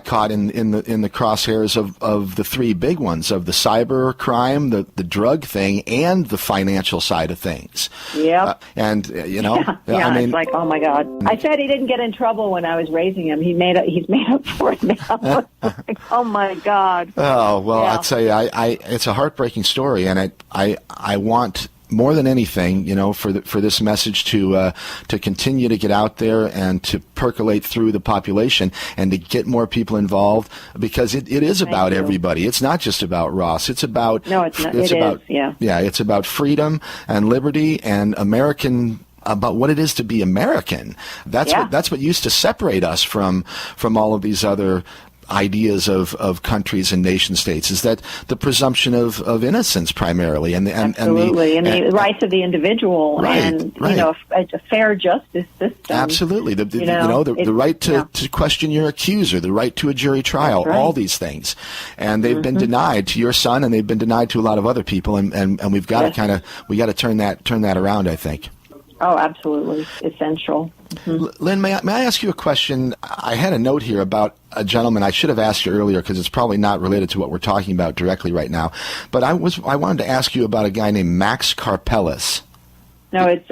caught in the crosshairs of the three big ones, of the cyber crime, the drug thing, and the financial side of things. Yeah. I mean, it's like, oh my God. I said he didn't get in trouble when I was raising him. He's made up for it now. Like, oh my God. Oh well, I'll tell you, it's a heartbreaking story, and I want, more than anything, for this message to continue to get out there and to percolate through the population and to get more people involved, because it is about everybody. It's not just about Ross. It's about it's about freedom and liberty and about what it is to be American. That's what used to separate us from all of these other ideas of countries and nation states, is that the presumption of innocence primarily, and the rights of the individual, a fair justice system. Absolutely, the right to question your accuser, the right to a jury trial, all these things, and they've been denied to your son, and they've been denied to a lot of other people, and we've got to turn that around, I think. Oh, absolutely. Essential. Lyn, may I ask you a question? I had a note here about a gentleman. I should have asked you earlier because it's probably not related to what we're talking about directly right now. But I wanted to ask you about a guy named Max Karpeles. No, it's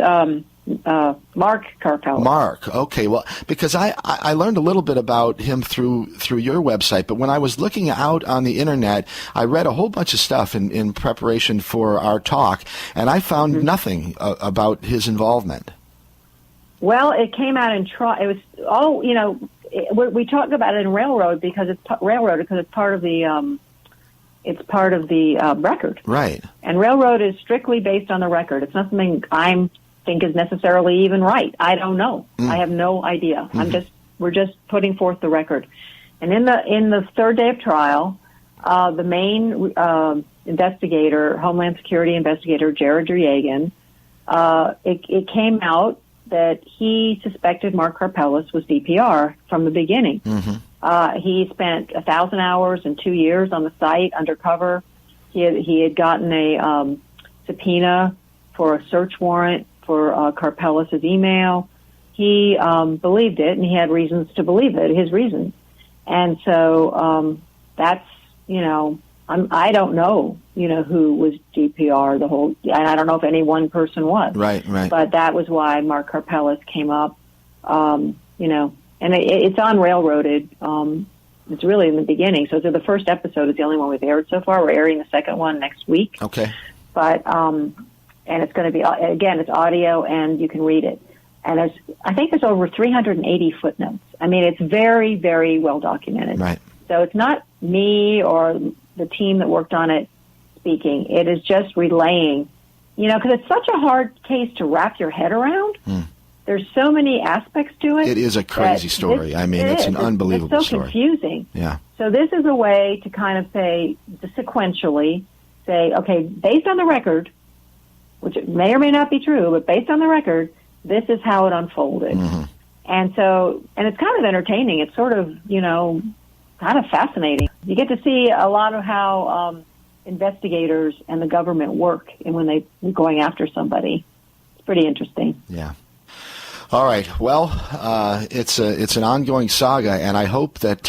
Mark Karpeles. Mark. Okay. Well, because I learned a little bit about him through your website, but when I was looking out on the internet, I read a whole bunch of stuff in preparation for our talk, and I found nothing about his involvement. Well, it came out in it was all, we talk about it in Railroad because it's part of the record. Right. And Railroad is strictly based on the record. It's not something I think is necessarily even right. I don't know. I have no idea. We're just putting forth the record. And in the third day of trial, the main investigator, Homeland Security investigator, Jared Dryagan, it came out that he suspected Mark Karpeles was DPR from the beginning. He spent 1,000 hours and 2 years on the site undercover. He had gotten a subpoena for a search warrant for Karpeles' email. He believed it, and he had reasons to believe it, his reasons. And so that's, I don't know, who was DPR and I don't know if any one person was. Right. But that was why Mark Karpeles came up, and it's on Railroaded. It's really in the beginning. So the first episode is the only one we've aired so far. We're airing the second one next week. Okay. But, and it's going to be, again, it's audio and you can read it. And I think there's over 380 footnotes. I mean, it's very, very well documented. Right. So it's not me or the team that worked on it speaking. It is just relaying, because it's such a hard case to wrap your head around. There's so many aspects to it. It is a crazy story. It's an unbelievable story. It's so confusing. Yeah. So this is a way to kind of say, sequentially, okay, based on the record, which may or may not be true, but based on the record, this is how it unfolded. And it's kind of entertaining. It's sort of, kind of fascinating. You get to see a lot of how investigators and the government work and when they're going after somebody. It's pretty interesting. Yeah. All right. Well, it's an ongoing saga, and I hope that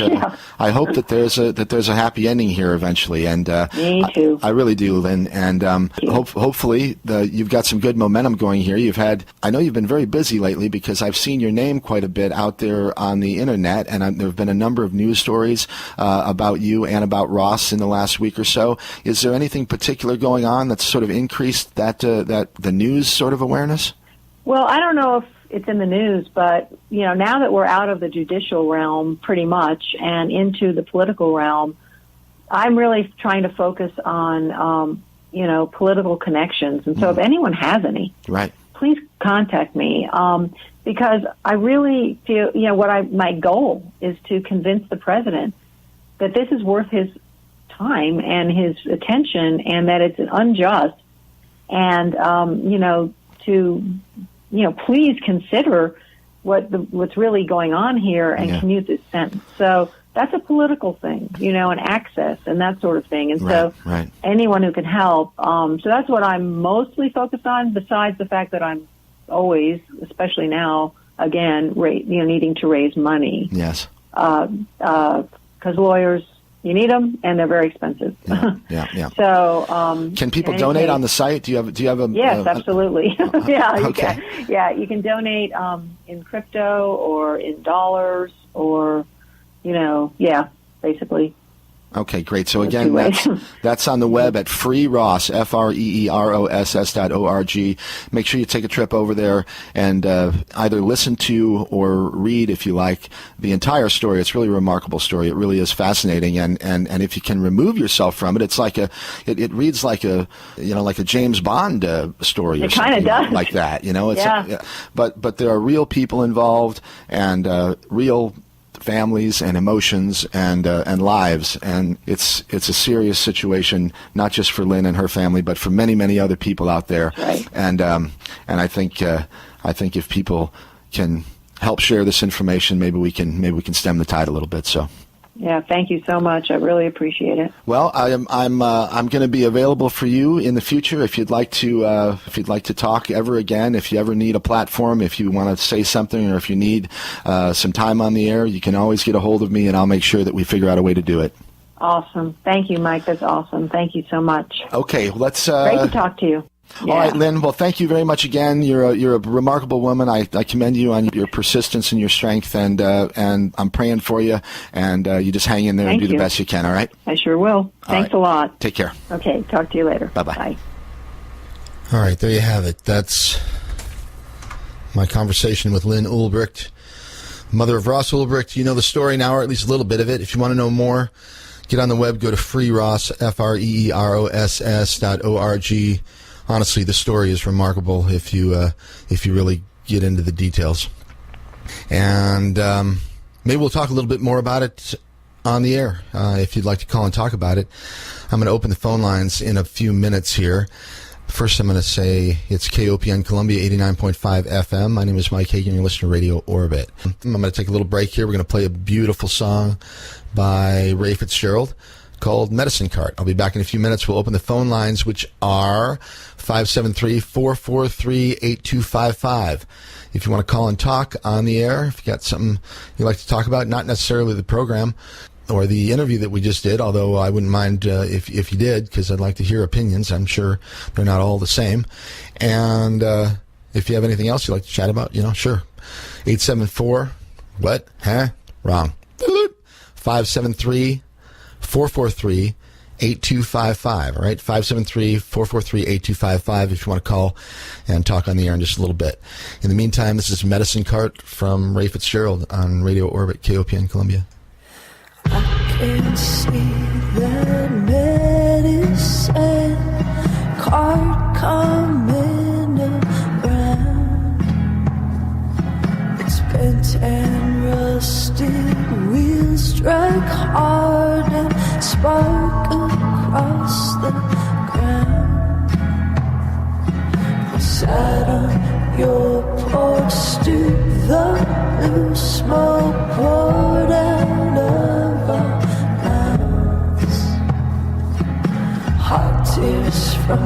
there's a happy ending here eventually. And Me too. I really do, Lyn. And hopefully you've got some good momentum going here. I know you've been very busy lately because I've seen your name quite a bit out there on the internet, and there have been a number of news stories about you and about Ross in the last week or so. Is there anything particular going on that's sort of increased that the news sort of awareness? Well, I don't know if it's in the news, but, now that we're out of the judicial realm pretty much and into the political realm, I'm really trying to focus on, political connections. And so if anyone has any, right, please contact me, because I really feel, my goal is to convince the president that this is worth his time and his attention and that it's unjust and, please consider what's really going on here and commute this sentence. So that's a political thing, and access and that sort of thing. And anyone who can help. So that's what I'm mostly focused on, besides the fact that I'm always, especially now, again, needing to raise money. Yes. Because lawyers, you need them, and they're very expensive. Yeah. So, can people donate on the site? Do you have a? Yes, absolutely. Yeah, okay. You can donate in crypto or in dollars or, basically. Okay, great. So again, that's on the web at freeross, freeross.org. Make sure you take a trip over there and either listen to or read, if you like, the entire story. It's really a remarkable story. It really is fascinating, and if you can remove yourself from it, it's like it reads like a James Bond story or something. It kind of does, like that. But there are real people involved and real families and emotions and lives, and it's a serious situation, not just for Lyn and her family, but for many, many other people out there. Right. And I think if people can help share this information, maybe we can stem the tide a little bit. So. Yeah, thank you so much. I really appreciate it. Well, I'm going to be available for you in the future if you'd like to talk ever again. If you ever need a platform, if you want to say something, or if you need some time on the air, you can always get a hold of me, and I'll make sure that we figure out a way to do it. Awesome. Thank you, Mike. That's awesome. Thank you so much. Okay, let's. Great to talk to you. Yeah. All right, Lyn. Well, thank you very much again. You're a remarkable woman. I commend you on your persistence and your strength, and I'm praying for you. And you just hang in there and do the best you can. All right. I sure will. Thanks a lot. Take care. Okay. Talk to you later. Bye-bye. Bye. All right, there you have it. That's my conversation with Lyn Ulbricht, mother of Ross Ulbricht. You know the story now, or at least a little bit of it. If you want to know more, get on the web. Go to freeross, freeross.org. Honestly, the story is remarkable if you really get into the details. And maybe we'll talk a little bit more about it on the air if you'd like to call and talk about it. I'm going to open the phone lines in a few minutes here. First, I'm going to say it's KOPN Columbia 89.5 FM. My name is Mike Hagan. You're listening to Radio Orbit. I'm going to take a little break here. We're going to play a beautiful song by Ray Fitzgerald called Medicine Cart. I'll be back in a few minutes. We'll open the phone lines, which are 573-443-8255. If you want to call and talk on the air, if you got something you'd like to talk about, not necessarily the program or the interview that we just did, although I wouldn't mind if you did, because I'd like to hear opinions. I'm sure they're not all the same. And if you have anything else you'd like to chat about, sure. 874, what? Huh? Wrong. 573-443-8255. All right, 573-443-8255 if you want to call and talk on the air in just a little bit. In the meantime, this is Medicine Cart from Ray Fitzgerald on Radio Orbit, KOPN Columbia. I can see that medicine cart coming around. It's bent and rusted, wheels strike hard and spark across the ground. I sat on your porch stoop, the blue smoke poured out of our mouths. tears from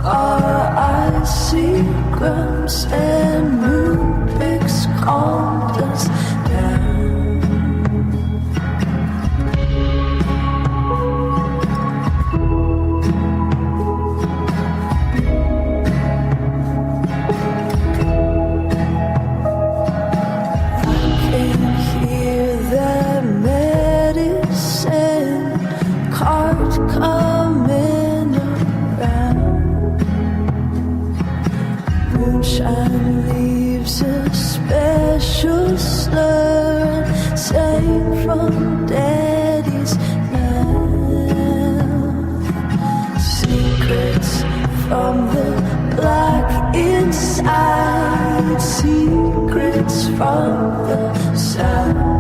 our eyes, seagulls and moonpix calmed us down. Coming around, moonshine leaves a special slur, sang from Daddy's mouth. Secrets from the black inside, secrets from the south.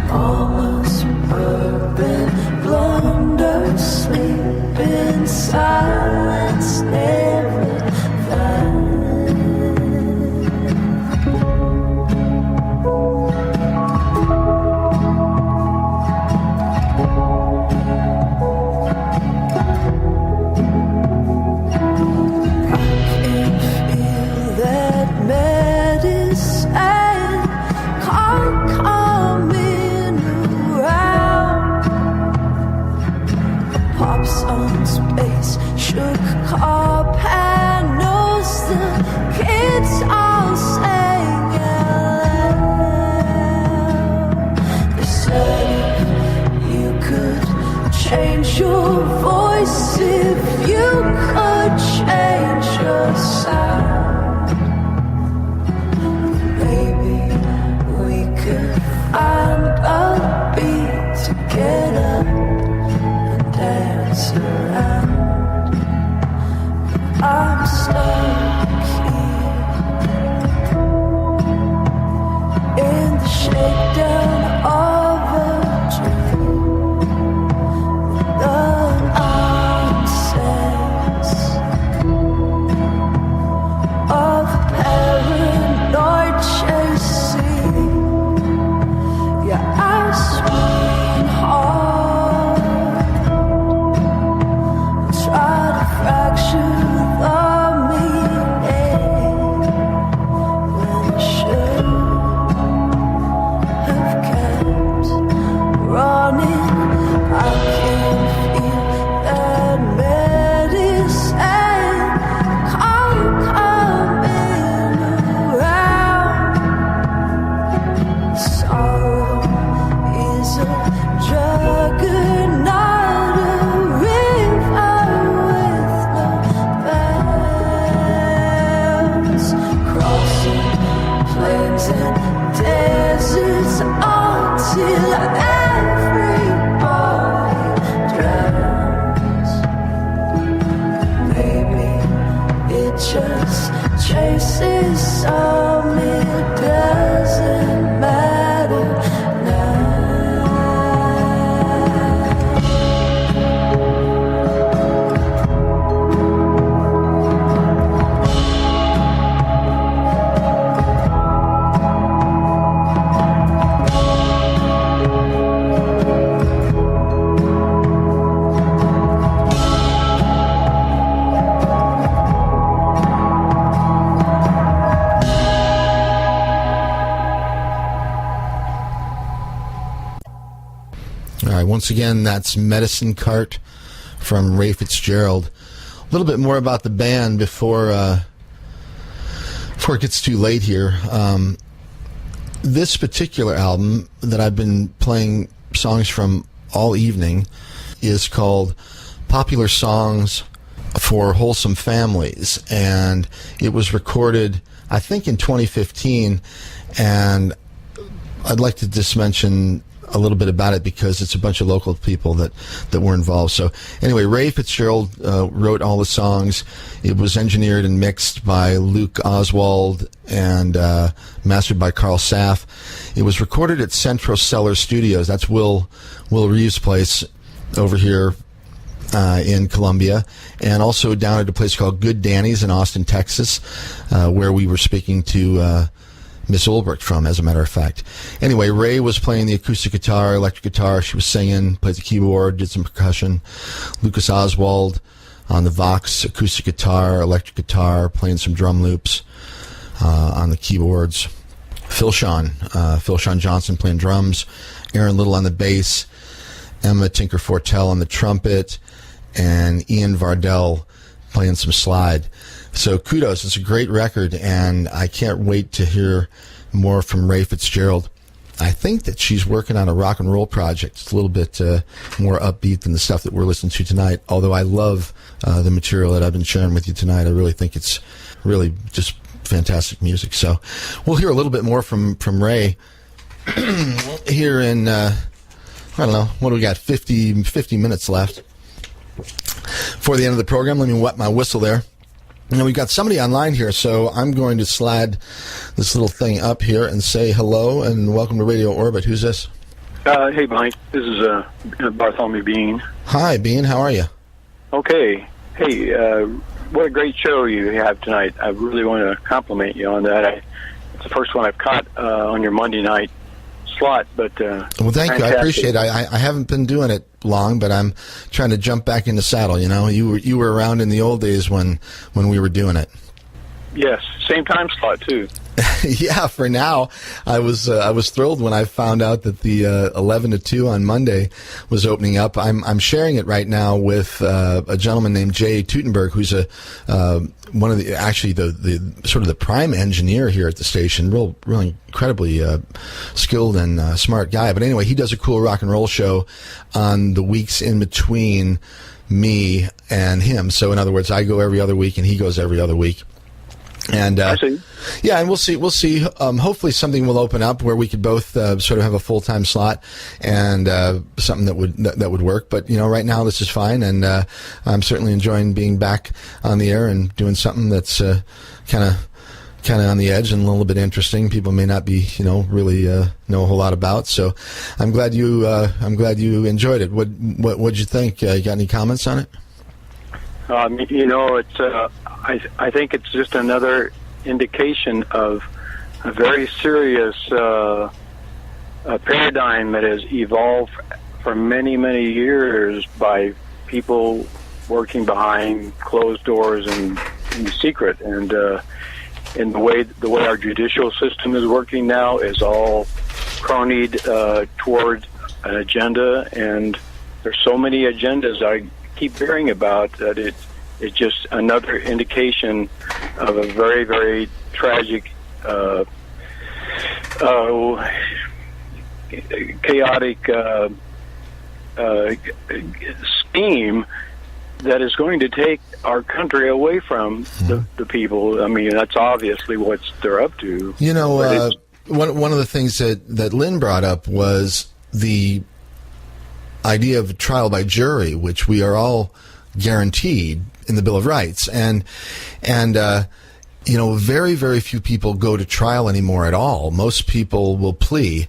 Almost bourbon, blunder, sleep in silence, never found. I can feel that medicine can't come in around. Pops on space, shook car panels, the kids all sang aloud. They said you could change your voice, if you could change your sound. Maybe we could find a beat to get up and dance around. I'm stuck here in the shakedown of a dream. The nonsense of paranoid chasing. Yeah, I swing hard, try to fracture the meaning when I should have kept running. I can feel that medicine coming around. Sorrow is a juggernaut, a river with no bounds, crossing plains and deserts until everybody drowns. Maybe it just chases some, it doesn't matter now. All right, once again, that's Medicine Cart from Ray Fitzgerald. A little bit more about the band before it gets too late here. This particular album that I've been playing songs from all evening is called Popular Songs for Wholesome Families, and it was recorded, I think, in 2015, and I'd like to just mention a little bit about it because it's a bunch of local people that were involved. So anyway, Ray Fitzgerald wrote all the songs. It was engineered and mixed by Luke Oswald and mastered by Carl Saff. It was recorded at Central Cellar Studios. That's Will Reeves' place over here in Columbia, and also down at a place called Good Danny's in Austin, Texas, where we were speaking to Miss Ulbricht from, as a matter of fact. Anyway, Ray was playing the acoustic guitar, electric guitar. She was singing, played the keyboard, did some percussion. Lucas Oswald on the Vox acoustic guitar, electric guitar, playing some drum loops on the keyboards. Phil Sean Johnson playing drums. Aaron Little on the bass. Emma Tinker Fortell on the trumpet. And Ian Vardell playing some slide. So kudos, it's a great record, and I can't wait to hear more from Ray Fitzgerald. I think that she's working on a rock and roll project. It's a little bit more upbeat than the stuff that we're listening to tonight, although I love the material that I've been sharing with you tonight. I really think it's really just fantastic music. So we'll hear a little bit more from Ray here in, I don't know, what do we got, 50 minutes left for the end of the program. Let me wet my whistle there. Now, we've got somebody online here, so I'm going to slide this little thing up here and say hello and welcome to Radio Orbit. Who's this? Hey, Mike. This is Bartholomew Bean. Hi, Bean. How are you? Okay. Hey, what a great show you have tonight. I really want to compliment you on that. It's the first one I've caught on your Monday night slot, but well, thank fantastic. you. I appreciate it. I haven't been doing it long, but I'm trying to jump back in the saddle. You know, you were around in the old days when we were doing it. Yes, same time slot too. Yeah, for now, I was thrilled when I found out that the 11 to 2 on Monday was opening up. I'm sharing it right now with a gentleman named Jay Tutenberg, who's one of the sort of the prime engineer here at the station. Really incredibly skilled and smart guy. But anyway, he does a cool rock and roll show on the weeks in between me and him. So in other words, I go every other week and he goes every other week. And I see. Yeah, and we'll see. Hopefully, something will open up where we could both sort of have a full-time slot and something that would work. But you know, right now this is fine, and I'm certainly enjoying being back on the air and doing something that's kind of on the edge and a little bit interesting. People may not be, really know a whole lot about. So I'm glad you enjoyed it. What'd you think? You got any comments on it? It's. I think it's just another indication of a very serious paradigm that has evolved for many, many years by people working behind closed doors and in secret. And in the way our judicial system is working now is all cronied toward an agenda. And there's so many agendas I keep hearing about that it's just another indication of a very, very tragic, chaotic scheme that is going to take our country away from the people. I mean, that's obviously what they're up to. You know, one of the things that Lyn brought up was the idea of trial by jury, which we are all guaranteed in the Bill of Rights, and very, very few people go to trial anymore at all. Most people will plea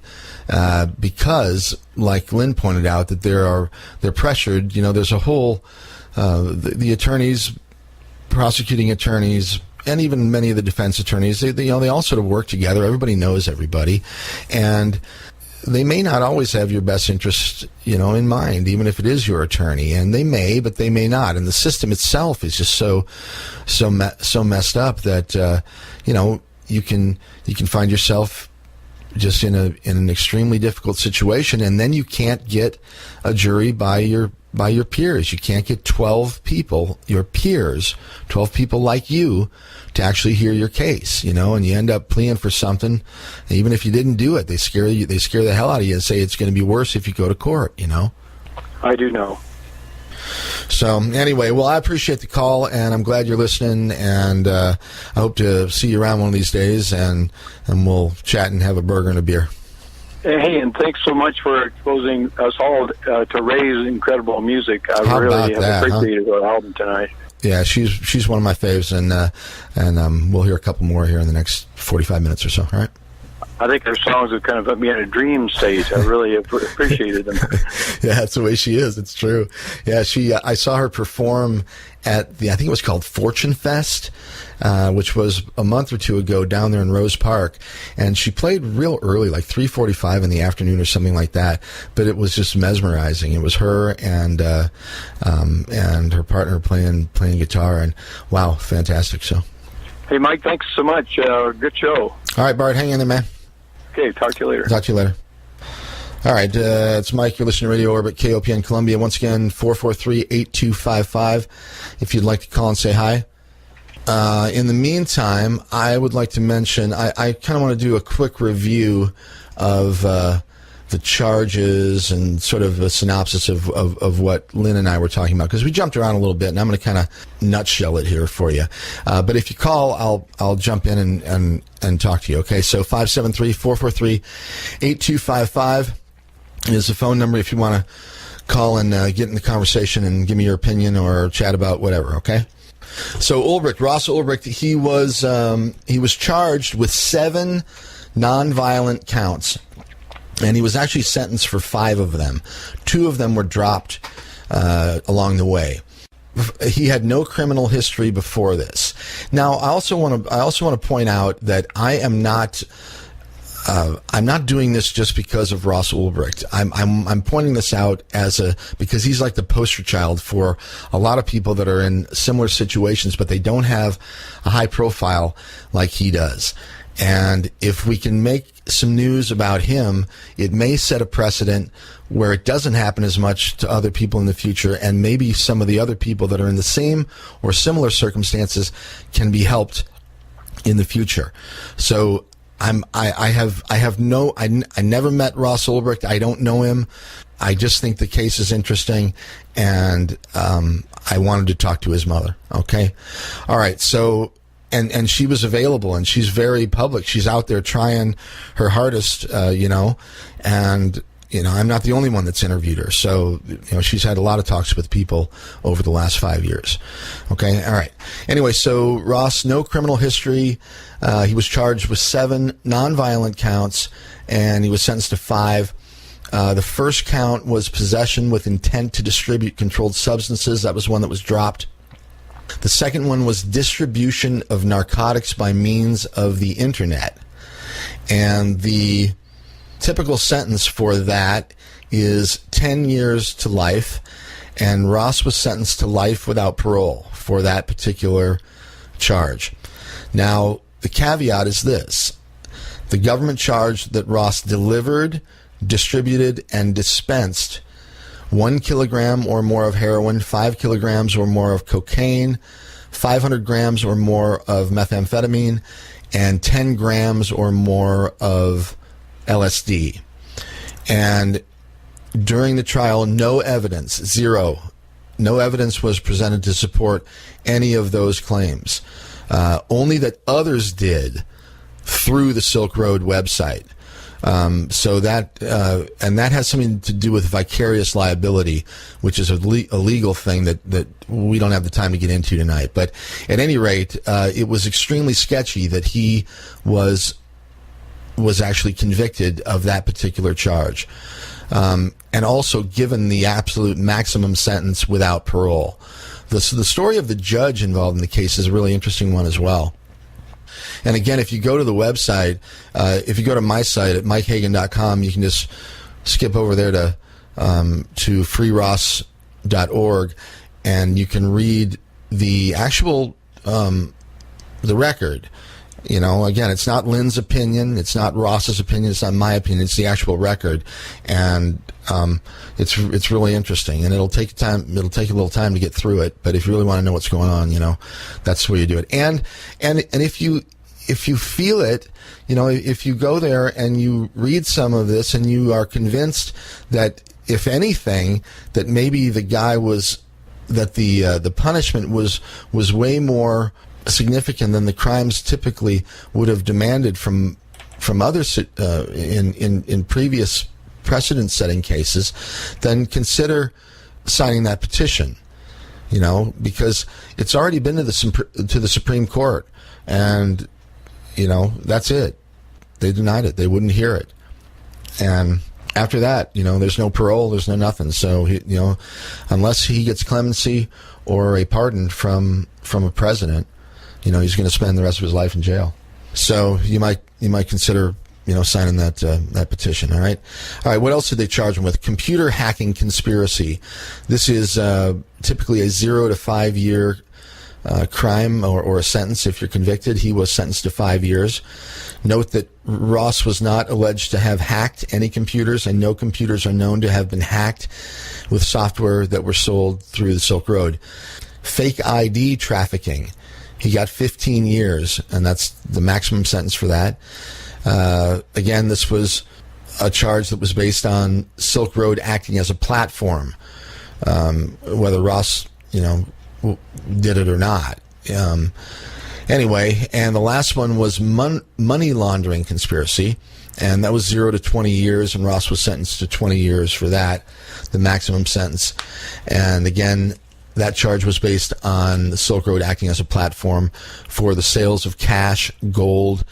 because, like Lyn pointed out, that they're pressured. You know, there's a whole the attorneys, prosecuting attorneys, and even many of the defense attorneys. They all sort of work together. Everybody knows everybody, and they may not always have your best interest, in mind, even if it is your attorney. And they may, but they may not. And the system itself is just so messed up that you can find yourself just in an extremely difficult situation, and then you can't get a jury by your peers. You can't get 12 people, your peers, 12 people like you, to actually hear your case, and you end up pleading for something. Even if you didn't do it, they scare the hell out of you and say it's going to be worse if you go to court, I do know. So anyway, well, I appreciate the call, and I'm glad you're listening, and I hope to see you around one of these days, and we'll chat and have a burger and a beer. Hey, and thanks so much for exposing us all to Ray's incredible music. I really have appreciated her album tonight. Yeah, she's one of my faves, and we'll hear a couple more here in the next 45 minutes or so. All right. I think her songs have kind of put me in a dream state. I really appreciated them. Yeah, that's the way she is. It's true. Yeah, I saw her perform at I think it was called Fortune Fest, which was a month or two ago down there in Rose Park. And she played real early, like 3:45 in the afternoon or something like that. But it was just mesmerizing. It was her and her partner playing guitar. And wow, fantastic show. Hey, Mike, thanks so much. Good show. All right, Bart, hang in there, man. Okay, talk to you later. Talk to you later. All right, it's Mike. You're listening to Radio Orbit, KOPN Columbia. Once again, 443-8255 if you'd like to call and say hi. In the meantime, I would like to mention, I kind of want to do a quick review of the charges and sort of a synopsis of what Lyn and I were talking about, because we jumped around a little bit, and I'm going to kind of nutshell it here for you. But if you call, I'll jump in and talk to you, okay? So 573-443-8255 is the phone number if you want to call and get in the conversation and give me your opinion or chat about whatever, okay? So Ross Ulbricht, he was charged with 7 nonviolent counts. And he was actually sentenced for 5 of them. 2 of them were dropped along the way. He had no criminal history before this. Now, I also want to point out that I'm not doing this just because of Ross Ulbricht. I'm pointing this out because he's like the poster child for a lot of people that are in similar situations, but they don't have a high profile like he does. And if we can make some news about him, it may set a precedent where it doesn't happen as much to other people in the future, and maybe some of the other people that are in the same or similar circumstances can be helped in the future. So I never met Ross Ulbricht. I don't know him. I just think the case is interesting, and I wanted to talk to his mother. Okay, all right. So. And she was available, and she's very public. She's out there trying her hardest, and, I'm not the only one that's interviewed her. So, she's had a lot of talks with people over the last 5 years. Okay. All right. Anyway, so Ross, no criminal history. He was charged with 7 nonviolent counts, and he was sentenced to 5. The first count was possession with intent to distribute controlled substances. That was one that was dropped. The second one was distribution of narcotics by means of the internet. And the typical sentence for that is 10 years to life. And Ross was sentenced to life without parole for that particular charge. Now, the caveat is this. The government charged that Ross delivered, distributed, and dispensed 1 kilogram or more of heroin, 5 kilograms or more of cocaine, 500 grams or more of methamphetamine, and 10 grams or more of LSD. And during the trial, no evidence, zero, no evidence was presented to support any of those claims. Only that others did through the Silk Road website. So that and that has something to do with vicarious liability, which is a legal thing that we don't have the time to get into tonight. But at any rate, it was extremely sketchy that he was actually convicted of that particular charge, and also given the absolute maximum sentence without parole. The story of the judge involved in the case is a really interesting one as well. And again, if you go to the website, if you go to my site at mikehagan.com, you can just skip over there to freeross.org, and you can read the actual the record. Again, it's not Lyn's opinion, it's not Ross's opinion, it's not my opinion, it's the actual record, and it's really interesting, and it'll take a little time to get through it. But if you really want to know what's going on, that's where you do it. And if you feel it, if you go there and you read some of this and you are convinced that, if anything, that maybe the punishment was way more significant than the crimes typically would have demanded from others in previous precedent-setting cases, then consider signing that petition. Because it's already been to the Supreme Court, and that's it. They denied it. They wouldn't hear it. And after that, there's no parole, there's no nothing. So, unless he gets clemency or a pardon from a president, he's going to spend the rest of his life in jail. So you might consider, signing that petition. All right. What else did they charge him with? Computer hacking conspiracy. This is typically a 0 to 5 year crime or a sentence if you're convicted. He was sentenced to 5 years. Note that Ross was not alleged to have hacked any computers, and no computers are known to have been hacked with software that were sold through the Silk Road. Fake ID trafficking. He got 15 years, and that's the maximum sentence for that. Again, this was a charge that was based on Silk Road acting as a platform, whether Ross, did it or not. Anyway, and the last one was money laundering conspiracy, and that was 0 to 20 years, and Ross was sentenced to 20 years for that, the maximum sentence. And again, that charge was based on the Silk Road acting as a platform for the sales of cash, gold,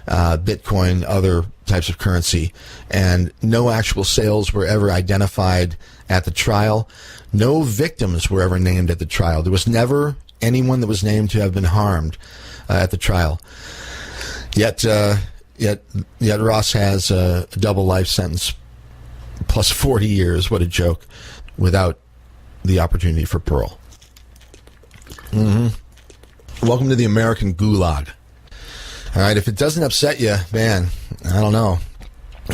Bitcoin, other types of currency. And no actual sales were ever identified at the trial. No victims were ever named at the trial. There was never anyone that was named to have been harmed at the trial. Yet Ross has a double life sentence plus 40 years. What a joke! Without the opportunity for parole. Welcome to the American Gulag. All right, if it doesn't upset you, man, I don't know,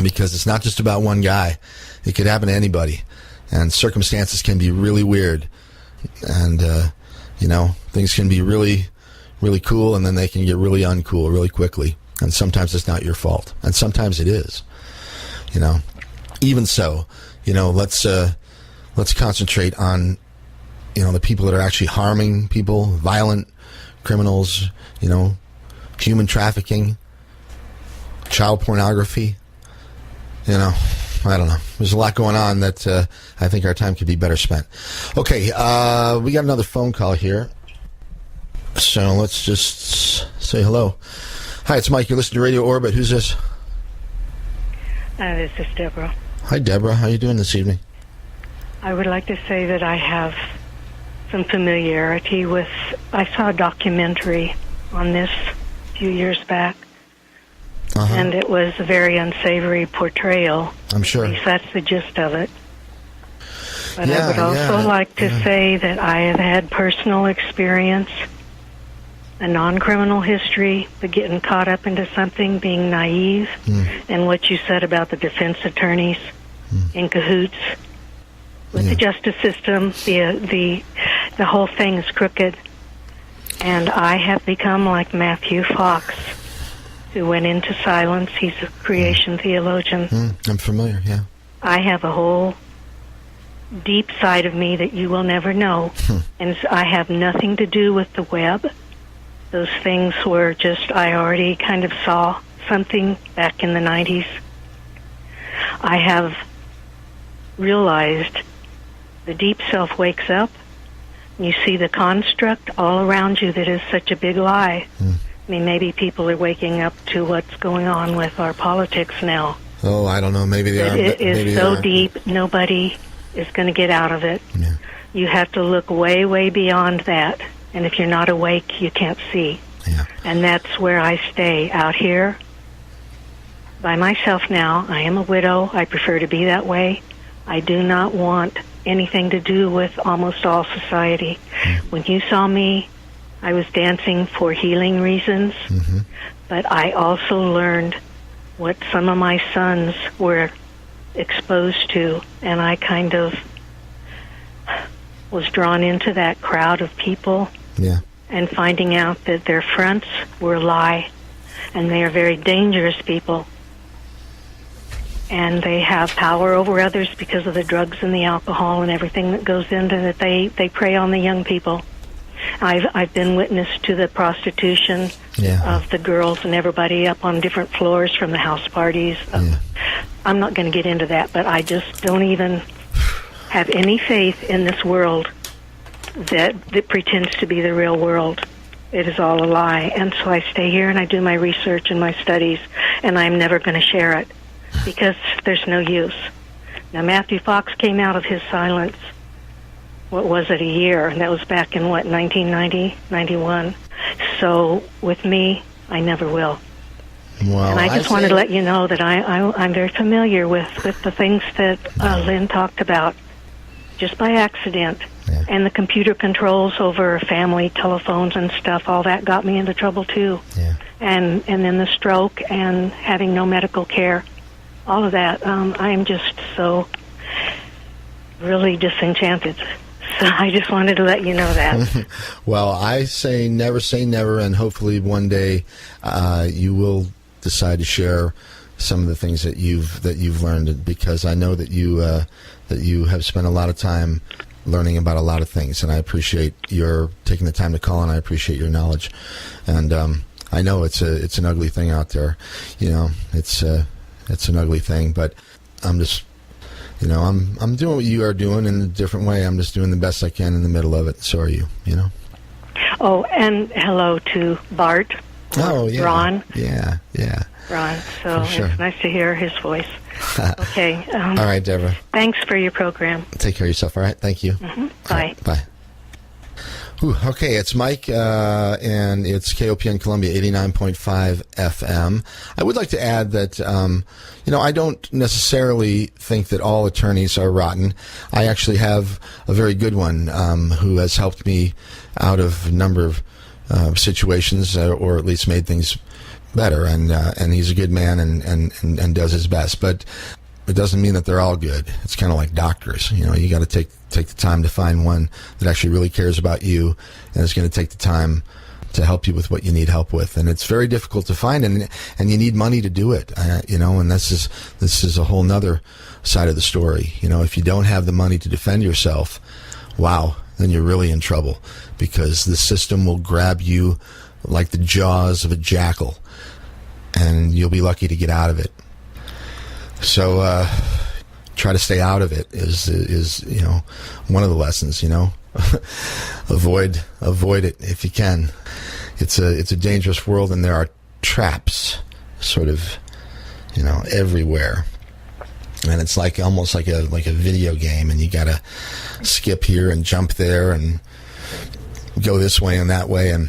because it's not just about one guy. It could happen to anybody, and circumstances can be really weird, and things can be really, really cool, and then they can get really uncool really quickly. And sometimes it's not your fault, and sometimes it is. Even so, let's concentrate on the people that are actually harming people, violent criminals, human trafficking, child pornography. I don't know. There's a lot going on that I think our time could be better spent. Okay, we got another phone call here. So let's just say hello. Hi, it's Mike. You're listening to Radio Orbit. Who's this? This is Deborah. Hi, Deborah. How are you doing this evening? I would like to say that I have some familiarity with... I saw a documentary on this a few years back, and it was a very unsavory portrayal. I'm sure. At least that's the gist of it. But I would also like to say that I have had personal experience, a non-criminal history, but getting caught up into something, being naive, and what you said about the defense attorneys in cahoots with the justice system. The whole thing is crooked. And I have become like Matthew Fox, who went into silence. He's a creation theologian. I'm familiar, yeah. I have a whole deep side of me that you will never know. And I have nothing to do with the web. Those things were just, I already kind of saw something back in the 90s. I have realized the deep self wakes up. You see the construct all around you that is such a big lie. I mean, maybe people are waking up to what's going on with our politics now. Oh, I don't know. Maybe they are. It is so deep, nobody is going to get out of it. Yeah. You have to look way, way beyond that. And if you're not awake, you can't see. Yeah. And that's where I stay, out here by myself now. I am a widow. I prefer to be that way. I do not want anything to do with almost all society. When you saw me, I was dancing for healing reasons, but I also learned what some of my sons were exposed to, and I kind of was drawn into that crowd of people and finding out that their fronts were a lie, and they are very dangerous people. And they have power over others because of the drugs and the alcohol and everything that goes into it. They prey on the young people. I've been witness to the prostitution of the girls and everybody up on different floors from the house parties. I'm not going to get into that, but I just don't even have any faith in this world that pretends to be the real world. it is all a lie. And so I stay here and I do my research and my studies, and I'm never going to share it because there's no use. Now, Matthew Fox came out of his silence, what was it, a year? And that was back in, 1990, 91. So with me, I never will. Well, and I just wanted to let you know that I'm very familiar with the things that Lyn talked about, just by accident. Yeah. And the computer controls over family telephones and stuff, all that got me into trouble too. Yeah. And then the stroke and having no medical care, all of that. I am just so really disenchanted. So I just wanted to let you know that. Well, I say never, and hopefully one day you will decide to share some of the things that you've learned, because I know that you have spent a lot of time learning about a lot of things, and I appreciate your taking the time to call, and I appreciate your knowledge. And I know it's an ugly thing out there. It's an ugly thing, but I'm just. I'm doing what you are doing in a different way. I'm just doing the best I can in the middle of it. So are you, Oh, and hello to Bart. Oh, yeah. Ron. Yeah. Ron. So sure. It's nice to hear his voice. Okay. All right, Deborah. Thanks for your program. Take care of yourself, all right? Thank you. Mm-hmm. Bye. Right, bye. Whew, okay, it's Mike, and it's KOPN Columbia 89.5 FM. I would like to add that, I don't necessarily think that all attorneys are rotten. I actually have a very good one who has helped me out of a number of situations, or at least made things better, and he's a good man and does his best. But it doesn't mean that they're all good. It's kind of like doctors. You got to take the time to find one that actually really cares about you and is going to take the time to help you with what you need help with. And it's very difficult to find, and you need money to do it. And this is a whole nother side of the story. If you don't have the money to defend yourself, wow, then you're really in trouble, because the system will grab you like the jaws of a jackal, and you'll be lucky to get out of it. So try to stay out of it is one of the lessons. Avoid it if you can. It's a dangerous world, and there are traps sort of everywhere, and it's almost like a video game, and you gotta skip here and jump there and go this way and that way, and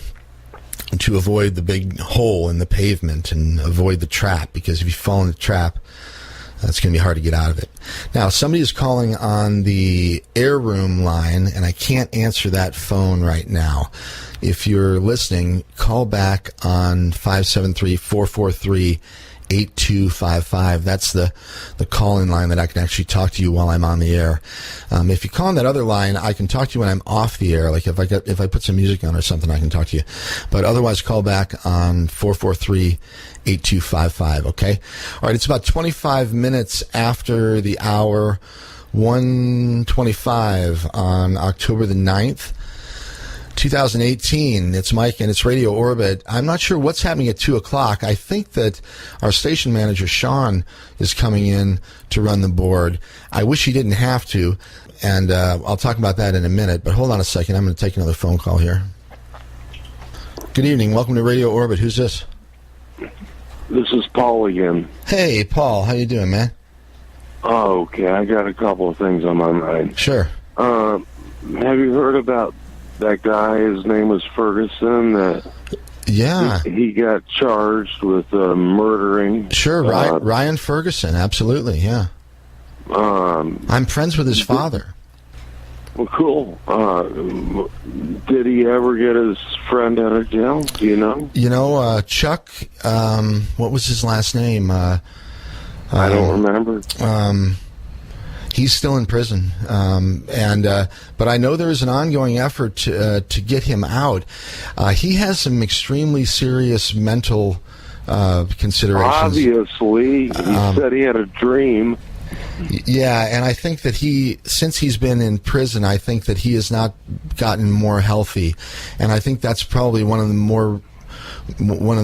to avoid the big hole in the pavement and avoid the trap, because if you fall in the trap, it's going to be hard to get out of it. Now, somebody is calling on the air room line, and I can't answer that phone right now. If you're listening, call back on 573-443-8255. That's the call-in line that I can actually talk to you while I'm on the air. If you call on that other line, I can talk to you when I'm off the air. Like if I put some music on or something, I can talk to you. But otherwise, call back on 443-8255, okay? All right, it's about 25 minutes after the hour, 1:25 on October the 9th, 2018. It's Mike, and it's Radio Orbit. I'm not sure what's happening at 2 o'clock. I think that our station manager, Sean, is coming in to run the board. I wish he didn't have to, and I'll talk about that in a minute. But hold on a second. I'm going to take another phone call here. Good evening. Welcome to Radio Orbit. Who's this? This is Paul again. Hey, Paul. How you doing, man? Oh, okay. I got a couple of things on my mind. Sure. Have you heard about that guy? His name was Ferguson. Yeah. He got charged with murdering. Sure, Ryan Ferguson. Absolutely, yeah. I'm friends with his father. Well, cool. Did he ever get his friend out of jail? Do you know? Chuck, what was his last name? I don't remember. He's still in prison, but I know there is an ongoing effort to get him out. He has some extremely serious mental considerations. Obviously, he said he had a dream. Yeah, and I think that since he's been in prison, I think that he has not gotten more healthy, and I think that's probably one of the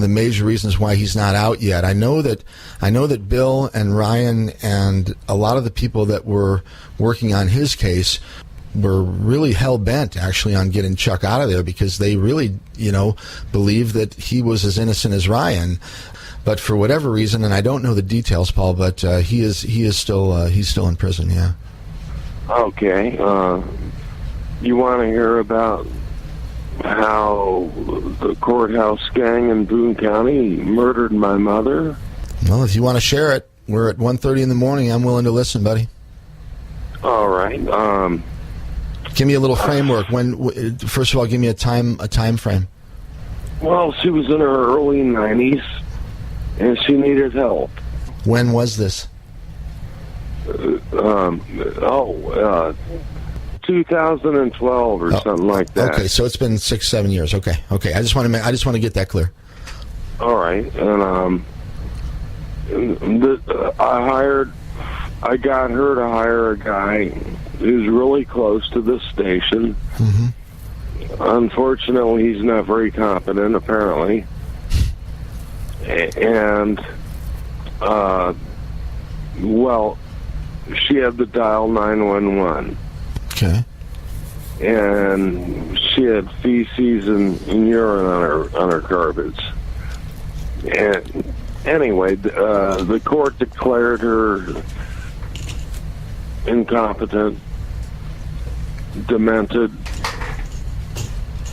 major reasons why he's not out yet. I know that Bill and Ryan and a lot of the people that were working on his case were really hell-bent, actually, on getting Chuck out of there because they really, believed that he was as innocent as Ryan. But for whatever reason, and I don't know the details, Paul, but he's still in prison, yeah. Okay. You want to hear about how the courthouse gang in Boone County murdered my mother? Well, if you want to share it, we're at 1:30 in the morning. I'm willing to listen, buddy. All right. Give me a little framework. First of all, give me a time frame. Well, she was in her early 90s, and she needed help. When was this? 2012 or something like that. Okay, so it's been 6-7 years. Okay. I just want to get that clear. All right, and I got her to hire a guy who's really close to the station. Mm-hmm. Unfortunately, he's not very competent, apparently. And, she had to dial 911. Okay. And she had feces and urine on her garbage. And anyway, the court declared her incompetent, demented,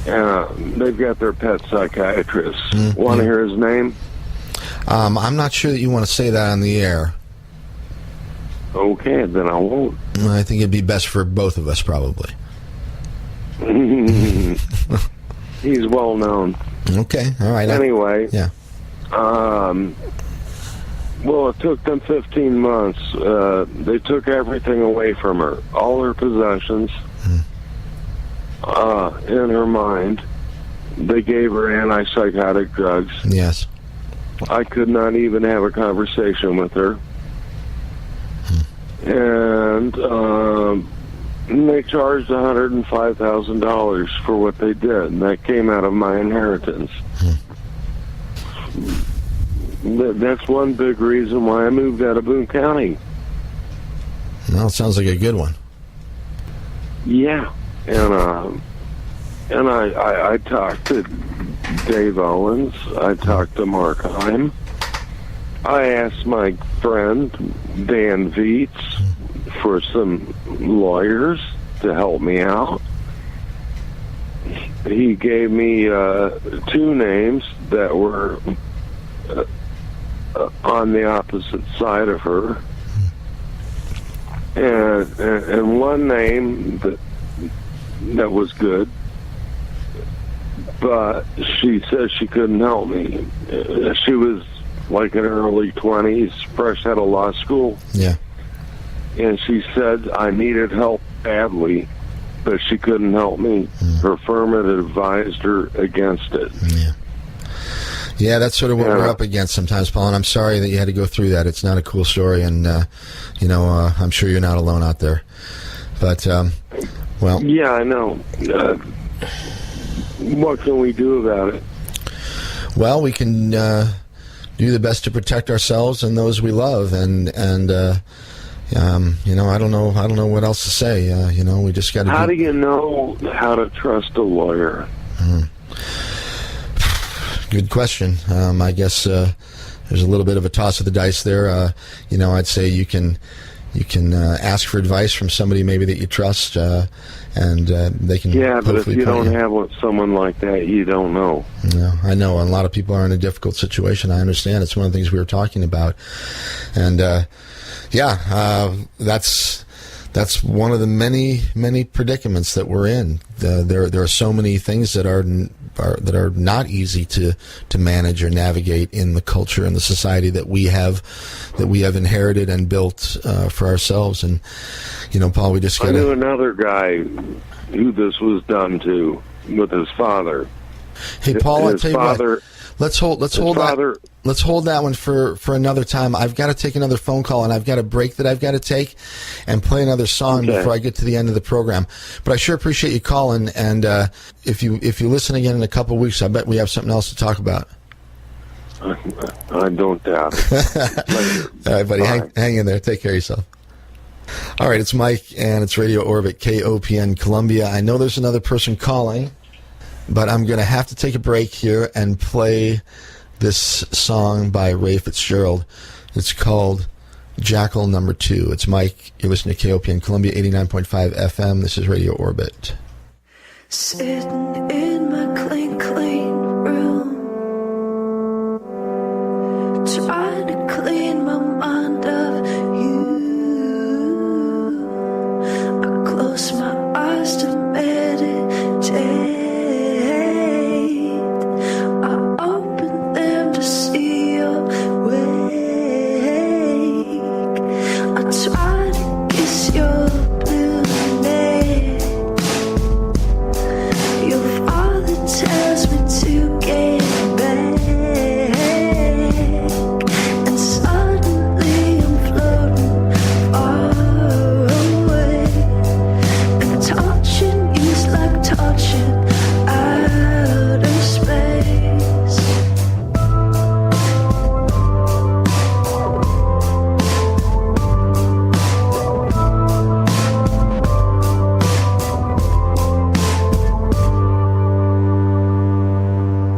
and they've got their pet psychiatrist. Mm-hmm. Want to hear his name? I'm not sure that you want to say that on the air. Okay, then I won't. I think it'd be best for both of us, probably. He's well known. Okay, all right. Anyway. Yeah. Well, it took them 15 months. They took everything away from her, all her possessions, in her mind. They gave her antipsychotic drugs. Yes. I could not even have a conversation with her. And they charged $105,000 for what they did, and that came out of my inheritance. That's one big reason why I moved out of Boone County. Well, it sounds like a good one. Yeah, and I talked to Dave Owens. I talked to Mark Heim. I asked my friend Dan Vietz for some lawyers to help me out. He gave me 2 names that were on the opposite side of her, and one name that was good, but she said she couldn't help me. She was like in her early 20s, fresh out of law school. Yeah. And she said I needed help badly, but she couldn't help me. Her firm had advised her against it. Yeah. Yeah, that's sort of what we're up against sometimes, Paul, and I'm sorry that you had to go through that. It's not a cool story, and, I'm sure you're not alone out there. But, well... Yeah, I know. What can we do about it? Well, we can do the best to protect ourselves and those we love, and I don't know what else to say. We just got to... How do you know how to trust a lawyer? Good question. I guess there's a little bit of a toss of the dice there. I'd say you can ask for advice from somebody maybe that you trust, and they can. Yeah, but if you don't have someone like that, you don't know. Yeah, I know. A lot of people are in a difficult situation. I understand. It's one of the things we were talking about, and that's one of the many predicaments that we're in. There are so many things that are not easy to manage or navigate in the culture and the society that we have inherited and built for ourselves. And Paul, we just got. I knew another guy who this was done to with his father. Hey, Paul, I'll tell you what. Let's hold that one for another time. I've got to take another phone call, and I've got a break that I've got to take and play another song before I get to the end of the program. But I sure appreciate you calling, and if you listen again in a couple of weeks, I bet we have something else to talk about. I don't doubt it. All right, buddy. Hang in there. Take care of yourself. All right, it's Mike, and it's Radio Orbit, KOPN Columbia. I know there's another person calling, but I'm going to have to take a break here and play this song by Ray Fitzgerald. It's called Jackal Number 2. It's Mike. You're listening to KOPN Columbia, 89.5 FM. This is Radio Orbit. Sitting in my clean, clean room, trying to clean my mind of you. I close my eyes to meditate. I open them to see your wake. I try to kiss your blue neck. Your father tells me to get back, and suddenly I'm floating far away, and touching you's like touching outer space.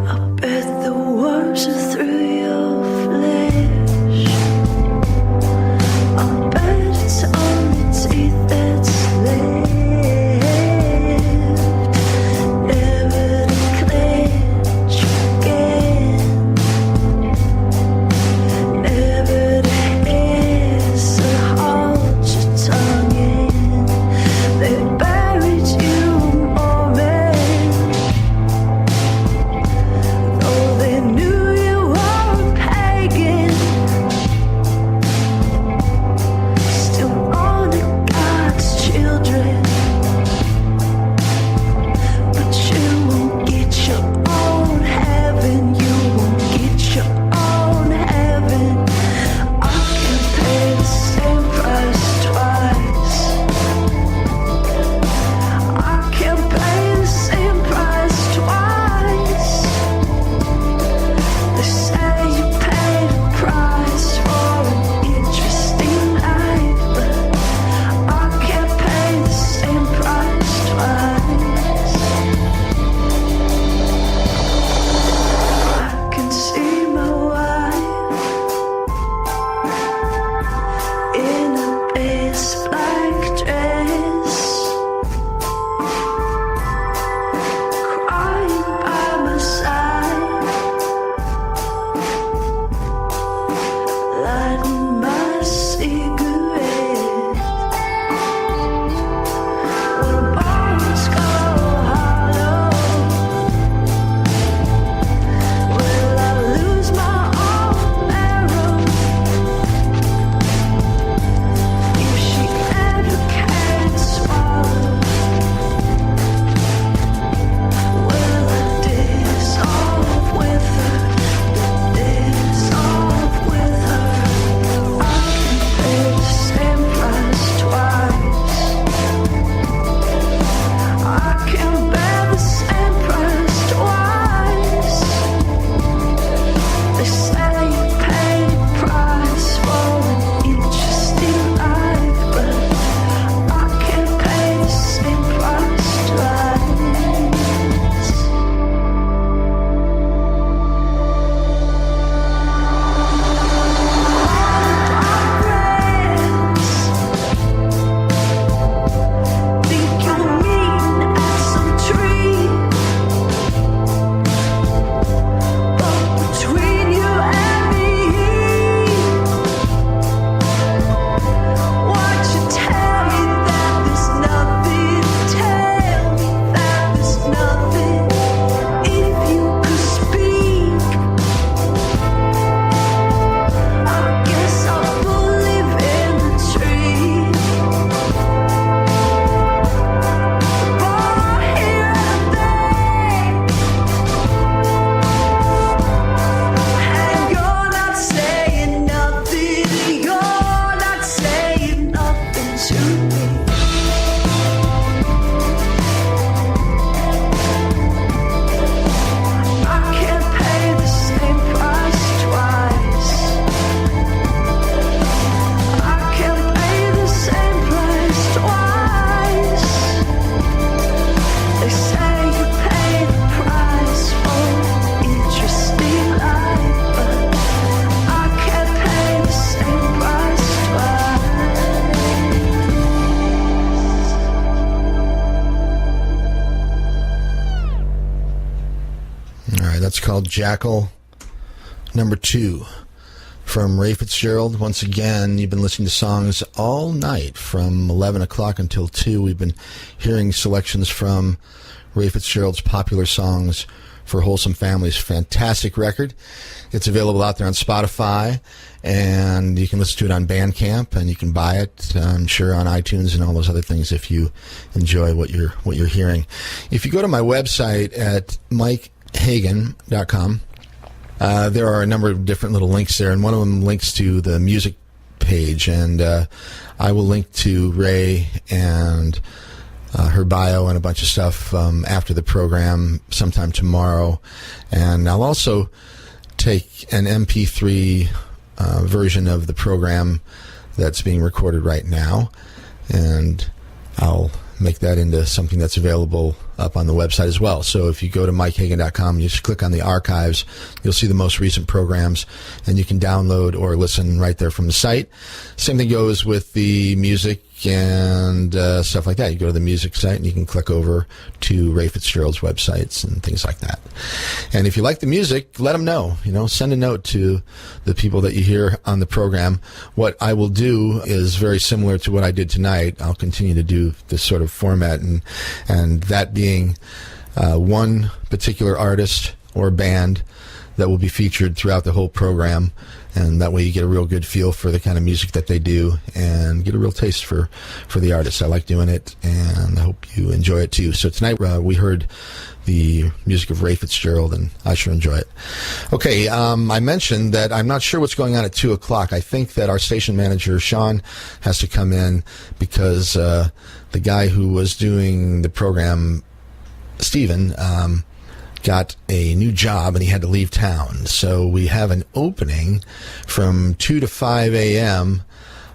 I bet the worms are through your flesh. I bet it's only teeth that's left, never to clench again, never to hiss or hold your tongue in. They buried you already. Though they knew you were a pagan, still honor God's children. But you won't get your own heaven. You won't get your own heaven. I can't pay the same price twice. I can't pay the same price twice. They say you paid a price for an interesting life, but I can't pay the same price twice. I can see my wife in a best black dress, crying by my side. called Jackal number 2 from Ray Fitzgerald. Once again, you've been listening to songs all night from 11 o'clock until 2. We've been hearing selections from Ray Fitzgerald's popular songs for Wholesome Families. Fantastic record. It's available out there on Spotify, and you can listen to it on Bandcamp, and you can buy it, I'm sure, on iTunes and all those other things if you enjoy what you're hearing. If you go to my website at mikehagan.com, there are a number of different little links there, and one of them links to the music page, and I will link to Ray and her bio and a bunch of stuff after the program sometime tomorrow. And I'll also take an MP3 version of the program that's being recorded right now, and I'll make that into something that's available up on the website as well. So if you go to mikehagan.com, you just click on the archives, you'll see the most recent programs, and you can download or listen right there from the site. Same thing goes with the music and stuff like that. You go to the music site and you can click over to Ray Fitzgerald's websites and things like that. And if you like the music, let them know. Send a note to the people that you hear on the program. What I will do is very similar to what I did tonight. I'll continue to do this sort of format, and that being one particular artist or band that will be featured throughout the whole program, and that way you get a real good feel for the kind of music that they do and get a real taste for the artists. I like doing it, and I hope you enjoy it too. So tonight we heard the music of Ray Fitzgerald, and I sure enjoy it. Okay, I mentioned that I'm not sure what's going on at 2 o'clock. I think that our station manager, Sean, has to come in because the guy who was doing the program, Stephen, got a new job and he had to leave town. So we have an opening from 2 to 5 a.m.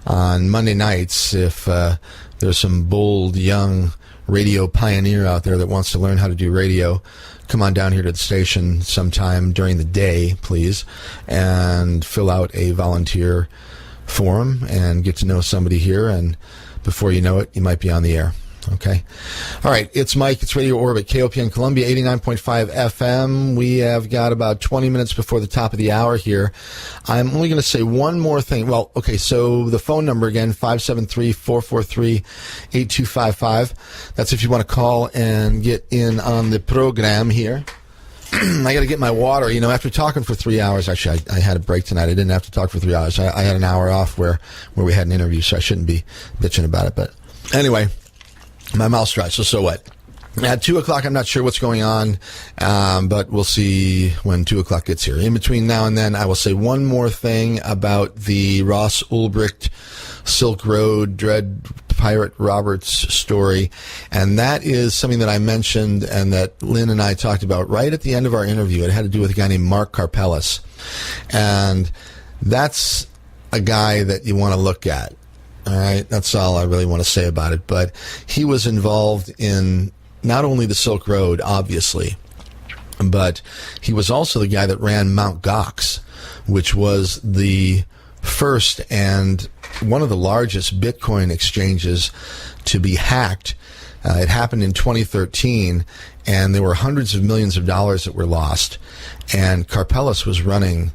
on Monday nights if there's some bold young radio pioneer out there that wants to learn how to do radio. Come on down here to the station sometime during the day, please, and fill out a volunteer form and get to know somebody here, and before you know it, you might be on the air. Okay. All right. It's Mike. It's Radio Orbit, KOPN Columbia, 89.5 FM. We have got about 20 minutes before the top of the hour here. I'm only going to say one more thing. Well, okay, so the phone number again, 573-443-8255. That's if you want to call and get in on the program here. I got to get my water. After talking for 3 hours, actually, I had a break tonight. I didn't have to talk for 3 hours. I had an hour off where we had an interview, so I shouldn't be bitching about it. But anyway, my mouth's dry, so what? At 2 o'clock, I'm not sure what's going on, but we'll see when 2 o'clock gets here. In between now and then, I will say one more thing about the Ross Ulbricht Silk Road Dread Pirate Roberts story, and that is something that I mentioned and that Lynn and I talked about right at the end of our interview. It had to do with a guy named Mark Karpelis, and that's a guy that you want to look at. All right, that's all I really want to say about it. But he was involved in not only the Silk Road, obviously, but he was also the guy that ran Mt. Gox, which was the first and one of the largest Bitcoin exchanges to be hacked. It happened in 2013, and there were hundreds of millions of dollars that were lost. And Karpelis was running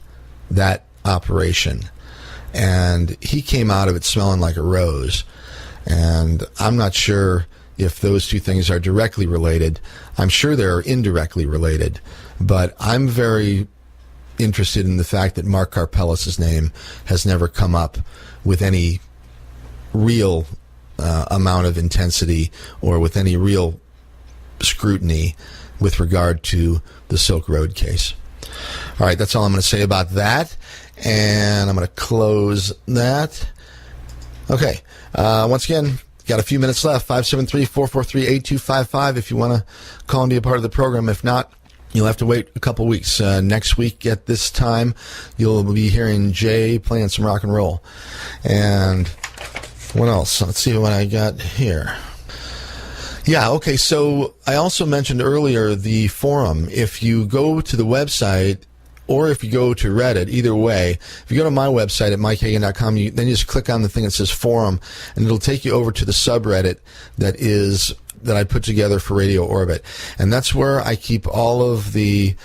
that operation. And he came out of it smelling like a rose. And I'm not sure if those two things are directly related. I'm sure they're indirectly related. But I'm very interested in the fact that Mark Karpelis' name has never come up with any real amount of intensity or with any real scrutiny with regard to the Silk Road case. All right, that's all I'm going to say about that. And I'm going to close that. Okay. Once again, got a few minutes left. 573-443-8255 if you want to call and be a part of the program. If not, you'll have to wait a couple weeks. Next week at this time, you'll be hearing Jay playing some rock and roll. And what else? Let's see what I got here. Yeah, okay, so I also mentioned earlier the forum. If you go to the website, or if you go to Reddit, either way, if you go to my website at mikehagan.com, then you just click on the thing that says forum, and it'll take you over to the subreddit that I put together for Radio Orbit. And that's where I keep all of the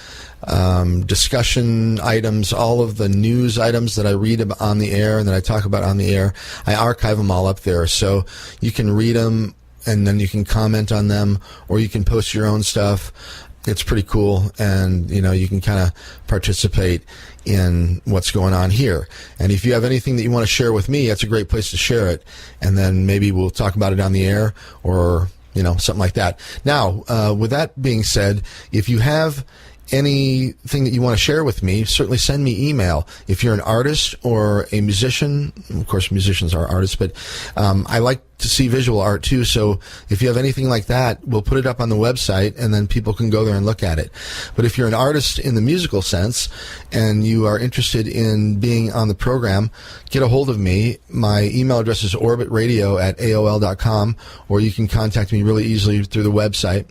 discussion items, all of the news items that I read on the air and that I talk about on the air. I archive them all up there, so you can read them and then you can comment on them, or you can post your own stuff. It's pretty cool, and you can kind of participate in what's going on here. And if you have anything that you want to share with me, that's a great place to share it, and then maybe we'll talk about it on the air, or something like that. Now, with that being said, if you have anything that you want to share with me, certainly send me email. If you're an artist or a musician, of course musicians are artists, but I like to see visual art too, so if you have anything like that, we'll put it up on the website and then people can go there and look at it. But if you're an artist in the musical sense and you are interested in being on the program, get a hold of me. My email address is orbitradio@aol.com, or you can contact me really easily through the website.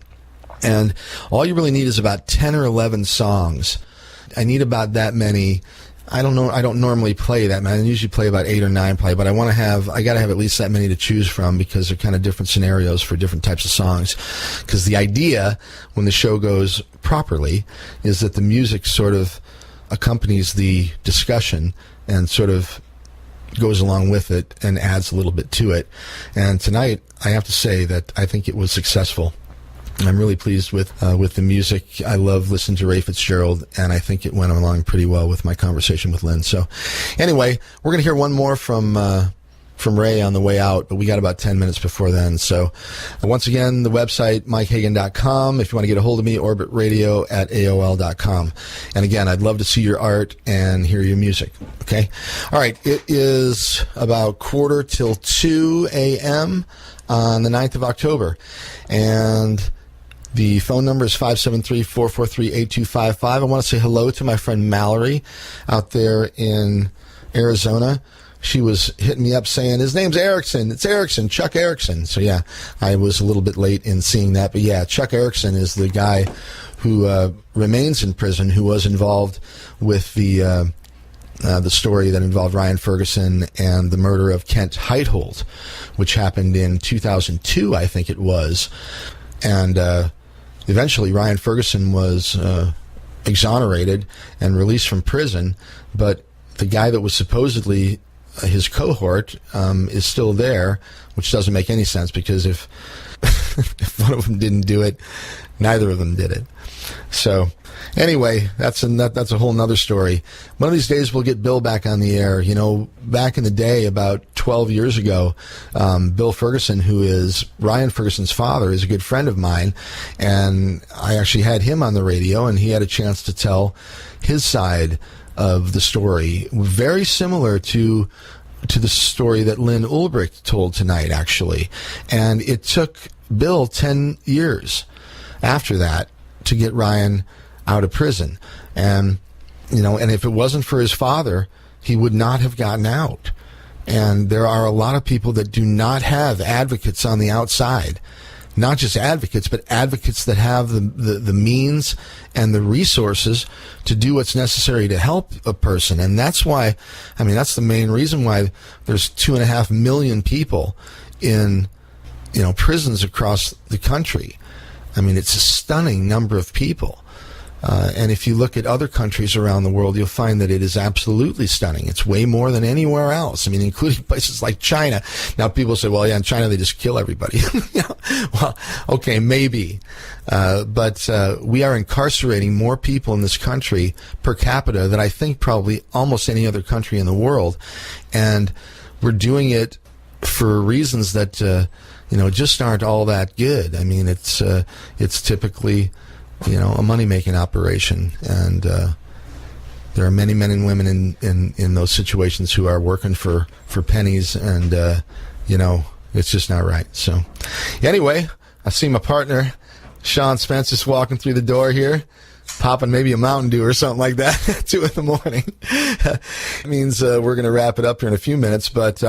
And all you really need is about 10 or 11 songs. I need about that many. I don't know. I don't normally play that many. I usually play about 8 or 9 I got to have at least that many to choose from, because they're kind of different scenarios for different types of songs. Because the idea, when the show goes properly, is that the music sort of accompanies the discussion and sort of goes along with it and adds a little bit to it. And tonight, I have to say that I think it was successful. I'm really pleased with the music. I love listening to Ray Fitzgerald, and I think it went along pretty well with my conversation with Lyn. So, anyway, we're going to hear one more from Ray on the way out, but we got about 10 minutes before then. So, once again, the website, MikeHagan.com. If you want to get a hold of me, orbitradio@aol.com. And again, I'd love to see your art and hear your music. Okay? All right, it is about 1:45 a.m. on the 9th of October. And the phone number is 573-443-8255. I want to say hello to my friend Mallory out there in Arizona. She was hitting me up saying, his name's Erickson. It's Erickson, Chuck Erickson. So, yeah, I was a little bit late in seeing that. But, yeah, Chuck Erickson is the guy who remains in prison, who was involved with the story that involved Ryan Ferguson and the murder of Kent Heitholt, which happened in 2002, I think it was. And eventually Ryan Ferguson was exonerated and released from prison, but the guy that was supposedly his cohort is still there, which doesn't make any sense, because if if one of them didn't do it, neither of them did it. So anyway, that's a whole nother story. One of these days we'll get Bill back on the air. Back in the day, about 12 years ago, Bill Ferguson, who is Ryan Ferguson's father, is a good friend of mine, and I actually had him on the radio, and he had a chance to tell his side of the story, very similar to the story that Lyn Ulbricht told tonight, actually. And it took Bill 10 years after that to get Ryan out of prison. And if it wasn't for his father, he would not have gotten out. And there are a lot of people that do not have advocates on the outside. Not just advocates, but advocates that have the means and the resources to do what's necessary to help a person. And that's why, that's the main reason why there's 2.5 million people in, prisons across the country. It's a stunning number of people. And if you look at other countries around the world, you'll find that it is absolutely stunning. It's way more than anywhere else. Including places like China. Now, people say, well, yeah, in China they just kill everybody. Well, okay, maybe. But we are incarcerating more people in this country per capita than I think probably almost any other country in the world. And we're doing it for reasons that, just aren't all that good. It's typically a money-making operation, and there are many men and women in those situations who are working for pennies, and it's just not right. So anyway, I see my partner Sean Spence just walking through the door here, popping maybe a Mountain Dew or something like that at 2 a.m. It means we're going to wrap it up here in a few minutes, but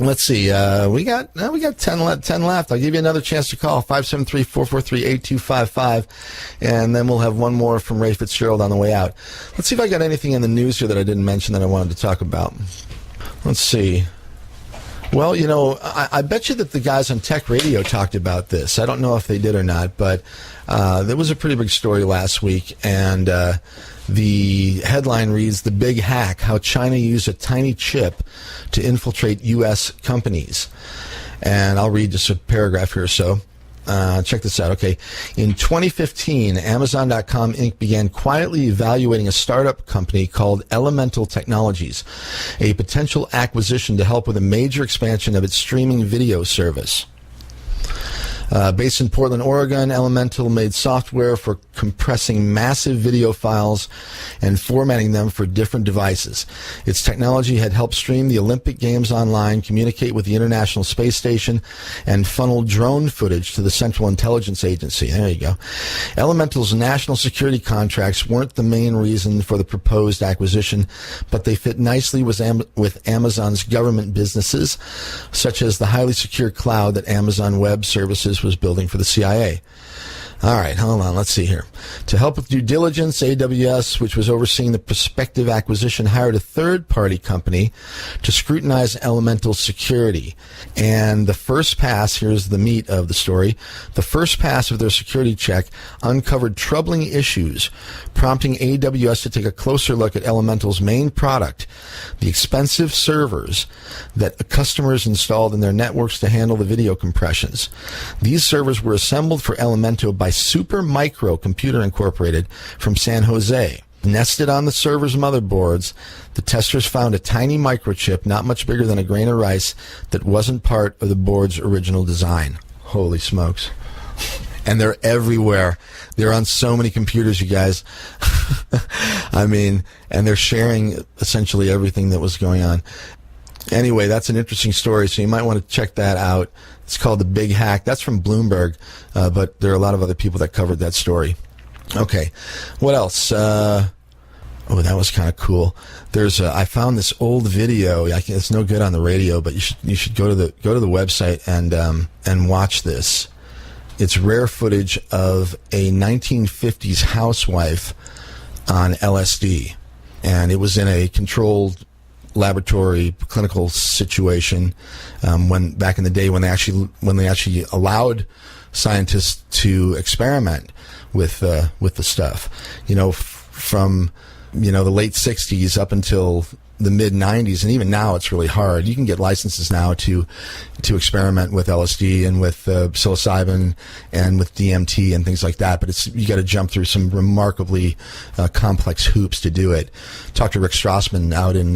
let's see. We got 10 left. I'll give you another chance to call, 573-443-8255, and then we'll have one more from Ray Fitzgerald on the way out. Let's see if I got anything in the news here that I didn't mention that I wanted to talk about. Let's see. Well, I bet you that the guys on Tech Radio talked about this. I don't know if they did or not, but there was a pretty big story last week, and the headline reads, "The Big Hack, How China Used a Tiny Chip to Infiltrate U.S. Companies." And I'll read just a paragraph here or so. Check this out. Okay. In 2015, Amazon.com Inc. began quietly evaluating a startup company called Elemental Technologies, a potential acquisition to help with a major expansion of its streaming video service. Based in Portland, Oregon, Elemental made software for compressing massive video files and formatting them for different devices. Its technology had helped stream the Olympic Games online, communicate with the International Space Station, and funnel drone footage to the Central Intelligence Agency. There you go. Elemental's national security contracts weren't the main reason for the proposed acquisition, but they fit nicely with Amazon's government businesses, such as the highly secure cloud that Amazon Web Services was building for the CIA. All right, hold on. Let's see here. To help with due diligence, AWS, which was overseeing the prospective acquisition, hired a third-party company to scrutinize Elemental's security. And the first pass, here's the meat of the story, the first pass of their security check uncovered troubling issues, prompting AWS to take a closer look at Elemental's main product, the expensive servers that customers installed in their networks to handle the video compressions. These servers were assembled for Elemental by Supermicro Computer Incorporated from San Jose. Nested on the server's motherboards, the testers found a tiny microchip not much bigger than a grain of rice that wasn't part of the board's original design. Holy smokes. And they're everywhere. They're on so many computers, you guys. I mean, and they're sharing essentially everything that was going on. Anyway, that's an interesting story, so you might want to check that out. It's called The Big Hack. That's from Bloomberg, but there are a lot of other people that covered that story. Okay, what else? Oh, that was kind of cool. I found this old video. It's no good on the radio, but you should go to the website and watch this. It's rare footage of a 1950s housewife on LSD, and it was in a controlled laboratory clinical situation when back in the day when they actually allowed scientists to experiment with the stuff, from the late 60s up until the mid 90s, and even now it's really hard. You can get licenses now to experiment with LSD and with psilocybin and with DMT and things like that, but you got to jump through some remarkably complex hoops to do it. Talked to Rick Strassman out in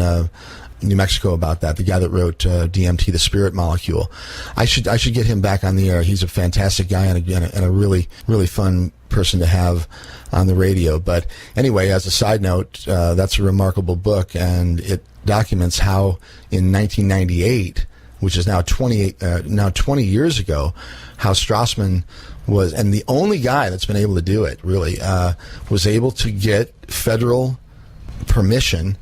New Mexico about that, the guy that wrote DMT, the spirit molecule. I should get him back on the air. He's a fantastic guy and a really, really fun person to have on the radio. But anyway, as a side note, that's a remarkable book, and it documents how in 1998, which is now 20 years ago, how Strassman was, and the only guy that's been able to do it, really, was able to get federal permission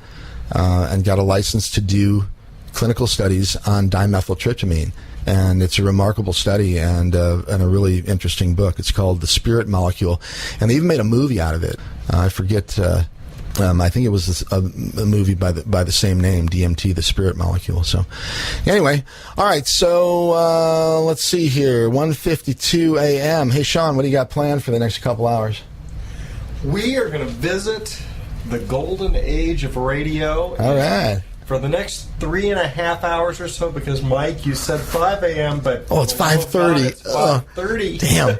and got a license to do clinical studies on dimethyltryptamine. And it's a remarkable study and a really interesting book. It's called The Spirit Molecule, and they even made a movie out of it. I forget. I think it was a movie by the same name, DMT, The Spirit Molecule. So, anyway, all right. So let's see here. 1:52 a.m. Hey, Sean, what do you got planned for the next couple hours? We are going to visit the golden age of radio. All right. For the next 3.5 hours or so, because Mike, you said 5 a.m., but it's 5:30. It's 5:30. Damn,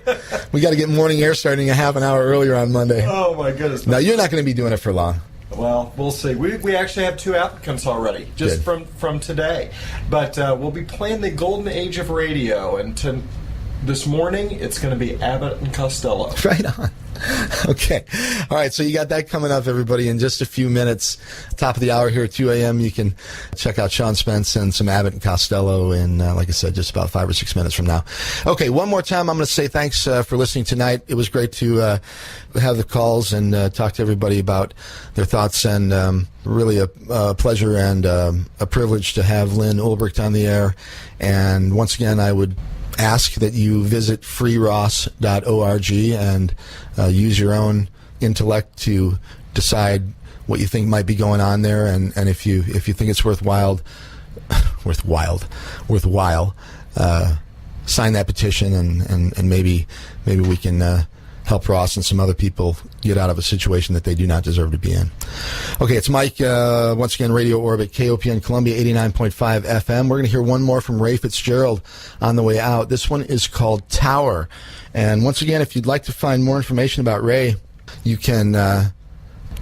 we got to get morning air starting a half an hour earlier on Monday. Oh my goodness! Now you're not going to be doing it for long. Well, we'll see. We actually have 2 applicants already, just from today. But we'll be playing the golden age of radio, and this morning it's going to be Abbott and Costello. Right on. Okay. All right, so you got that coming up, everybody, in just a few minutes. Top of the hour here at 2 a.m. You can check out Sean Spence and some Abbott and Costello in, like I said, just about 5 or 6 minutes from now. Okay, one more time, I'm going to say thanks for listening tonight. It was great to have the calls and talk to everybody about their thoughts, and really a pleasure and a privilege to have Lyn Ulbricht on the air. And once again, I would ask that you visit freeross.org and use your own intellect to decide what you think might be going on there, and if you think it's worthwhile worthwhile. Sign that petition, and maybe we can help Ross and some other people get out of a situation that they do not deserve to be in. Okay, it's Mike, once again, Radio Orbit, KOPN Columbia, 89.5 FM. We're going to hear one more from Ray Fitzgerald on the way out. This one is called Tower. And once again, if you'd like to find more information about Ray, you can,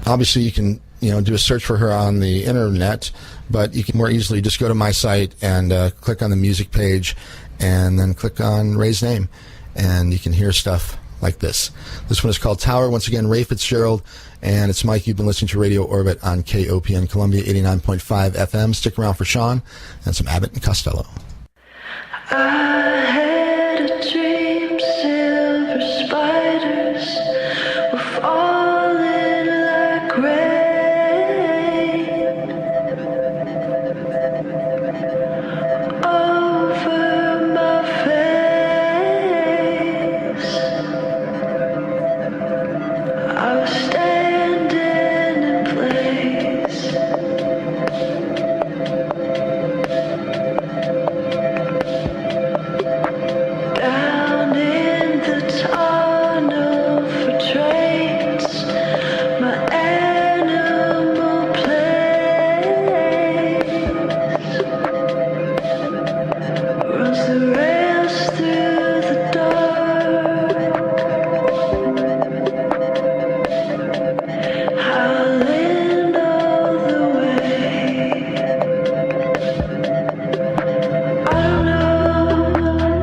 obviously you can, do a search for her on the internet, but you can more easily just go to my site and click on the music page and then click on Ray's name, and you can hear stuff like this. This one is called Tower. Once again, Ray Fitzgerald, and it's Mike. You've been listening to Radio Orbit on KOPN Columbia, 89.5 FM. Stick around for Sean and some Abbott and Costello. I had a dream, silver spiders were falling like rain over my face. I was standing in place. Down in the tunnel for trains, my animal place runs the rails through the dark, howling all the way. I don't know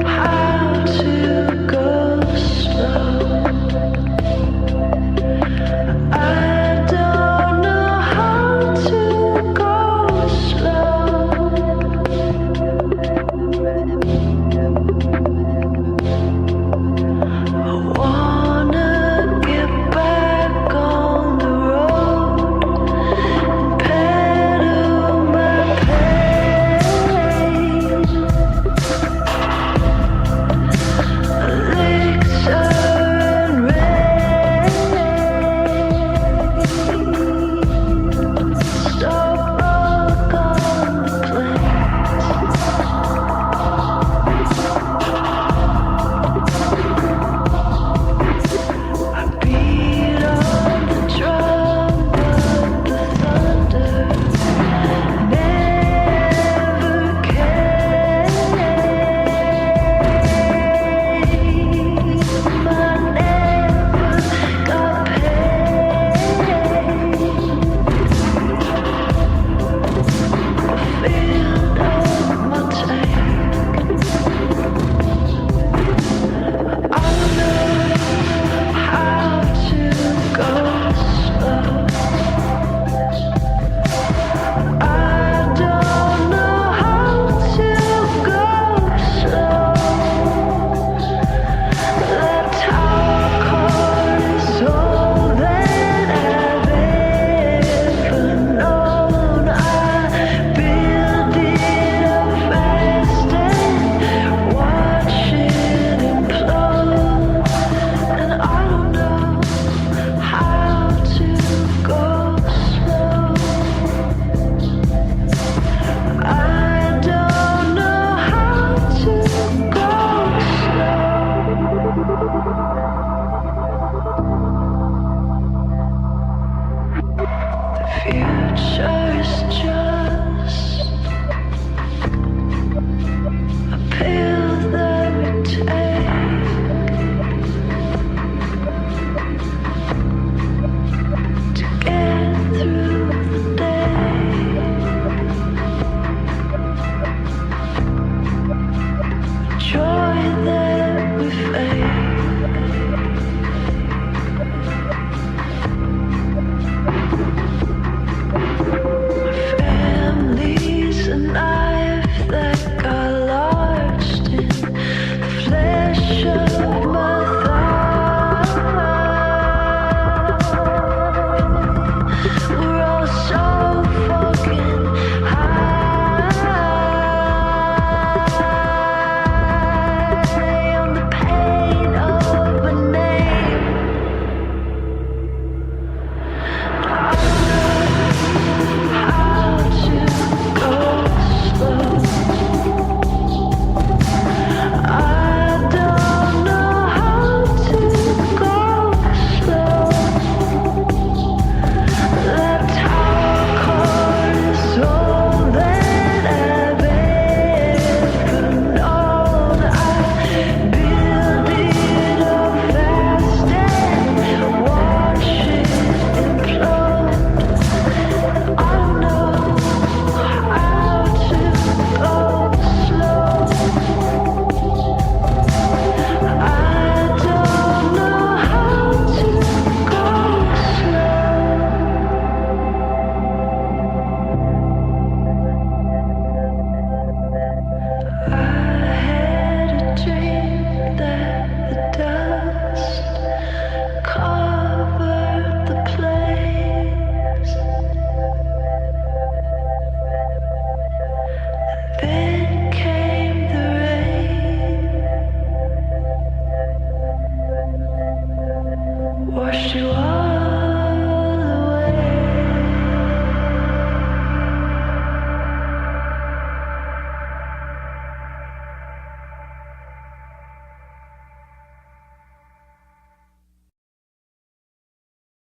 how to go slow. I don't know how to go slow. I wanna get back on the road and pedal my pace. Elixir and rain, stop on the plains. I beat on the drum, but the thunder never came. I never got paid. Filled up my tank. I don't know how to go slow. I don't know how to go slow. That tower cord is all that I've ever known. I build it up fast and watch it implode. And I don't know how to go slow. I don't know how to go slow. The future is just